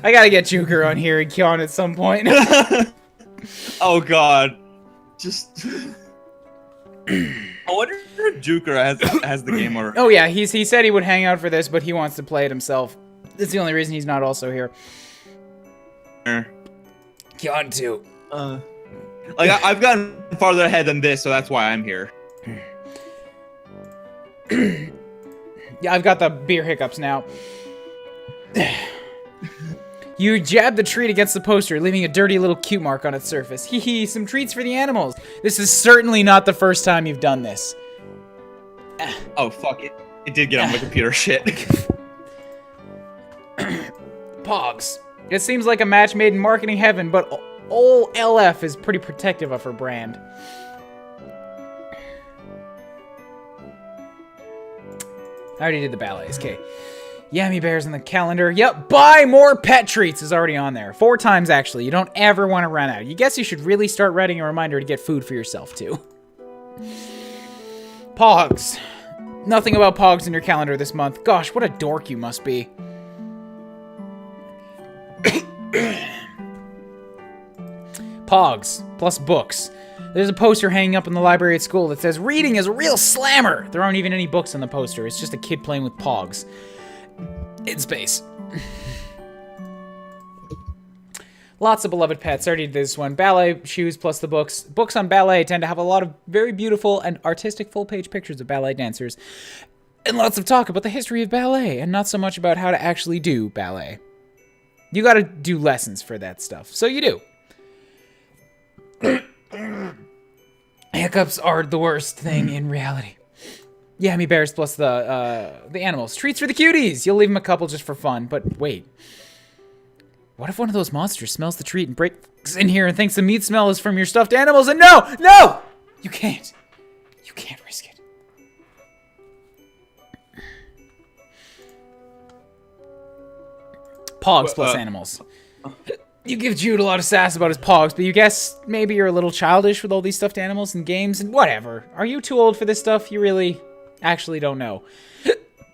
I gotta get Juker on here and Kyon at some point. Oh god. Just I wonder if Juker has the game already. Oh yeah, he said he would hang out for this, but he wants to play it himself. That's the only reason he's not also here. Kyon too. Like I've gotten farther ahead than this, so that's why I'm here. Yeah, I've got the beer hiccups now. You jab the treat against the poster, leaving a dirty little cute mark on its surface. Hee hee, some treats for the animals. This is certainly not the first time you've done this. Oh fuck it. It did get on my computer shit. Pogs. It seems like a match made in marketing heaven, but ol' LF is pretty protective of her brand. I already did the ballets. Okay. Yummy bears in the calendar. Yep, buy more pet treats is already on there. 4 times, actually. You don't ever want to run out. You guess you should really start writing a reminder to get food for yourself, too. Pogs. Nothing about Pogs in your calendar this month. Gosh, what a dork you must be. Pogs, plus books. There's a poster hanging up in the library at school that says, reading is a real slammer! There aren't even any books on the poster. It's just a kid playing with Pogs. In space. Lots of beloved pets. I already did this one. Ballet shoes plus the books. Books on ballet tend to have a lot of very beautiful and artistic full-page pictures of ballet dancers. And lots of talk about the history of ballet, and not so much about how to actually do ballet. You gotta do lessons for that stuff. So you do. Hiccups are the worst thing in reality. Yummy bears plus the animals. Treats for the cuties! You'll leave them a couple just for fun, but wait. What if one of those monsters smells the treat and breaks in here and thinks the meat smell is from your stuffed animals? And no! No! You can't. You can't risk it. Pogs plus animals. You give Jude a lot of sass about his Pogs, but you guess maybe you're a little childish with all these stuffed animals and games and whatever. Are you too old for this stuff? You really actually don't know.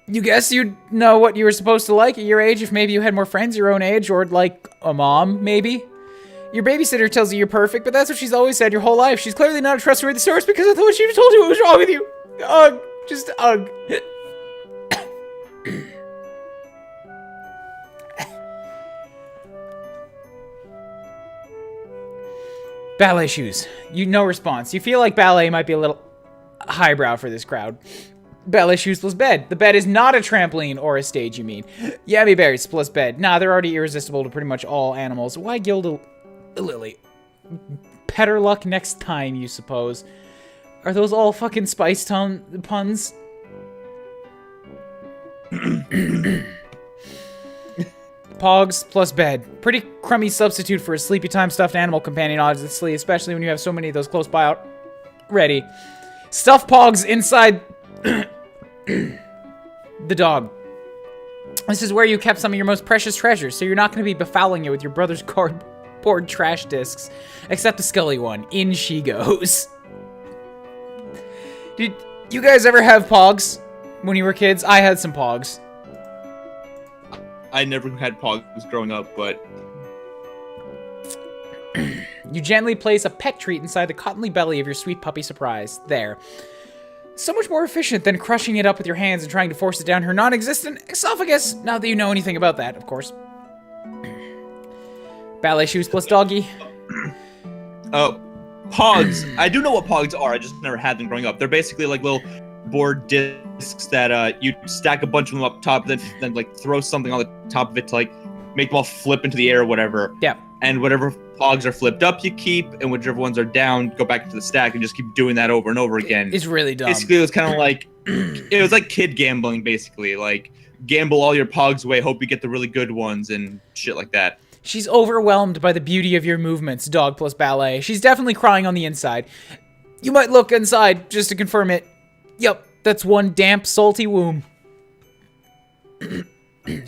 You guess you'd know what you were supposed to like at your age if maybe you had more friends your own age, or like a mom, maybe? Your babysitter tells you you're perfect, but that's what she's always said your whole life. She's clearly not a trustworthy source because of what she told you what was wrong with you. Ugh. Just ugh. Ballet shoes. No response. You feel like ballet might be a little highbrow for this crowd. Ballet shoes plus bed. The bed is not a trampoline or a stage, you mean. Yummy berries plus bed. Nah, they're already irresistible to pretty much all animals. Why gild a lily? Better luck next time, you suppose. Are those all fucking spice puns? Pogs plus bed. Pretty crummy substitute for a sleepy time stuffed animal companion, obviously, especially when you have so many of those close by already. Stuff Pogs inside the dog. This is where you kept some of your most precious treasures, so you're not going to be befouling it with your brother's cardboard trash discs. Except the Scully one. In she goes. Did you guys ever have Pogs when you were kids? I had some Pogs. I never had Pogs growing up, but... You gently place a pet treat inside the cottonly belly of your sweet puppy surprise. There. So much more efficient than crushing it up with your hands and trying to force it down her non-existent esophagus. Not that you know anything about that, of course. Ballet shoes plus doggy. Oh, Pogs. I do know what Pogs are. I just never had them growing up. They're basically like little board discs that you stack a bunch of them up top, then like throw something on the top of it to like make them all flip into the air or whatever. Yeah. And whatever Pogs are flipped up, you keep, and whichever ones are down, go back to the stack and just keep doing that over and over again. It's really dumb. Basically, it was kind of like, it was like kid gambling, basically. Like, gamble all your Pogs away, hope you get the really good ones and shit like that. She's overwhelmed by the beauty of your movements, dog plus ballet. She's definitely crying on the inside. You might look inside just to confirm it. Yep, that's one damp, salty womb.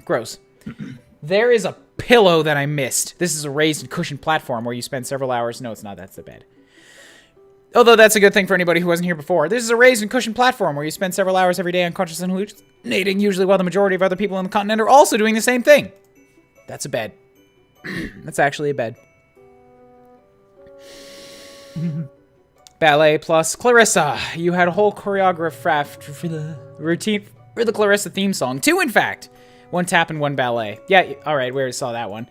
Gross. There is a pillow that I missed. This is a raised and cushioned platform where you spend several hours. No, it's not. That's the bed. Although that's a good thing for anybody who wasn't here before. This is a raised and cushioned platform where you spend several hours every day unconscious and hallucinating, usually while the majority of other people on the continent are also doing the same thing. That's a bed. That's actually a bed. Ballet plus Clarissa. You had a whole choreographed for the routine for the Clarissa theme song. 2, in fact. 1 tap and 1 ballet. Yeah, alright, we already saw that one.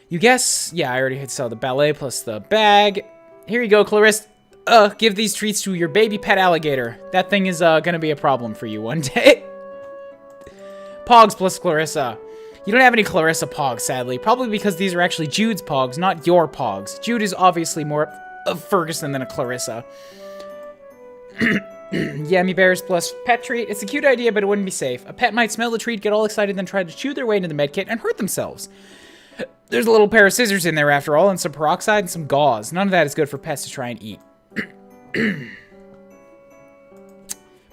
You guess? Yeah, I already saw the ballet plus the bag. Here you go, Clarissa. Give these treats to your baby pet alligator. That thing is gonna be a problem for you one day. Pogs plus Clarissa. You don't have any Clarissa Pogs, sadly. Probably because these are actually Jude's Pogs, not your Pogs. Jude is obviously more of Ferguson than a Clarissa. Yummy bears plus pet treat. It's a cute idea, but it wouldn't be safe. A pet might smell the treat, get all excited, then try to chew their way into the medkit and hurt themselves. There's a little pair of scissors in there after all, and some peroxide and some gauze. None of that is good for pets to try and eat.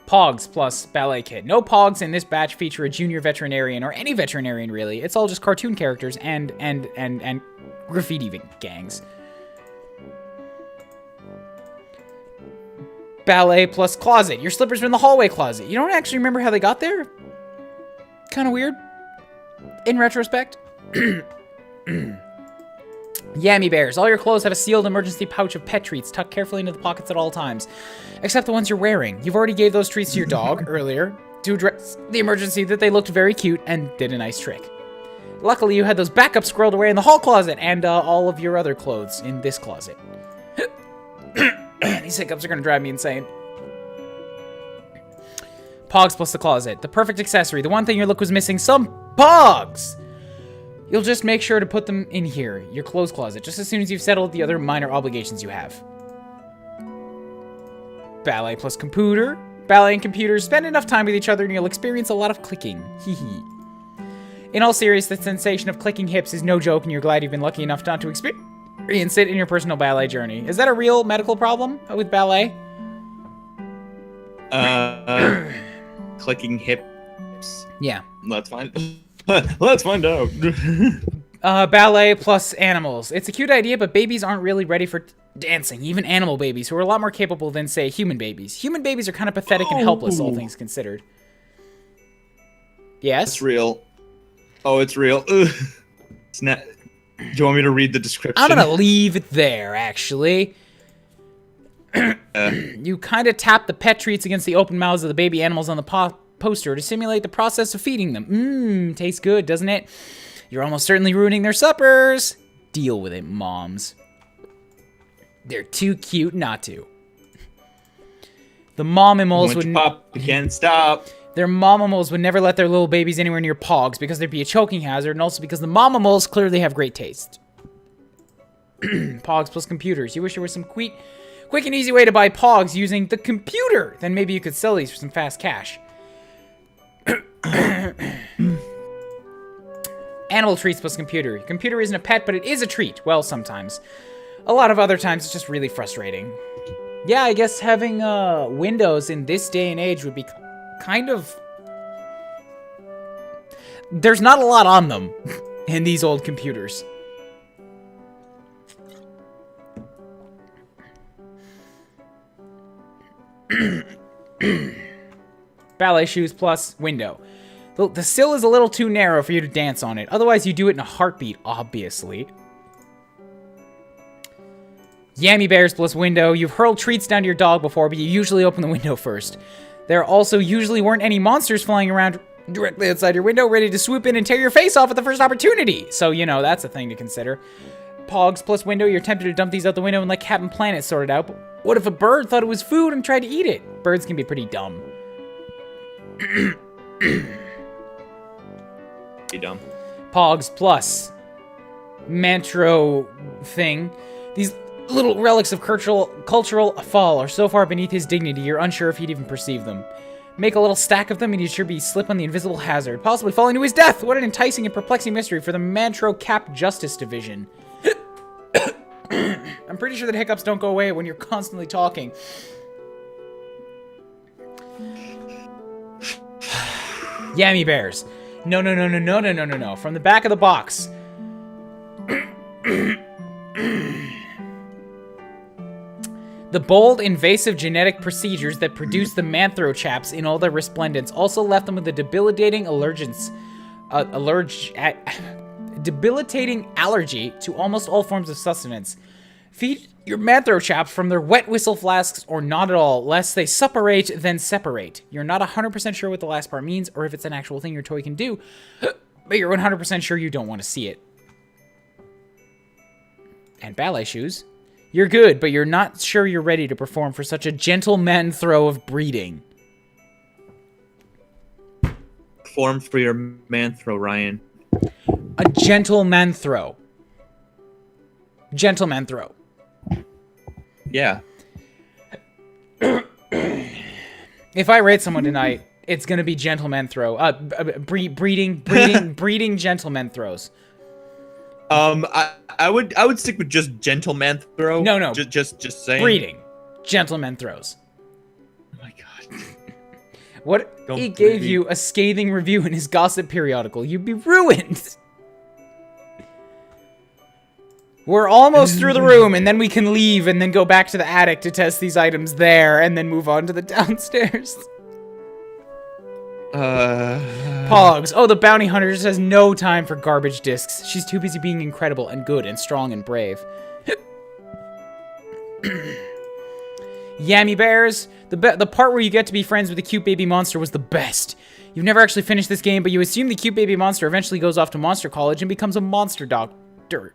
Pogs plus ballet kit. No Pogs in this batch feature a junior veterinarian or any veterinarian really. It's all just cartoon characters and graffiti gangs. Ballet plus closet. Your slippers are in the hallway closet. You don't actually remember how they got there? Kind of weird. In retrospect. Yammy bears. All your clothes have a sealed emergency pouch of pet treats tucked carefully into the pockets at all times. Except the ones you're wearing. You've already gave those treats to your dog earlier to address the emergency that they looked very cute and did a nice trick. Luckily, you had those backups squirreled away in the hall closet and all of your other clothes in this closet. These hiccups are going to drive me insane. Pogs plus the closet. The perfect accessory. The one thing your look was missing. Some Pogs! You'll just make sure to put them in here, your clothes closet, just as soon as you've settled the other minor obligations you have. Ballet plus computer. Ballet and computers spend enough time with each other and you'll experience a lot of clicking. Hee. In all seriousness, the sensation of clicking hips is no joke and you're glad you've been lucky enough not to experience it in your personal ballet journey. Is that a real medical problem with ballet? Clicking hips. Yeah. Let's find out. Ballet plus animals. It's a cute idea, but babies aren't really ready for dancing. Even animal babies, who are a lot more capable than, say, human babies. Human babies are kind of pathetic and helpless, all things considered. Yes? It's real. Oh, it's real. Ugh. It's not... Do you want me to read the description? I'm gonna leave it there, actually. You kind of tap the pet treats against the open mouths of the baby animals on the poster to simulate the process of feeding them. Tastes good, doesn't it? You're almost certainly ruining their suppers. Deal with it, moms. They're too cute not to. The momimals would... Pop, you can't stop. Their momimals would never let their little babies anywhere near Pogs because there'd be a choking hazard, and also because the momimals clearly have great taste. Pogs plus computers. You wish there was some quick and easy way to buy Pogs using the computer. Then maybe you could sell these for some fast cash. Animal treats plus computer. Computer isn't a pet, but it is a treat. Well, sometimes. A lot of other times, it's just really frustrating. Yeah, I guess having Windows in this day and age would be kind of... There's not a lot on them in these old computers. Ballet shoes plus window. The sill is a little too narrow for you to dance on it. Otherwise, you do it in a heartbeat, obviously. Yammy bears plus window. You've hurled treats down to your dog before, but you usually open the window first. There also usually weren't any monsters flying around directly outside your window, ready to swoop in and tear your face off at the first opportunity. So, you know, that's a thing to consider. Pogs plus window. You're tempted to dump these out the window and let Captain Planet sort it out. But what if a bird thought it was food and tried to eat it? Birds can be pretty dumb. Be dumb. Pogs plus Mantro thing. These little relics of cultural fall are so far beneath his dignity, you're unsure if he'd even perceive them. Make a little stack of them and you'd sure be slip on the invisible hazard, possibly falling to his death. What an enticing and perplexing mystery for the Mantro Cap Justice Division. I'm pretty sure that hiccups don't go away when you're constantly talking. Yammy bears. No. From the back of the box. The bold, invasive genetic procedures that produce the Manthro chaps in all their resplendence also left them with a debilitating debilitating allergy to almost all forms of sustenance. Feed your Manthro chaps from their wet whistle flasks or not at all, lest they suppurate, then separate. You're not 100% sure what the last part means or if it's an actual thing your toy can do, but you're 100% sure you don't want to see it. And ballet shoes. You're good, but you're not sure you're ready to perform for such a gentleman throw of breeding. Form for your man throw, Ryan. A gentleman throw. Gentleman throw. Yeah. If I rate someone tonight, it's gonna be gentleman throw. Breeding gentleman throws. I would stick with just gentleman throw. No. Just saying. Breeding. Gentleman throws. Oh my god. What he gave you a scathing review in his gossip periodical. You'd be ruined. We're almost through the room, and then we can leave and then go back to the attic to test these items there, and then move on to the downstairs. Pogs. Oh, the bounty hunter just has no time for garbage discs. She's too busy being incredible and good and strong and brave. Yammy bears. The part where you get to be friends with the cute baby monster was the best. You've never actually finished this game, but you assume the cute baby monster eventually goes off to monster college and becomes a monster doctor.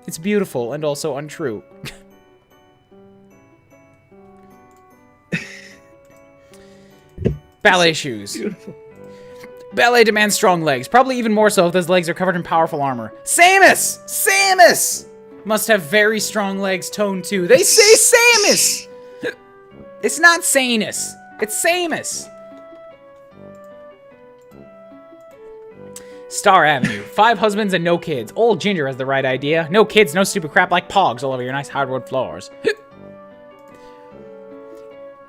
It's beautiful and also untrue. Ballet shoes. Beautiful. Ballet demands strong legs. Probably even more so if those legs are covered in powerful armor. Samus! Samus! Must have very strong legs, tone too. They say Samus! It's not Sanus. It's Samus. Star Avenue. 5 husbands and no kids. Old Ginger has the right idea. No kids, no stupid crap like Pogs all over your nice hardwood floors.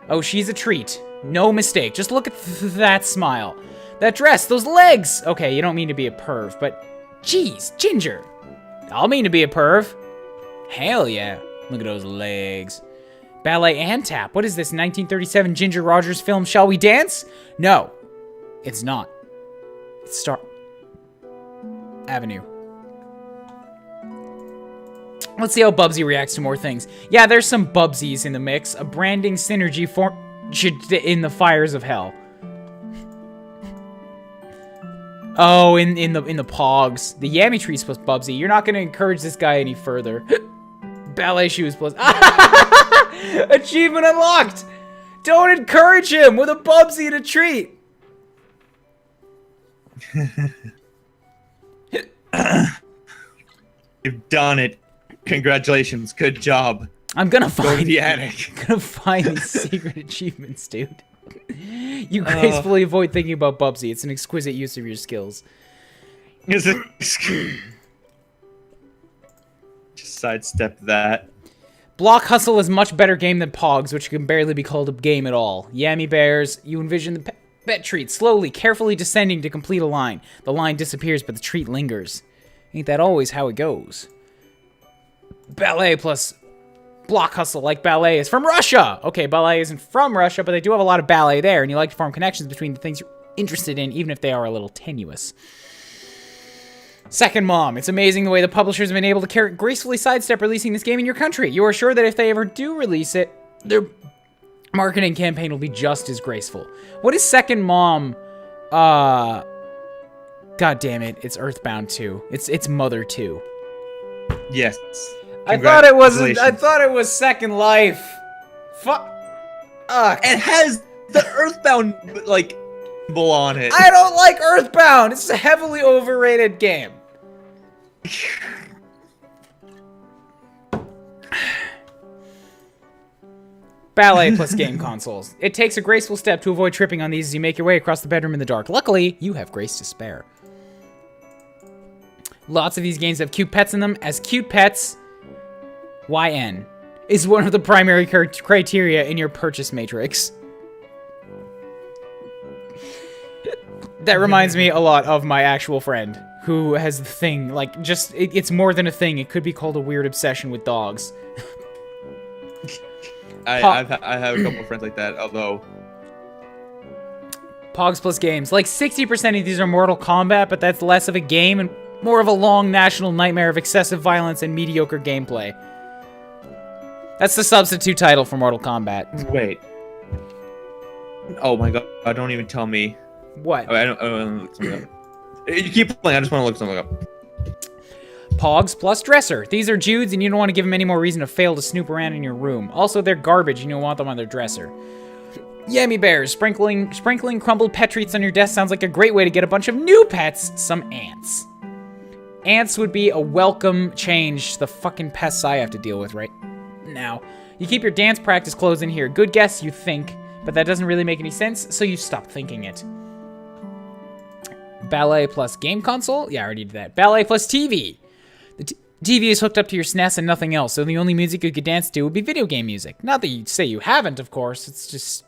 Oh, she's a treat. No mistake. Just look at that smile. That dress, those legs. Okay, you don't mean to be a perv, but jeez, Ginger. I'll mean to be a perv. Hell yeah. Look at those legs. Ballet and tap. What is this, 1937 Ginger Rogers film Shall We Dance? No, it's not. It's Star Avenue. Let's see how Bubsy reacts to more things. Yeah, there's some Bubsies in the mix. A branding synergy formed in the fires of hell. Oh, in the Pogs. The Yammy Trees plus Bubsy. You're not going to encourage this guy any further. Ballet shoes plus... Achievement unlocked! Don't encourage him with a Bubsy and a treat! You've done it. Congratulations. Good job. I'm gonna find... Go to the attic. I'm gonna find these secret achievements, dude. You gracefully avoid thinking about Bubsy. It's an exquisite use of your skills. Is it? Just sidestep that. Block Hustle is a much better game than Pogs, which can barely be called a game at all. Yammy Bears, you envision the pet treat slowly, carefully descending to complete a line. The line disappears, but the treat lingers. Ain't that always how it goes? Ballet plus Block Hustle, like ballet, is from Russia! Okay, ballet isn't from Russia, but they do have a lot of ballet there, and you like to form connections between the things you're interested in, even if they are a little tenuous. Second Mom. It's amazing the way the publishers have been able to gracefully sidestep releasing this game in your country. You are sure that if they ever do release it, their marketing campaign will be just as graceful. What is Second Mom? God damn it. It's Earthbound 2. It's Mother 2. Yes. I thought it was Second Life. Fuck. It has the Earthbound, like, symbol on it. I don't like Earthbound. It's a heavily overrated game. Ballet plus game consoles. It takes a graceful step to avoid tripping on these as you make your way across the bedroom in the dark. Luckily, you have grace to spare. Lots of these games have cute pets in them. As cute pets, YN is one of the primary criteria in your purchase matrix. That reminds me a lot of my actual friend, who has the thing, like, just, it's more than a thing. It could be called a weird obsession with dogs. I have a couple of friends like that, although... Pogs plus games. Like, 60% of these are Mortal Kombat, but that's less of a game and more of a long national nightmare of excessive violence and mediocre gameplay. That's the substitute title for Mortal Kombat. Wait. Oh my god, don't even tell me. What? Oh, I don't look something up. You keep playing, I just want to look something up. Pogs plus dresser. These are Jude's and you don't want to give them any more reason to fail to snoop around in your room. Also, they're garbage and you don't want them on their dresser. Yammy Bears. Sprinkling crumbled pet treats on your desk sounds like a great way to get a bunch of new pets. Some ants. Ants would be a welcome change to the fucking pests I have to deal with right now. You keep your dance practice clothes in here. Good guess, you think. But that doesn't really make any sense, so you stop thinking it. Ballet plus game console? Yeah, I already did that. Ballet plus TV. The TV is hooked up to your SNES and nothing else, so the only music you could dance to would be video game music. Not that you'd say you haven't, of course. It's just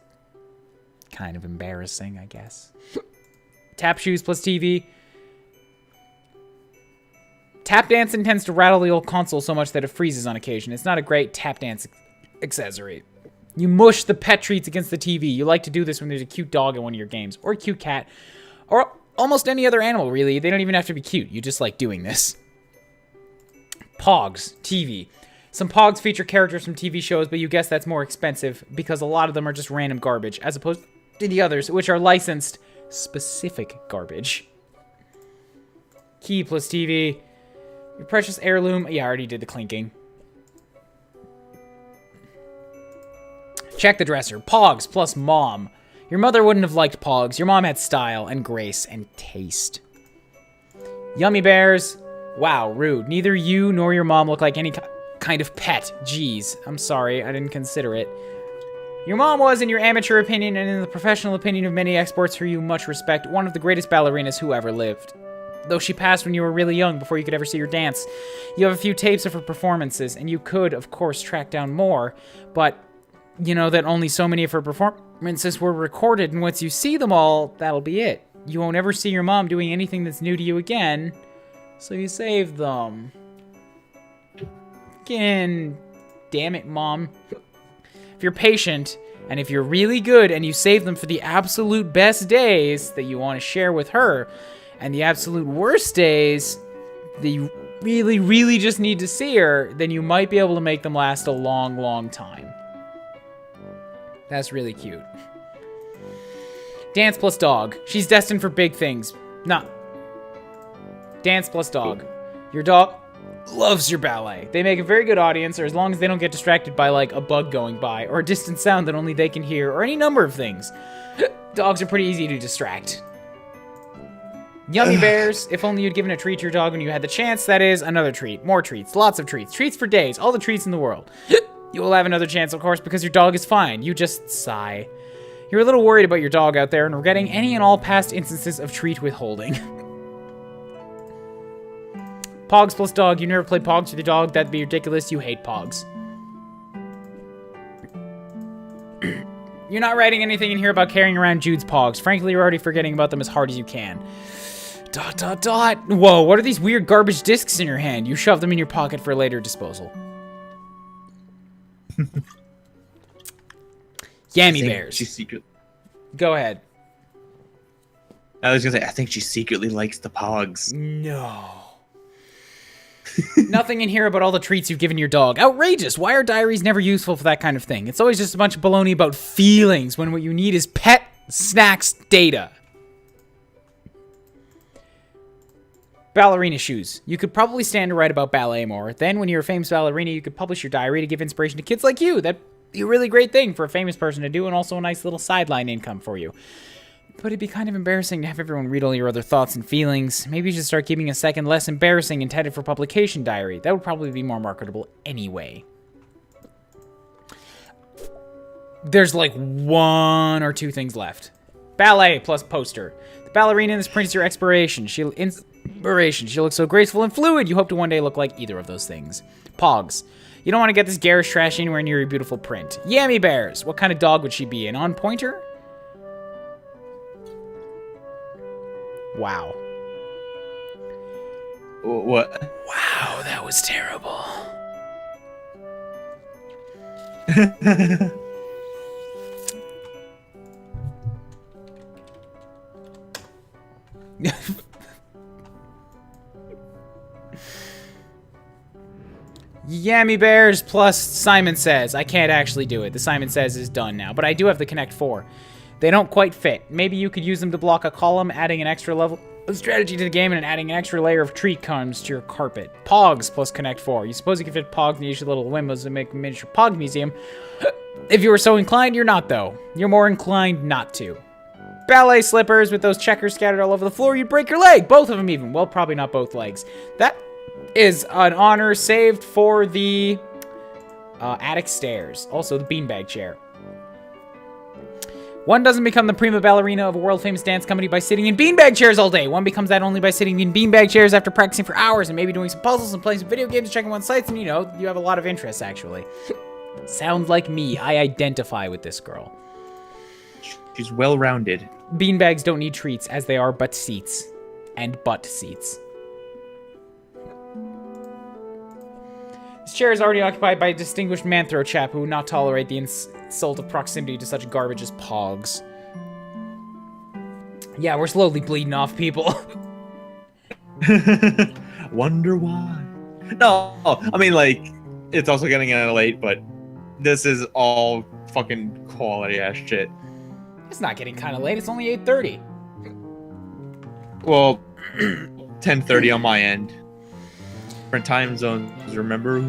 kind of embarrassing, I guess. Tap shoes plus TV. Tap dancing tends to rattle the old console so much that it freezes on occasion. It's not a great tap dance accessory. You mush the pet treats against the TV. You like to do this when there's a cute dog in one of your games, or a cute cat, or almost any other animal, really. They don't even have to be cute. You just like doing this. Pogs, TV. Some Pogs feature characters from TV shows, but you guess that's more expensive because a lot of them are just random garbage, as opposed to the others, which are licensed specific garbage. Key plus TV. Your precious heirloom. Yeah, I already did the clinking. Check the dresser. Pogs plus mom. Your mother wouldn't have liked Pogs. Your mom had style and grace and taste. Yummy bears. Wow, rude. Neither you nor your mom look like any kind of pet. Jeez. I'm sorry. I didn't consider it. Your mom was, in your amateur opinion and in the professional opinion of many experts who you much respect, one of the greatest ballerinas who ever lived. Though she passed when you were really young, before you could ever see her dance. You have a few tapes of her performances, and you could, of course, track down more, but you know that only so many of her performances were recorded, and once you see them all, that'll be it. You won't ever see your mom doing anything that's new to you again, so you save them. Again, damn it, Mom. If you're patient, and if you're really good, and you save them for the absolute best days that you want to share with her, and the absolute worst days that you really, really just need to see her, then you might be able to make them last a long, long time. That's really cute. Dance plus dog. She's destined for big things. Nah. Dance plus dog. Your dog loves your ballet. They make a very good audience, or as long as they don't get distracted by, like, a bug going by, or a distant sound that only they can hear, or any number of things. Dogs are pretty easy to distract. Yummy bears. If only you'd given a treat to your dog when you had the chance. That is, another treat. More treats. Lots of treats. Treats for days. All the treats in the world. You will have another chance, of course, because your dog is fine. You just sigh. You're a little worried about your dog out there and regretting any and all past instances of treat withholding. Pogs plus dog. You never play Pogs with your dog. That'd be ridiculous. You hate Pogs. You're not writing anything in here about carrying around Jude's Pogs. Frankly, you're already forgetting about them as hard as you can. ... Whoa, what are these weird garbage discs in your hand? You shove them in your pocket for later disposal. Yammy bears. She secretly... Go ahead. I was gonna say, I think she secretly likes the Pogs. No. Nothing in here about all the treats you've given your dog. Outrageous. Why are diaries never useful for that kind of thing? It's always just a bunch of baloney about feelings when what you need is pet snacks data. Ballerina shoes. You could probably stand to write about ballet more. Then, when you're a famous ballerina, you could publish your diary to give inspiration to kids like you. That'd be a really great thing for a famous person to do, and also a nice little sideline income for you. But it'd be kind of embarrassing to have everyone read all your other thoughts and feelings. Maybe you should start keeping a second, less embarrassing, intended for publication diary. That would probably be more marketable anyway. There's like 1 or 2 things left. Ballet plus poster. The ballerina in this print is your inspiration. She looks so graceful and fluid. You hope to one day look like either of those things. Pogs. You don't want to get this garish trash anywhere near your beautiful print. Yammy bears. What kind of dog would she be? An on-pointer? Wow. What? Wow, that was terrible. Yammy bears plus Simon Says. I can't actually do it. The Simon Says is done now, but I do have the Connect 4. They don't quite fit. Maybe you could use them to block a column, adding an extra level of strategy to the game and adding an extra layer of treat cones to your carpet. Pogs plus Connect 4. You suppose you could fit Pogs in each of the little windows and make a miniature Pog museum. If you were so inclined, you're not, though. You're more inclined not to. Ballet slippers with those checkers scattered all over the floor, you'd break your leg. Both of them even. Well, probably not both legs. That is an honor saved for the attic stairs. Also, the beanbag chair. One doesn't become the prima ballerina of a world-famous dance company by sitting in beanbag chairs all day. One becomes that only by sitting in beanbag chairs after practicing for hours and maybe doing some puzzles and playing some video games, checking on sites, and, you know, you have a lot of interests, actually. Sounds like me. I identify with this girl. She's well-rounded. Beanbags don't need treats, as they are but seats. And butt seats. This chair is already occupied by a distinguished manthro chap who would not tolerate the insult of proximity to such garbage as pogs. Yeah, we're slowly bleeding off people. Wonder why? No, I mean, like, it's also getting kind of late, but this is all fucking quality-ass shit. It's not getting kind of late. It's only 8:30. Well, 10:30 on my end. Different time zones, remember?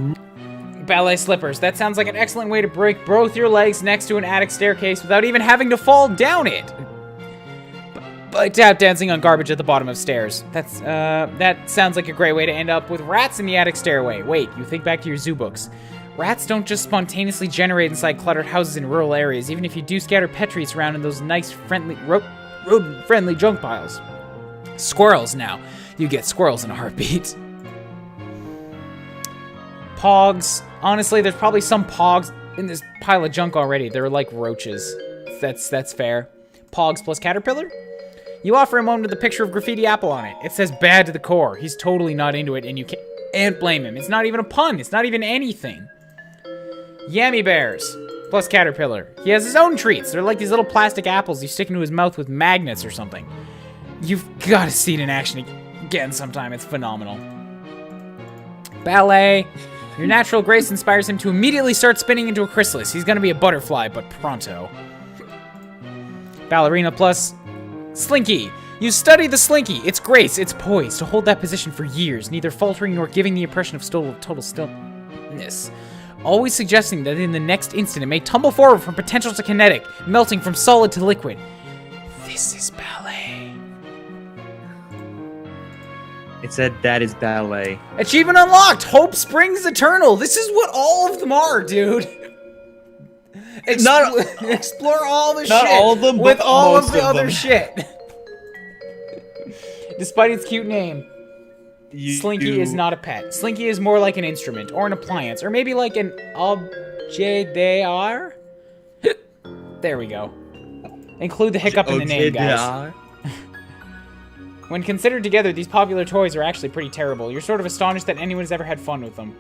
Ballet slippers. That sounds like an excellent way to break both your legs next to an attic staircase without even having to fall down it. By tap dancing on garbage at the bottom of stairs. That sounds like a great way to end up with rats in the attic stairway. Wait, you think back to your zoo books. Rats don't just spontaneously generate inside cluttered houses in rural areas, even if you do scatter pet treats around in those nice, friendly, rodent-friendly junk piles. Squirrels now. You get squirrels in a heartbeat. Pogs. Honestly, there's probably some pogs in this pile of junk already. They're like roaches. That's fair. Pogs plus caterpillar? You offer him one with a picture of graffiti apple on it. It says bad to the core. He's totally not into it, and you can't blame him. It's not even a pun. It's not even anything. Yammy bears plus caterpillar. He has his own treats. They're like these little plastic apples you stick into his mouth with magnets or something. You've got to see it in action again sometime. It's phenomenal. Ballet. Your natural grace inspires him to immediately start spinning into a chrysalis. He's going to be a butterfly, but pronto. Ballerina plus Slinky. You study the Slinky. Its grace, its poise, to hold that position for years, neither faltering nor giving the impression of total stillness. Always suggesting that in the next instant it may tumble forward from potential to kinetic, melting from solid to liquid. This is ballet. It said that is ballet. Achievement unlocked! Hope springs eternal! This is what all of them are, dude! Explore all the shit all of them, with but all of most the of other them. shit. Despite its cute name, Slinky is not a pet. Slinky is more like an instrument, or an appliance, or maybe like an objet d'art? There we go. Include the hiccup in the name, guys. When considered together, these popular toys are actually pretty terrible. You're sort of astonished that anyone has ever had fun with them.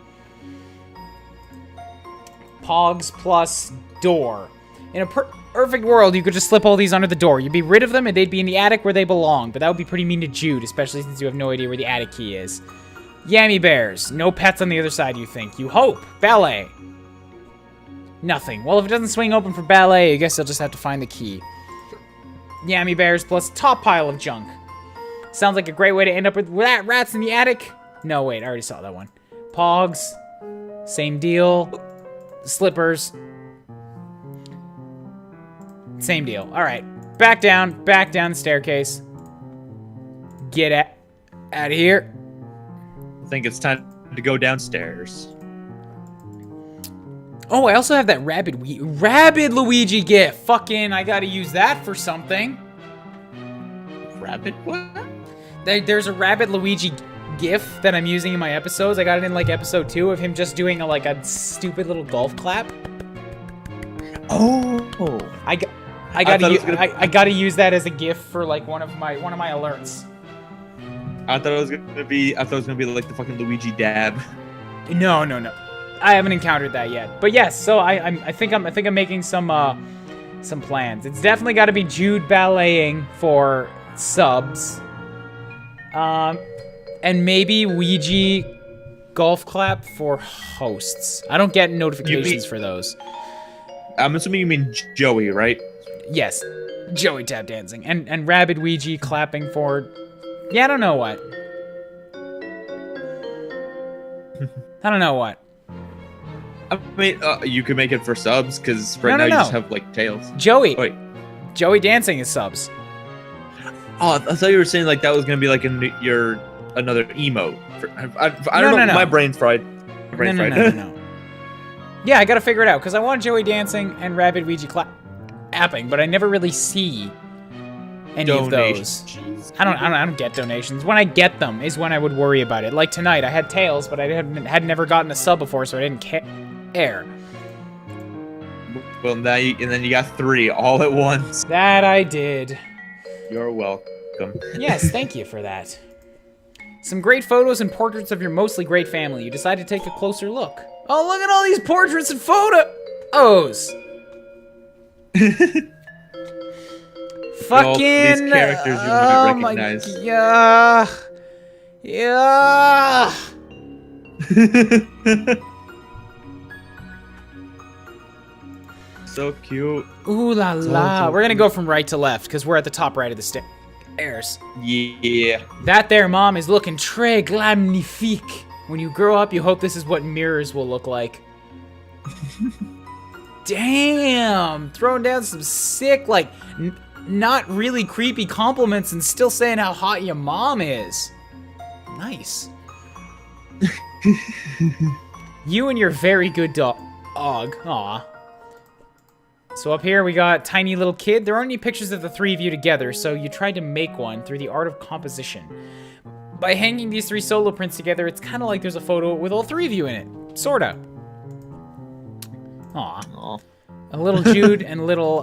Pogs plus door. In a perfect world, you could just slip all these under the door. You'd be rid of them and they'd be in the attic where they belong, but that would be pretty mean to Jude, especially since you have no idea where the attic key is. Yammy bears. No pets on the other side, you think. You hope. Ballet. Nothing. Well, if it doesn't swing open for ballet, I guess you'll just have to find the key. Yammy bears plus top pile of junk. Sounds like a great way to end up with rats in the attic. No, wait, I already saw that one. Pogs. Same deal. Slippers. Same deal. All right. Back down the staircase. Get out of here. I think it's time to go downstairs. Oh, I also have that rabid Luigi gif. Fucking, I gotta use that for something. Rabbit what? There's a rabid Luigi gif that I'm using in my episodes. I got it in like episode 2 of him just doing a stupid little golf clap. Oh. I gotta use that as a gif for like one of my alerts. I thought it was gonna be like the fucking Luigi dab. No. I haven't encountered that yet. But yes, so I think I'm making some plans. It's definitely got to be Jude balleting for subs. And maybe Ouija golf clap for hosts. I don't get notifications for those. I'm assuming you mean Joey, right? Yes, Joey tap dancing and rabid Ouija clapping for. Yeah, I don't know what. I don't know what. I mean, you could make it for subs because right now you just have like tails. Joey. Wait. Joey dancing is subs. Oh, I thought you were saying like that was gonna be like your another emote. I don't know. No. My brain's fried. No. Yeah, I gotta figure it out because I want Joey dancing and rabid Ouija clapping, but I never really see any of those. I don't get donations. When I get them is when I would worry about it. Like tonight, I had tails, but I had never gotten a sub before, so I didn't care. Well, now and then you got 3 all at once. That I did. You're welcome. Yes, thank you for that. Some great photos and portraits of your mostly great family. You decide to take a closer look. Oh, look at all these portraits and photos! Fucking... these characters you might recognize. Yeah. Yeah. So cute. Ooh la la. We're gonna go from right to left because we're at the top right of the stairs. Yeah. That there, Mom, is looking très magnifique. When you grow up, you hope this is what mirrors will look like. Damn! Throwing down some sick, like, not really creepy compliments and still saying how hot your mom is. Nice. You and your very good dog. Aw. So up here we got tiny little kid. There aren't any pictures of the 3 of you together, so you tried to make one through the art of composition. By hanging these 3 solo prints together, it's kind of like there's a photo with all 3 of you in it. Sorta. Aw. A little Jude and little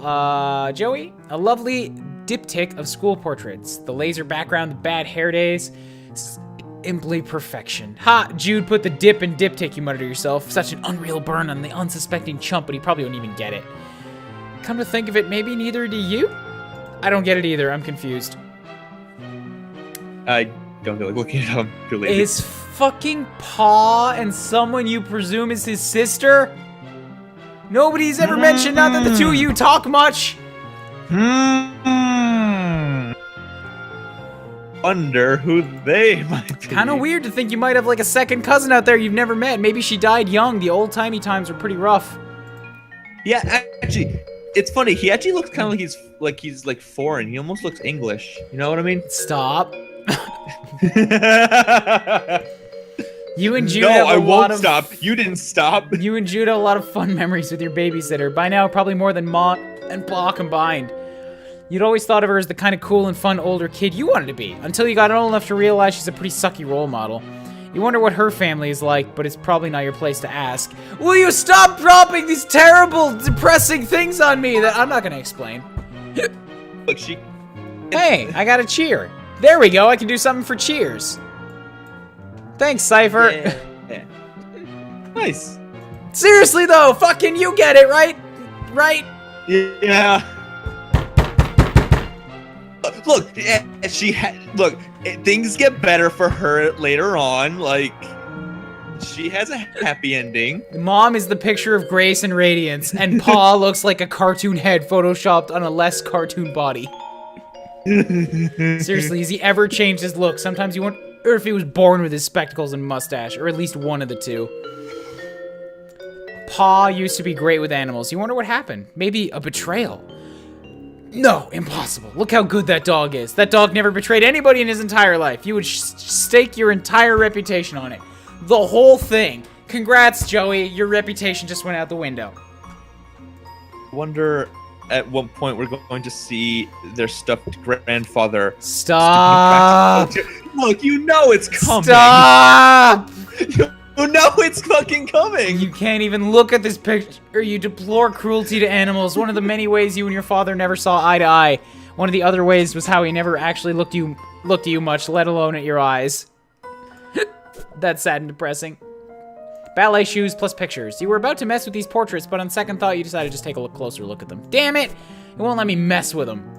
Joey. A lovely diptych of school portraits. The laser background, the bad hair days. Simply perfection. Ha! Jude put the dip in diptych, you mutter to yourself. Such an unreal burn on the unsuspecting chump, but he probably wouldn't even get it. Come to think of it, maybe neither do you? I don't get it either. I'm confused. I don't feel like looking it up. Too lazy. Is fucking Pa and someone you presume is his sister? Nobody's ever mentioned, not that the 2 of you talk much. Wonder who they might be. Kind of weird to think you might have like a second cousin out there you've never met. Maybe she died young. The old-timey times were pretty rough. Yeah, actually, it's funny. He actually looks kind of like he's foreign. He almost looks English. You know what I mean? Stop. You and Jude No, have I a won't lot of... stop. You didn't stop. You and Jude have a lot of fun memories with your babysitter. By now, probably more than Ma and Pa combined. You'd always thought of her as the kind of cool and fun older kid you wanted to be, until you got old enough to realize she's a pretty sucky role model. You wonder what her family is like, but it's probably not your place to ask. Will you stop dropping these terrible, depressing things on me that I'm not gonna explain? Look, she... Hey, I got a cheer. There we go, I can do something for cheers. Thanks, Cypher. Yeah. Nice. Seriously though, fucking you get it, right? Right? Yeah. Look, things get better for her later on. Like, she has a happy ending. Mom is the picture of grace and radiance, and Pa looks like a cartoon head photoshopped on a less cartoon body. Seriously, has he ever changed his look? Sometimes you wonder if he was born with his spectacles and mustache, or at least one of the 2. Pa used to be great with animals. You wonder what happened? Maybe a betrayal. No, impossible. Look how good that dog is. That dog never betrayed anybody in his entire life. You would stake your entire reputation on it. The whole thing. Congrats, Joey. Your reputation just went out the window. Wonder at what point we're going to see their stuffed grandfather. Stop. Look, you know it's coming. Stop. You know it's fucking coming. You can't even look at this picture. You deplore cruelty to animals. One of the many ways you and your father never saw eye to eye. One of the other ways was how he never actually looked at you much, let alone at your eyes. That's sad and depressing. Ballet shoes plus pictures. You were about to mess with these portraits, but on second thought, you decided to just take a closer look at them. Damn it! It won't let me mess with them.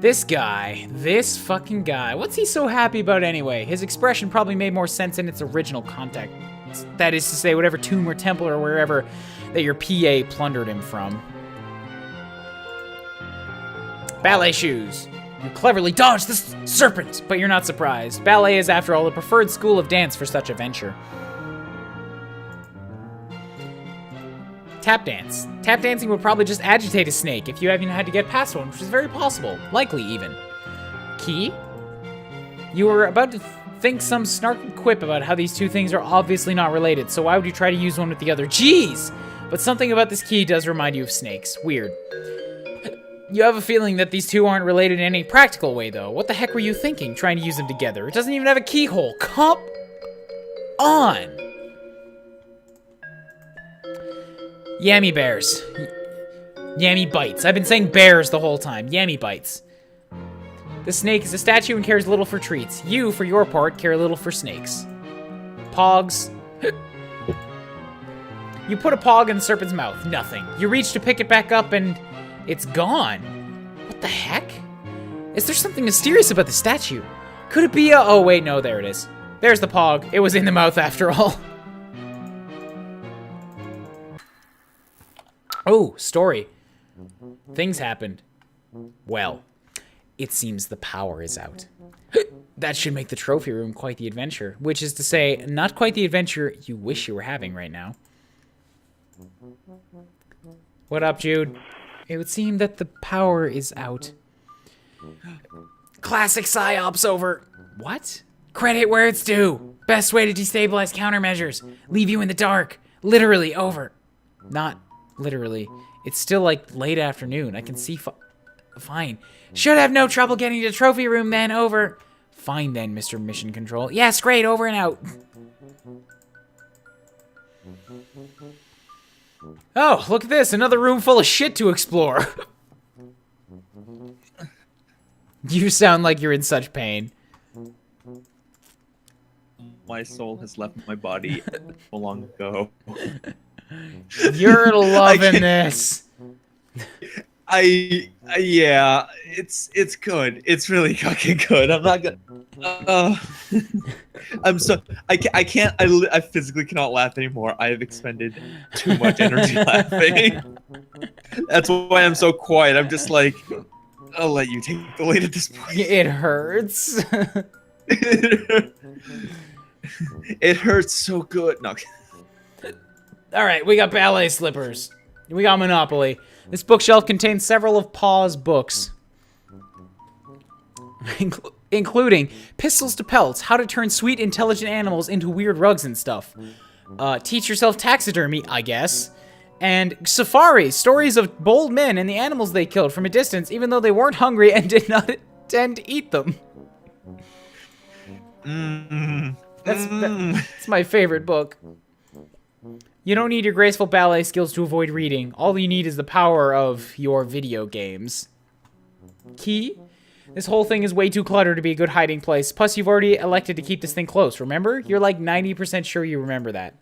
This fucking guy. What's he so happy about anyway? His expression probably made more sense in its original context. That is to say, whatever tomb or temple or wherever that your PA plundered him from. Ballet shoes. You cleverly dodged the serpent, but you're not surprised. Ballet is, after all, the preferred school of dance for such a venture. Tap dance. Tap dancing would probably just agitate a snake if you haven't had to get past one, which is very possible. Likely, even. Key? You were about to think some snarky quip about how these 2 things are obviously not related, so why would you try to use one with the other? Jeez! But something about this key does remind you of snakes. Weird. You have a feeling that these two aren't related in any practical way, though. What the heck were you thinking, trying to use them together? It doesn't even have a keyhole. Come on! Yammy bears. Yammy bites. I've been saying bears the whole time. Yammy bites. The snake is a statue and cares little for treats. You, for your part, care little for snakes. Pogs. You put a pog in the serpent's mouth. Nothing. You reach to pick it back up and it's gone. What the heck? Is there something mysterious about the statue? Could it be a... Oh, wait, no, there it is. There's the pog. It was in the mouth after all. Oh, story. Things happened. Well, it seems the power is out. That should make the trophy room quite the adventure. Which is to say, not quite the adventure you wish you were having right now. What up, Jude? It would seem that the power is out. Classic PsyOps over. What? Credit where it's due. Best way to destabilize countermeasures. Leave you in the dark. Literally over. Not literally. It's still like late afternoon. I can see fine. Should have no trouble getting to the trophy room then. Over. Fine then, Mr. Mission Control. Yes, great. Over and out. Oh, look at this. Another room full of shit to explore. You sound like you're in such pain. My soul has left my body long ago. You're loving this. Yeah, it's good. It's really fucking good. I'm not gonna. I physically cannot laugh anymore. I have expended too much energy laughing. That's why I'm so quiet. I'm just like, I'll let you take the lead at this point. It hurts. It hurts so good. No. All right, we got ballet slippers. We got Monopoly. This bookshelf contains several of Pa's books, including Pistols to Pelts, How to Turn Sweet Intelligent Animals into Weird Rugs and Stuff, Teach Yourself Taxidermy, I guess, and Safari, Stories of Bold Men and the Animals they killed from a distance, even though they weren't hungry and did not intend to eat them. That's my favorite book. You don't need your graceful ballet skills to avoid reading. All you need is the power of your video games. Key? This whole thing is way too cluttered to be a good hiding place. Plus, you've already elected to keep this thing close, remember? You're like 90% sure you remember that.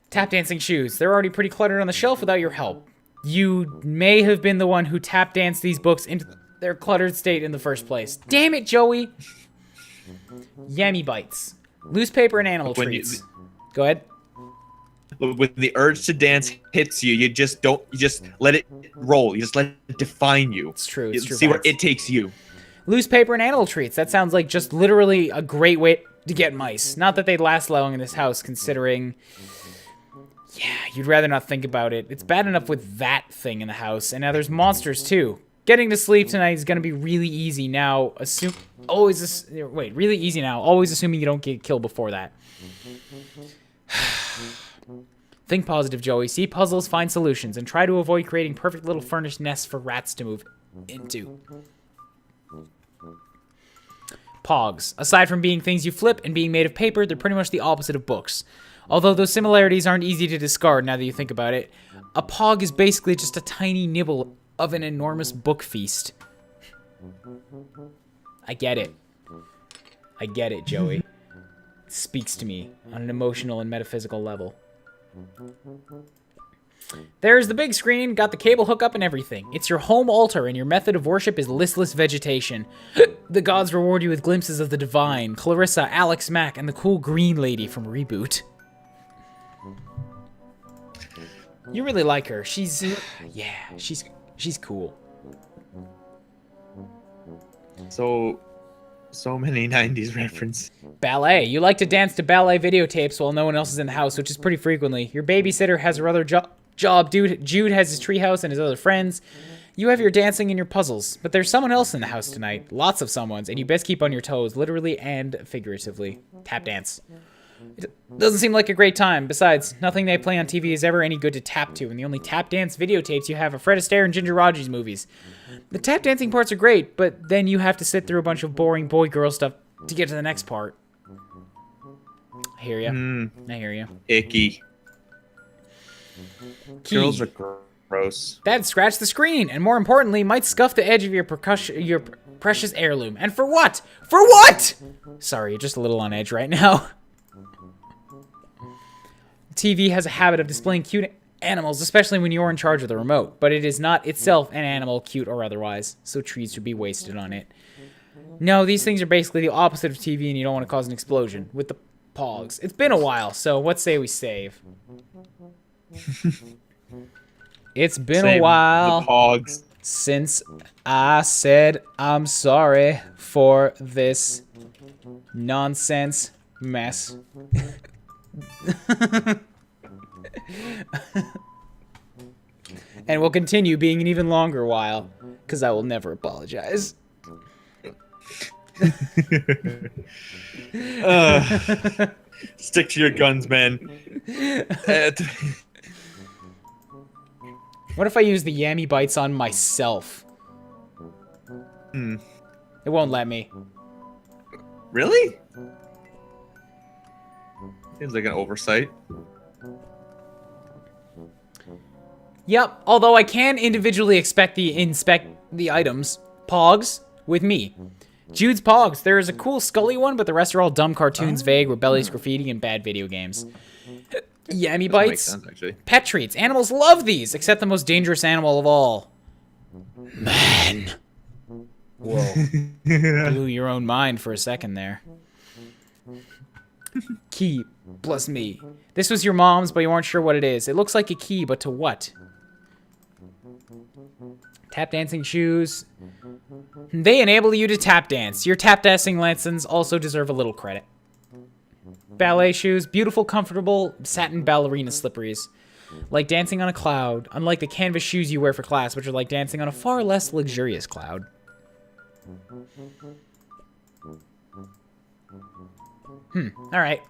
Tap dancing shoes. They're already pretty cluttered on the shelf without your help. You may have been the one who tap danced these books into their cluttered state in the first place. Damn it, Joey! Yammy bites. Loose paper and animal treats. Go ahead. When the urge to dance hits you, you just let it roll. You just let it define you. It's true. It's true. See where it takes you. Loose paper and animal treats. That sounds like just literally a great way to get mice. Not that they'd last long in this house, considering... Yeah, you'd rather not think about it. It's bad enough with that thing in the house, and now there's monsters too. Getting to sleep tonight is gonna be really easy now. Really easy now. Always assuming you don't get killed before that. Think positive, Joey. See puzzles, find solutions, and try to avoid creating perfect little furnished nests for rats to move into. Pogs. Aside from being things you flip and being made of paper, they're pretty much the opposite of books. Although those similarities aren't easy to discard now that you think about it. A pog is basically just a tiny nibble of an enormous book feast. I get it. I get it, Joey. It speaks to me on an emotional and metaphysical level. There's the big screen, got the cable hookup and everything. It's your home altar, and your method of worship is listless vegetation. The gods reward you with glimpses of the divine, Clarissa, Alex Mack, and the cool green lady from Reboot. You really like her. She's cool. So many 90s references. Ballet. You like to dance to ballet videotapes while no one else is in the house, which is pretty frequently. Your babysitter has her other job. Jude has his treehouse and his other friends. You have your dancing and your puzzles. But there's someone else in the house tonight. Lots of someones, and you best keep on your toes, literally and figuratively. Tap dance. It doesn't seem like a great time. Besides, nothing they play on TV is ever any good to tap to, and the only tap dance videotapes you have are Fred Astaire and Ginger Rogers movies. The tap dancing parts are great, but then you have to sit through a bunch of boring boy-girl stuff to get to the next part. I hear ya. I hear ya. Icky. Key. Girls are gross. That'd scratch the screen, and more importantly, might scuff the edge of your precious heirloom. And for what? For what? Sorry, you're just a little on edge right now. TV has a habit of displaying cute animals, especially when you're in charge of the remote, but it is not itself an animal, cute or otherwise, so trees should be wasted on it. No, these things are basically the opposite of TV, and you don't want to cause an explosion with the pogs. It's been a while, so what say we save? It's been Save a while the pogs. since I said I'm sorry for this nonsense mess. And will continue being an even longer while, because I will never apologize. Stick to your guns, man. What if I use the Yammy Bites on myself? It won't let me. Really? Seems like an oversight. Yep, although I can individually inspect the items. Pogs with me. Jude's Pogs. There is a cool Scully one, but the rest are all dumb cartoons, vague, rebellious graffiti, and bad video games. Yammy Bites. Makes sense, actually. Pet treats. Animals love these, except the most dangerous animal of all. Man. Whoa. Blew your own mind for a second there. Key. Bless me. This was your mom's, but you weren't sure what it is. It looks like a key, but to what? Tap dancing shoes. They enable you to tap dance. Your tap dancing lessons also deserve a little credit. Ballet shoes. Beautiful, comfortable, satin ballerina slipperies. Like dancing on a cloud. Unlike the canvas shoes you wear for class, which are like dancing on a far less luxurious cloud. Alright.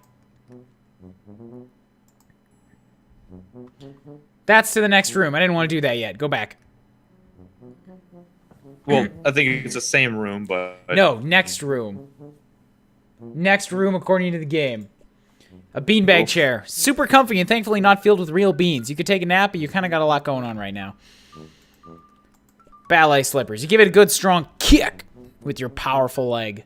That's to the next room. I didn't want to do that yet. Go back. Well, I think it's the same room, but... No, next room. Next room according to the game. A beanbag chair. Super comfy and thankfully not filled with real beans. You could take a nap, but you kind of got a lot going on right now. Ballet slippers. You give it a good strong kick with your powerful leg.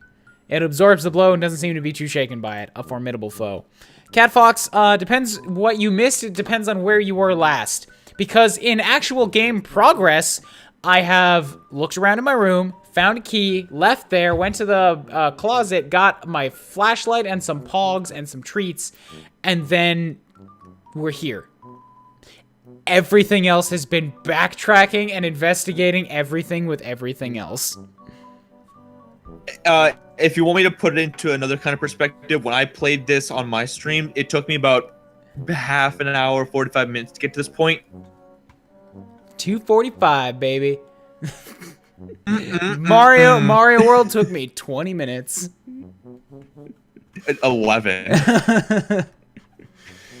It absorbs the blow and doesn't seem to be too shaken by it. A formidable foe. Cat Fox, depends what you missed. It depends on where you were last. Because in actual game progress, I have looked around in my room, found a key, left there, went to the closet, got my flashlight and some pogs and some treats, and then we're here. Everything else has been backtracking and investigating everything with everything else. If you want me to put it into another kind of perspective, when I played this on my stream, it took me about half an hour, 45 minutes to get to this point. 2:45, baby. Mario World took me 20 minutes. 11.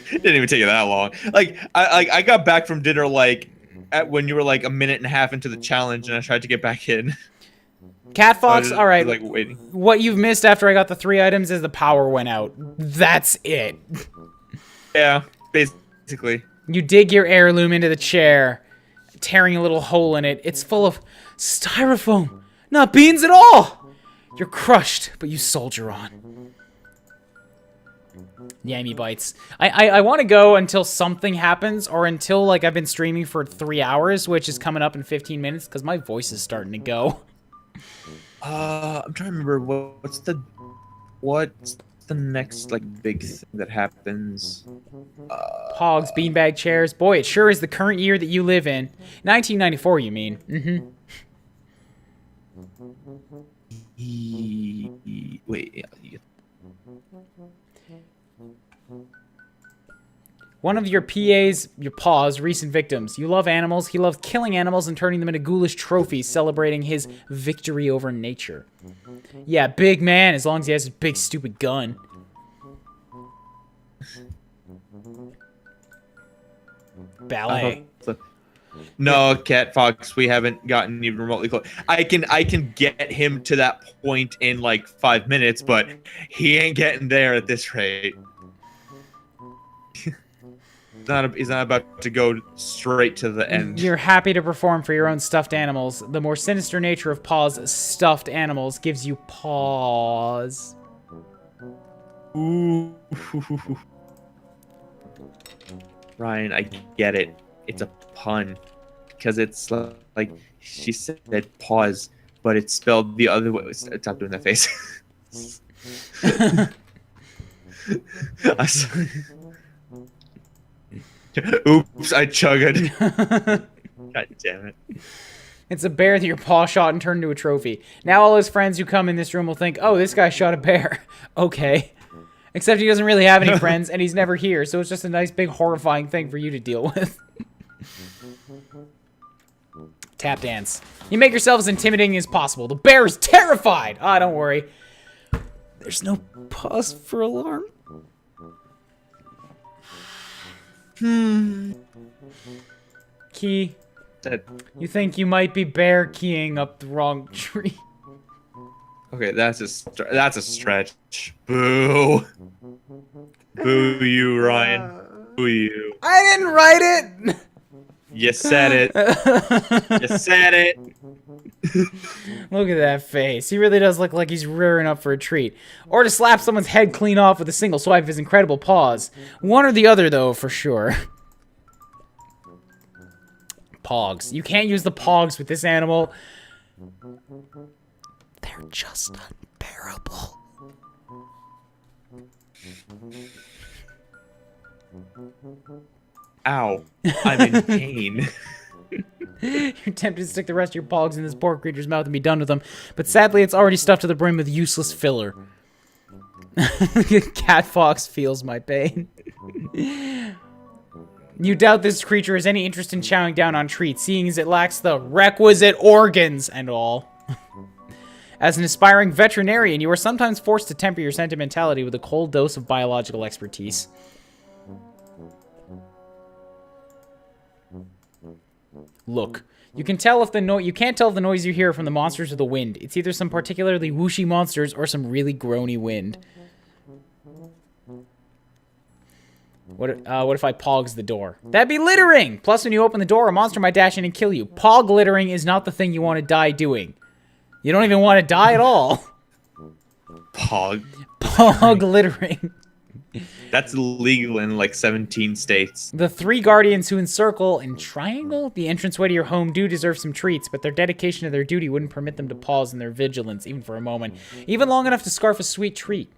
Didn't even take you that long. Like I got back from dinner when you were like a minute and a half into the challenge, and I tried to get back in. Cat Fox, all right. Like waiting. What you've missed after I got the 3 items is the power went out. That's it. Yeah, basically. You dig your heirloom into the chair, tearing a little hole in it. It's full of styrofoam, not beans at all. You're crushed, but you soldier on. Yammy Bites. I want to go until something happens, or until like I've been streaming for 3 hours, which is coming up in 15 minutes, because my voice is starting to go. I'm trying to remember what's the next like big thing that happens. Pogs, beanbag chairs. Boy, it sure is the current year that you live in. 1994, you mean? Wait. Yeah. One of your PA's, your paw's recent victims. You love animals. He loves killing animals and turning them into ghoulish trophies, celebrating his victory over nature. Yeah, big man, as long as he has his big stupid gun. Ballet. No, Cat Fox, we haven't gotten even remotely close. I can get him to that point in like 5 minutes, but he ain't getting there at this rate. He's not about to go straight to the end. You're happy to perform for your own stuffed animals. The more sinister nature of Paw's stuffed animals gives you pause. Ooh. Ryan, I get it. It's a pun. Because it's like, she said pause, but it's spelled the other way. Stop doing that face. Oops, I chugged. God damn it. It's a bear that your paw shot and turned into a trophy. Now all his friends who come in this room will think, oh, this guy shot a bear. Okay. Except he doesn't really have any friends, and he's never here, so it's just a nice, big, horrifying thing for you to deal with. Tap dance. You make yourself as intimidating as possible. The bear is terrified! Ah, don't worry. There's no pause for alarm. Key. You think you might be bear keying up the wrong tree. Okay, that's a stretch. Boo. Boo you, Ryan. Boo you. I didn't write it! You said it. You said it. Look at that face. He really does look like he's rearing up for a treat. Or to slap someone's head clean off with a single swipe of his incredible paws. One or the other, though, for sure. Pogs. You can't use the pogs with this animal. They're just unbearable. Ow. I'm in pain. You're tempted to stick the rest of your pogs in this poor creature's mouth and be done with them, but sadly it's already stuffed to the brim with useless filler. Cat Fox feels my pain. You doubt this creature has any interest in chowing down on treats, seeing as it lacks the requisite organs and all. As an aspiring veterinarian, you are sometimes forced to temper your sentimentality with a cold dose of biological expertise. Look, you can't tell if the noise you hear from the monsters or the wind. It's either some particularly whooshy monsters or some really groany wind. What if I pogs the door? That'd be littering! Plus, when you open the door, a monster might dash in and kill you. Pog littering is not the thing you want to die doing. You don't even want to die at all. Pog. Pog littering. That's illegal in like 17 states. The three guardians who encircle and triangle the entranceway to your home do deserve some treats, but their dedication to their duty wouldn't permit them to pause in their vigilance, even for a moment. Even long enough to scarf a sweet treat.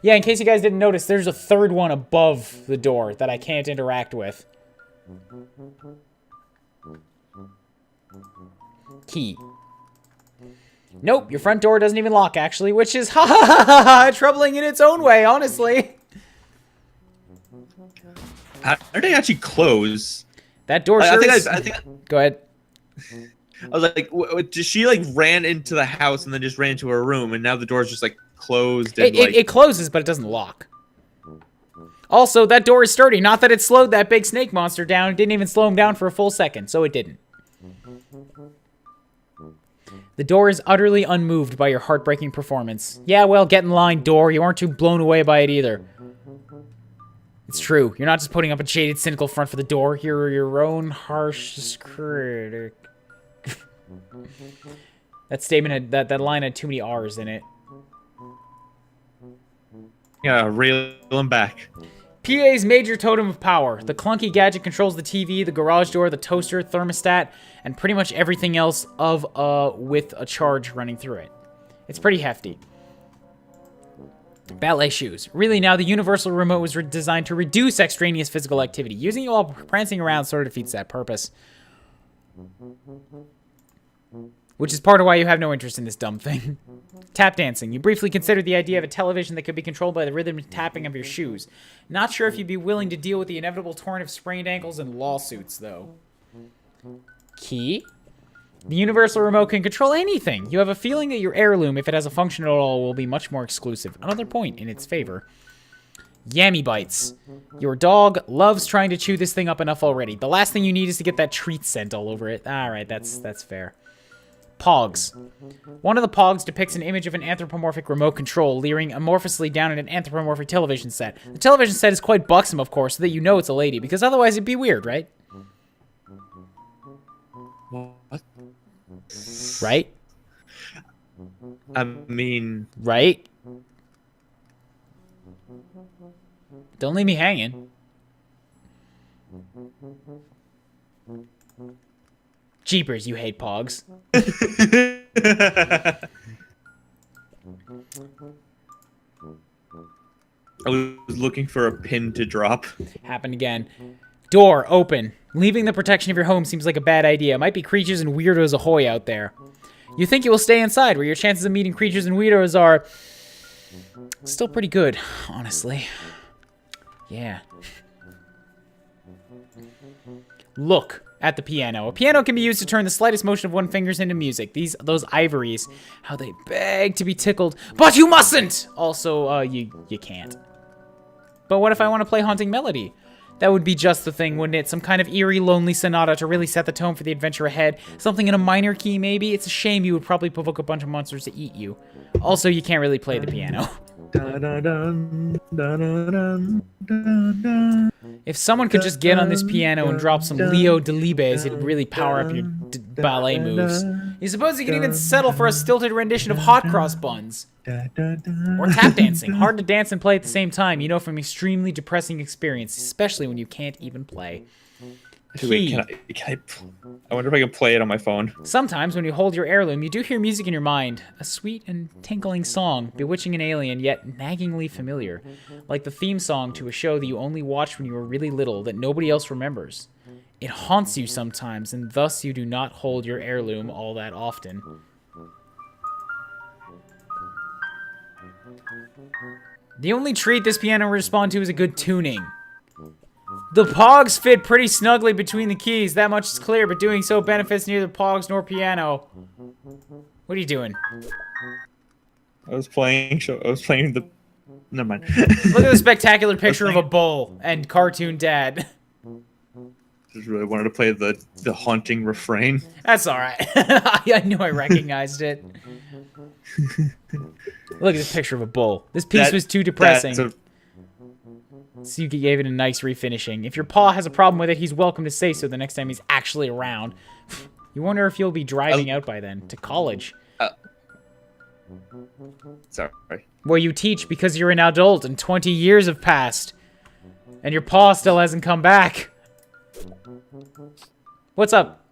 Yeah, in case you guys didn't notice, there's a third one above the door that I can't interact with. Key. Nope, your front door doesn't even lock, actually, which is troubling in its own way, honestly. How do they actually close? That door sure is... Go ahead. I was like, she like ran into the house and then just ran into her room, and now the door's just like closed. And, it closes, but it doesn't lock. Also, that door is sturdy. Not that it slowed that big snake monster down. It didn't even slow him down for a full second, so it didn't. The door is utterly unmoved by your heartbreaking performance. Yeah, well, get in line, door. You aren't too blown away by it either. It's true. You're not just putting up a jaded, cynical front for the door. You're your own harsh critic. That statement had, that line had too many R's in it. Yeah, reel him back. PA's major totem of power. The clunky gadget controls the TV, the garage door, the toaster, thermostat, and pretty much everything else with a charge running through it. It's pretty hefty. Ballet shoes. Really, now the universal remote was designed to reduce extraneous physical activity. Using it while prancing around sort of defeats that purpose. Which is part of why you have no interest in this dumb thing. Tap dancing. You briefly considered the idea of a television that could be controlled by the rhythm and tapping of your shoes. Not sure if you'd be willing to deal with the inevitable torrent of sprained ankles and lawsuits, though. Key? The universal remote can control anything. You have a feeling that your heirloom, if it has a function at all, will be much more exclusive. Another point in its favor. Yummy bites. Your dog loves trying to chew this thing up enough already. The last thing you need is to get that treat scent all over it. Alright, that's fair. Pogs. One of the Pogs depicts an image of an anthropomorphic remote control leering amorphously down at an anthropomorphic television set. The television set is quite buxom, of course, so that you know it's a lady, because otherwise it'd be weird, right? What? Right? I mean... Right? Don't leave me hanging. Jeepers, you hate Pogs. I was looking for a pin to drop. Happened again. Door open. Leaving the protection of your home seems like a bad idea. Might be creatures and weirdos ahoy out there. You think you will stay inside, where your chances of meeting creatures and weirdos are still pretty good, honestly. Yeah. Look at the piano. A piano can be used to turn the slightest motion of one fingers into music. Those ivories, how they beg to be tickled, but you mustn't! Also, you can't. But what if I want to play Haunting Melody? That would be just the thing, wouldn't it? Some kind of eerie, lonely sonata to really set the tone for the adventure ahead. Something in a minor key, maybe? It's a shame you would probably provoke a bunch of monsters to eat you. Also, you can't really play the piano. If someone could just get on this piano and drop some Leo Delibes, it'd really power up your ballet moves. You suppose you can even settle for a stilted rendition of Hot Cross Buns. Or tap dancing. Hard to dance and play at the same time, you know, from extremely depressing experience, especially when you can't even play. Wait, I wonder if I can play it on my phone. Sometimes when you hold your heirloom, you do hear music in your mind. A sweet and tinkling song, bewitching and alien, yet naggingly familiar. Like the theme song to a show that you only watched when you were really little, that nobody else remembers. It haunts you sometimes, and thus you do not hold your heirloom all that often. The only treat this piano will respond to is a good tuning. The Pogs fit pretty snugly between the keys, that much is clear, but doing so benefits neither Pogs nor piano. What are you doing? I was playing the... Never mind. Look at the spectacular picture of a bull and cartoon dad. Just really wanted to play the haunting refrain. That's alright. I knew I recognized it. Look at this picture of a bull. This piece was too depressing. So you gave it a nice refinishing. If your paw has a problem with it, he's welcome to say so the next time he's actually around. You wonder if you'll be driving out by then, to college. Sorry. Where you teach because you're an adult and 20 years have passed. And your paw still hasn't come back. What's up?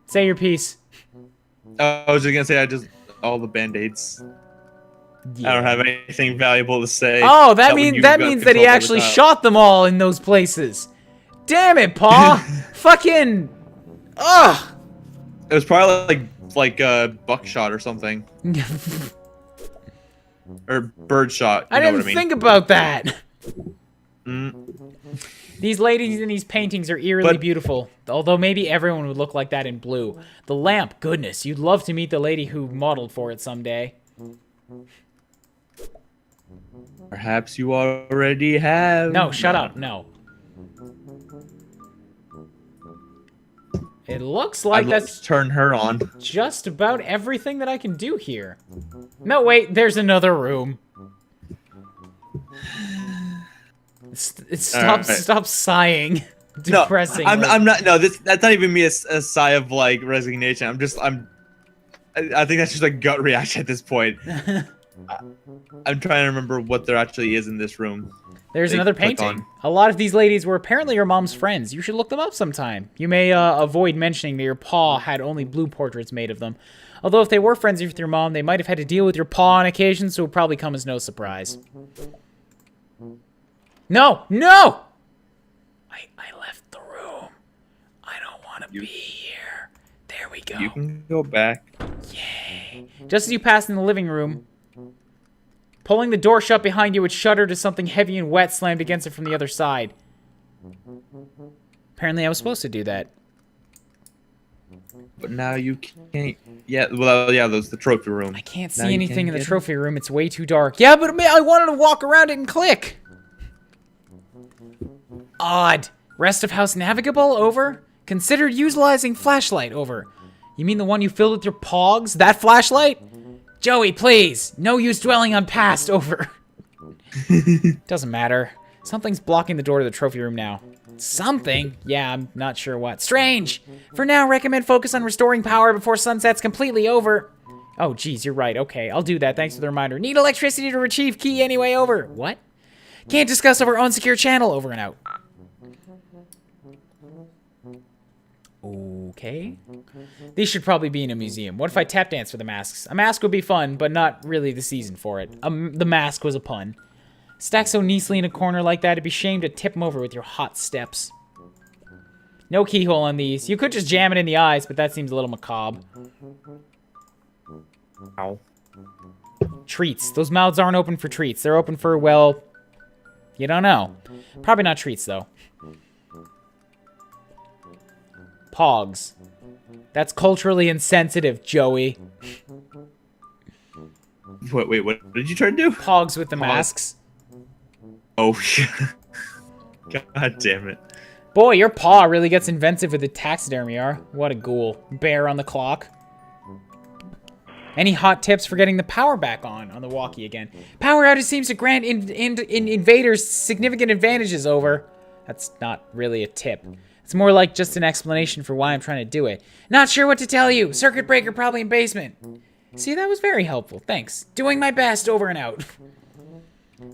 Say your piece. I was just gonna say all the band-aids. Yeah. I don't have anything valuable to say. Oh, that means that he actually shot them all in those places. Damn it, Paw! Fucking, ugh. It was probably like buckshot or something, or birdshot. I didn't think about that. Mm. These ladies in these paintings are eerily beautiful, although maybe everyone would look like that in blue. The lamp, goodness, you'd love to meet the lady who modeled for it someday. Perhaps you already have. No, shut up, no. It looks like that's turn her on. Just about everything that I can do here. No, wait, there's another room. Stop sighing. Depressing. No, I'm not. No, that's not even me a sigh of like resignation. I think that's just a gut reaction at this point. I'm trying to remember what there actually is in this room. There's another painting. A lot of these ladies were apparently your mom's friends. You should look them up sometime. You may avoid mentioning that your paw had only blue portraits made of them. Although if they were friends with your mom, they might have had to deal with your paw on occasion, so it would probably come as no surprise. No! No! I left the room. I don't want to be here. There we go. You can go back. Yay. Just as you pass in the living room, pulling the door shut behind you would shudder to something heavy and wet slammed against it from the other side. Apparently I was supposed to do that. but now you can't. Yeah, well, yeah, there's the trophy room. I can't Now see you anything can't in the get trophy room. It's way too dark. Yeah, but I wanted to walk around it and click. Odd. Rest of house navigable? Over. Considered utilizing flashlight? Over. You mean the one you filled with your pogs? That flashlight? Joey, please. No use dwelling on past. Over. Doesn't matter. Something's blocking the door to the trophy room now. Something? Yeah, I'm not sure what. Strange! For now, recommend focus on restoring power before sunset's completely over. Oh, geez, you're right. Okay, I'll do that. Thanks for the reminder. Need electricity to retrieve key anyway. Over. What? Can't discuss over unsecure channel. Over and out. Okay. These should probably be in a museum. What if I tap dance for the masks? A mask would be fun, but not really the season for it. The mask was a pun. Stacked so nicely in a corner like that, it'd be shame to tip them over with your hot steps. No keyhole on these. You could just jam it in the eyes, but that seems a little macabre. Ow. Treats. Those mouths aren't open for treats. They're open for, well, you don't know. Probably not treats, though. Pogs. That's culturally insensitive, Joey. Wait, what did you try to do? Pogs with the masks. Oh, God damn it. Boy, your paw really gets inventive with the taxidermy, are. What a ghoul. Bear on the clock. Any hot tips for getting the power back on the walkie again? Power outage seems to grant invaders significant advantages. Over. That's not really a tip. It's more like just an explanation for why I'm trying to do it. Not sure what to tell you. Circuit breaker probably in basement. See, that was very helpful. Thanks. Doing my best. Over and out.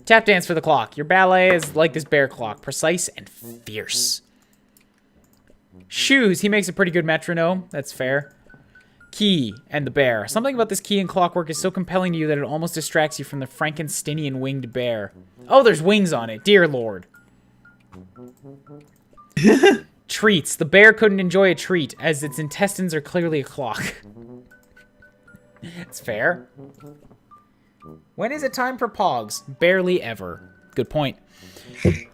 Tap dance for the clock. Your ballet is like this bear clock. Precise and fierce. Shoes. He makes a pretty good metronome. That's fair. Key and the bear. Something about this key and clockwork is so compelling to you that it almost distracts you from the Frankensteinian winged bear. Oh, there's wings on it. Dear Lord. Treats. The bear couldn't enjoy a treat, as its intestines are clearly a clock. It's fair. When is it time for pogs? Barely ever. Good point.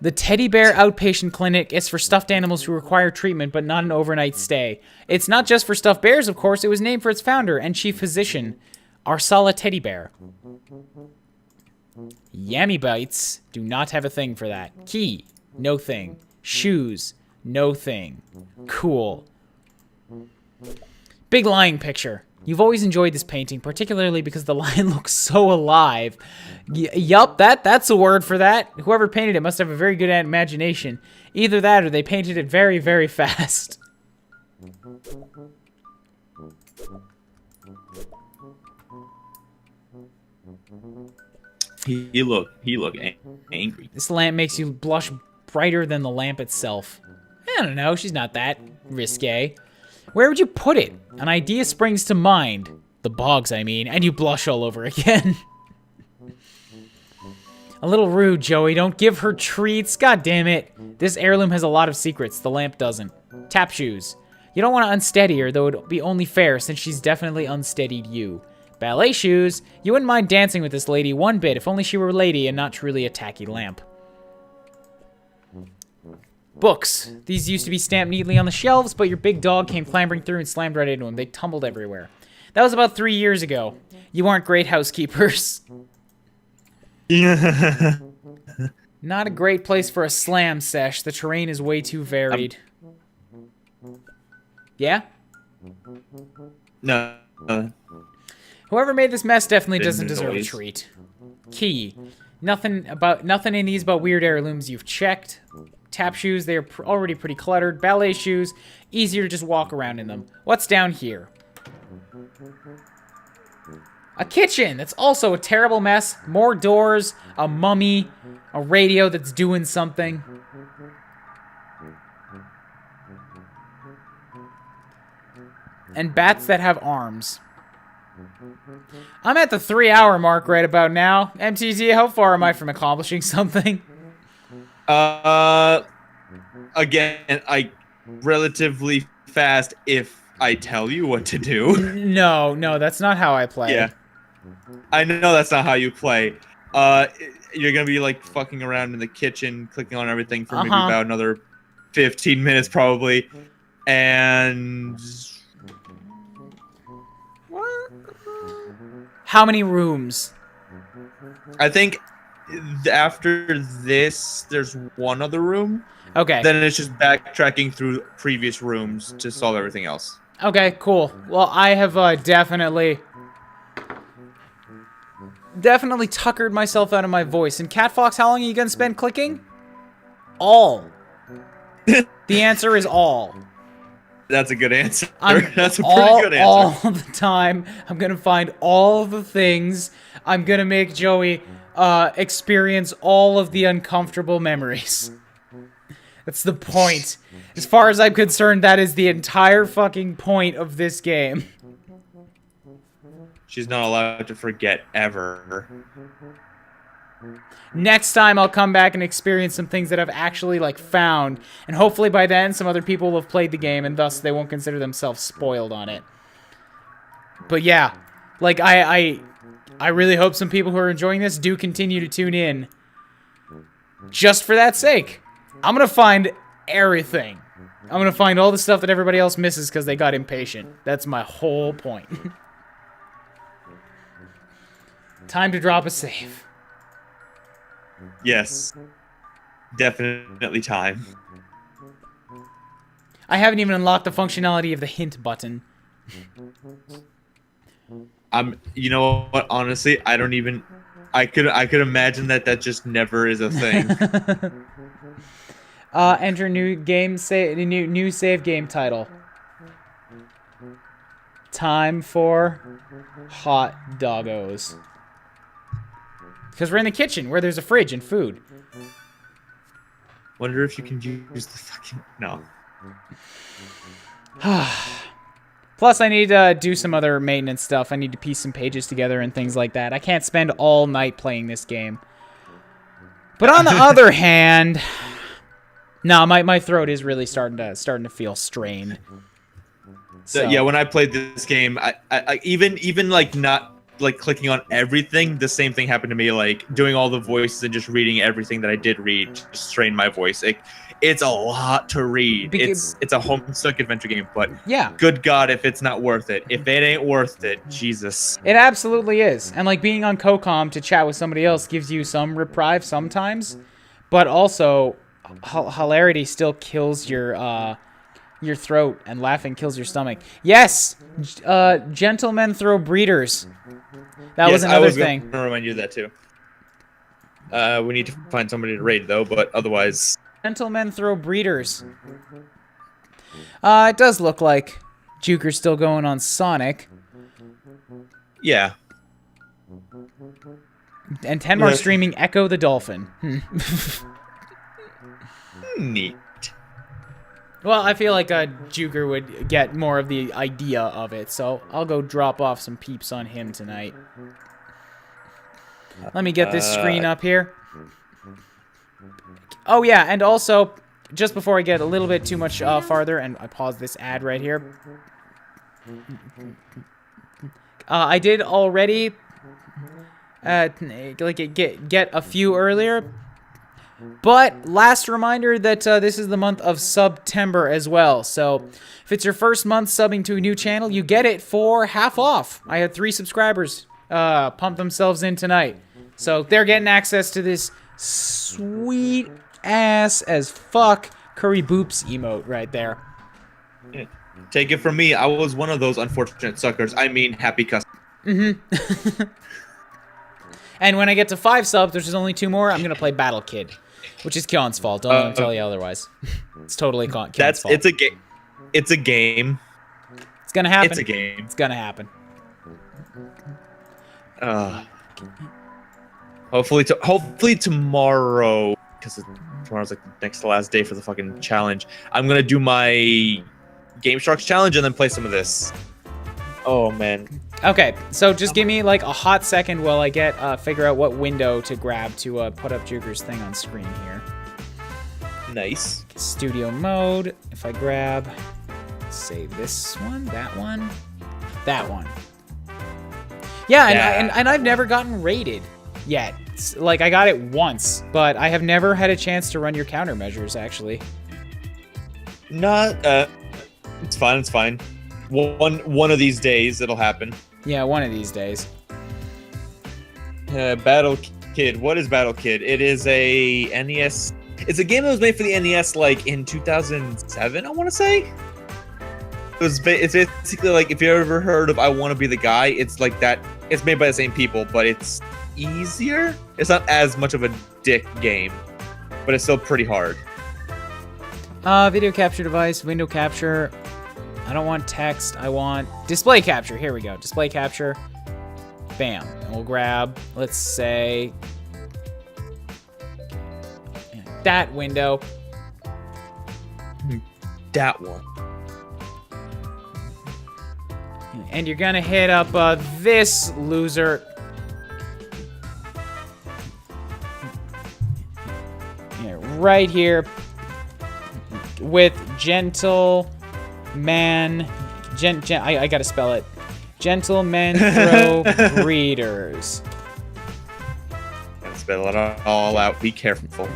The Teddy Bear Outpatient Clinic is for stuffed animals who require treatment, but not an overnight stay. It's not just for stuffed bears, of course. It was named for its founder and chief physician, Arsala Teddy Bear. Yammy Bites do not have a thing for that. Key, no thing. Shoes, no thing. Cool. Big lion picture. You've always enjoyed this painting, particularly because the lion looks so alive. Yup, that's a word for that. Whoever painted it must have a very good imagination. Either that or they painted it very, very fast. He looked angry. This lamp makes you blush brighter than the lamp itself. I don't know, she's not that risque. Where would you put it? An idea springs to mind. The bogs, I mean, and you blush all over again. A little rude, Joey. Don't give her treats. God damn it. This heirloom has a lot of secrets. The lamp doesn't. Tap shoes. You don't want to unsteady her, though it'd be only fair since she's definitely unsteadied you. Ballet shoes. You wouldn't mind dancing with this lady one bit if only she were a lady and not truly a tacky lamp. Books. These used to be stamped neatly on the shelves, but your big dog came clambering through and slammed right into them. They tumbled everywhere. That was about 3 years ago. You aren't great housekeepers. Yeah. Not a great place for a slam sesh. The terrain is way too varied. Yeah? No. Whoever made this mess definitely Didn't doesn't deserve a noise. treat. Key. Nothing in these but weird heirlooms you've checked. Tap shoes, they are already pretty cluttered. Ballet shoes, easier to just walk around in them. What's down here? A kitchen that's also a terrible mess. More doors, a mummy, a radio that's doing something. And bats that have arms. I'm at the 3-hour mark right about now. MTT, how far am I from accomplishing something? Again, relatively fast if I tell you what to do. No, that's not how I play. Yeah. I know that's not how you play. You're gonna be like fucking around in the kitchen, clicking on everything for maybe about another 15 minutes probably. And How many rooms? I think after this, there's one other room. Okay. Then it's just backtracking through previous rooms to solve everything else. Okay, cool. Well, I have definitely tuckered myself out of my voice. And Cat Fox, how long are you gonna spend clicking? All. The answer is all. That's a good answer. That's a pretty good answer. All the time, I'm gonna find all the things. I'm gonna make Joey experience all of the uncomfortable memories. That's the point. As far as I'm concerned, that is the entire fucking point of this game. She's not allowed to forget ever. Next time, I'll come back and experience some things that I've actually, like, found. And hopefully by then, some other people will have played the game, and thus they won't consider themselves spoiled on it. But yeah, like, I really hope some people who are enjoying this do continue to tune in. Just for that sake. I'm gonna find everything. I'm gonna find all the stuff that everybody else misses because they got impatient. That's my whole point. Time to drop a save. Yes. Definitely time. I haven't even unlocked the functionality of the hint button. You know what? Honestly, I don't even. I could imagine that just never is a thing. Enter new game new save game title. Time for hot doggos. Because we're in the kitchen where there's a fridge and food. Wonder if you can use the fucking no. Plus, I need to do some other maintenance stuff. I need to piece some pages together and things like that. I can't spend all night playing this game. But on the other hand, no, my throat is really starting to feel strained. So Yeah, when I played this game, I even like not like clicking on everything, the same thing happened to me. Like doing all the voices and just reading everything that I did read just strained my voice. It's a lot to read. It's a Homestuck adventure game, but yeah, good God, if it's not worth it. If it ain't worth it, Jesus. It absolutely is. And like being on CoCom to chat with somebody else gives you some reprieve sometimes, but also hilarity still kills your throat and laughing kills your stomach. Yes, gentlemen throw breeders. That was another thing. I was going to remind you of that too. We need to find somebody to raid though, but otherwise. Gentlemen throw breeders. It does look like Juker's still going on Sonic. Yeah. And Tenmar streaming Echo the Dolphin. Neat. Well, I feel like Juker would get more of the idea of it, so I'll go drop off some peeps on him tonight. Let me get this screen up here. Oh yeah, and also, just before I get a little bit too much farther, and I pause this ad right here. I did already get a few earlier. But last reminder that this is the month of September as well. So if it's your first month subbing to a new channel, you get it for half off. I had 3 subscribers pump themselves in tonight. So they're getting access to this sweet ass as fuck curry boops emote right there. Take it from me, I was one of those unfortunate suckers. I mean, happy customer. Mm-hmm. And when I get to 5 subs, which is only 2 more, I'm gonna play Battle Kid, which is Kion's fault. Don't let him tell you otherwise. It's totally Kion's fault. It's a game. It's a game. It's gonna happen. It's a game. It's gonna happen. Hopefully tomorrow, because tomorrow's like the next to last day for the fucking challenge. I'm gonna do my Game Sharks challenge and then play some of this. Oh man. Okay, so just give me like a hot second while I figure out what window to grab to put up Juker's thing on screen here. Nice. Studio mode. If I grab, say this one, that one, that one. Yeah, and I've never gotten raided yet. Like I got it once, but I have never had a chance to run your countermeasures actually. It's fine. It's fine. One of these days it'll happen. Yeah, one of these days. Battle Kid. What is Battle Kid? It is a NES. It's a game that was made for the NES like in 2007, I want to say. It's basically like, if you ever heard of I Want to Be the Guy, it's like that. It's made by the same people, but it's easier. It's not as much of a dick game, but it's still pretty hard. Video capture device, window capture. I don't want text. I want display capture. Here we go. Display capture. Bam. And we'll grab, let's say, that window. That one. And you're gonna hit up this loser. Yeah, right here with gentleman. I gotta spell it. Gentlemen throw breeders. Gotta spell it all out. Be careful.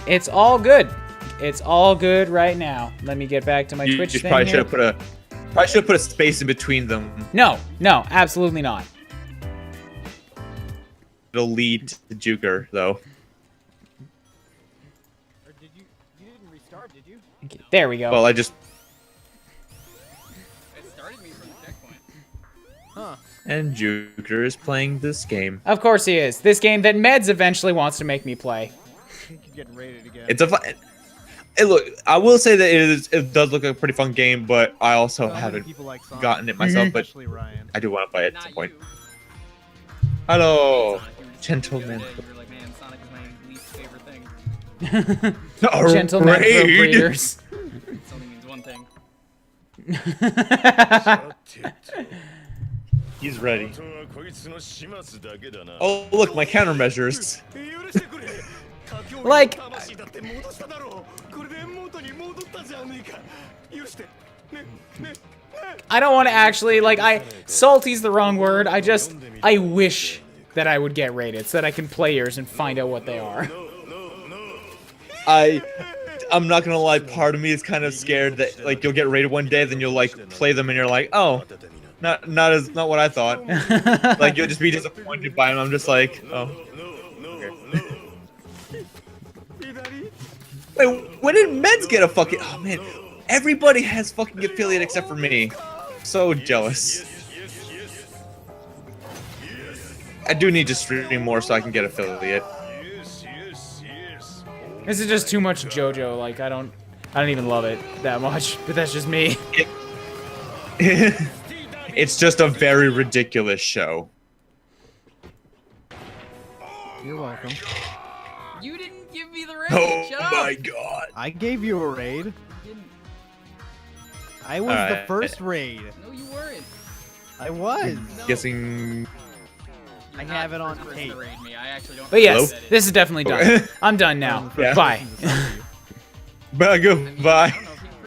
It's all good. It's all good right now. Let me get back to my Twitch thing probably here. should have put a space in between them. No, absolutely not. It'll lead to Juker, though. Or you didn't restart, did you? Okay, there we go. Well, I just. It started me from the checkpoint. Huh. And Juker is playing this game. Of course he is. This game that Meds eventually wants to make me play. You're getting rated again. It's a fun. Hey, look, I will say that it does look like a pretty fun game, but I also haven't gotten it myself. But Especially Ryan. I do want to play it at some Not point. you. Hello, Sonic, you were just gentlemen. You were like, man, Sonic is my least favorite thing. Gentlemen throw Raid. breeders. It only means one thing. He's ready. Oh, look, my countermeasures. Like, I don't want to actually, like, salty's the wrong word. I wish that I would get rated so that I can play yours and find out what they are. I'm not gonna lie, part of me is kind of scared that, like, you'll get rated one day, then you'll, like, play them and you're like, oh, not what I thought. Like, you'll just be disappointed by them. I'm just like, oh. Okay. Wait, when did Meds get a fucking... Oh, man. Everybody has fucking affiliate except for me. So jealous. I do need to stream more so I can get affiliate. This is just too much JoJo. Like, I don't even love it that much, but that's just me. It's just a very ridiculous show. You're welcome. You didn't give me the raid. Oh Shut up. my god. I gave you a raid. You didn't. I was the Alright. first raid. No, you weren't. I was. No. Guessing... You're I not have it the on first tape. to raid me. I actually don't. But yes, Hello? this is definitely done. Okay. I'm done now. Yeah. Bye. Bye, goodbye.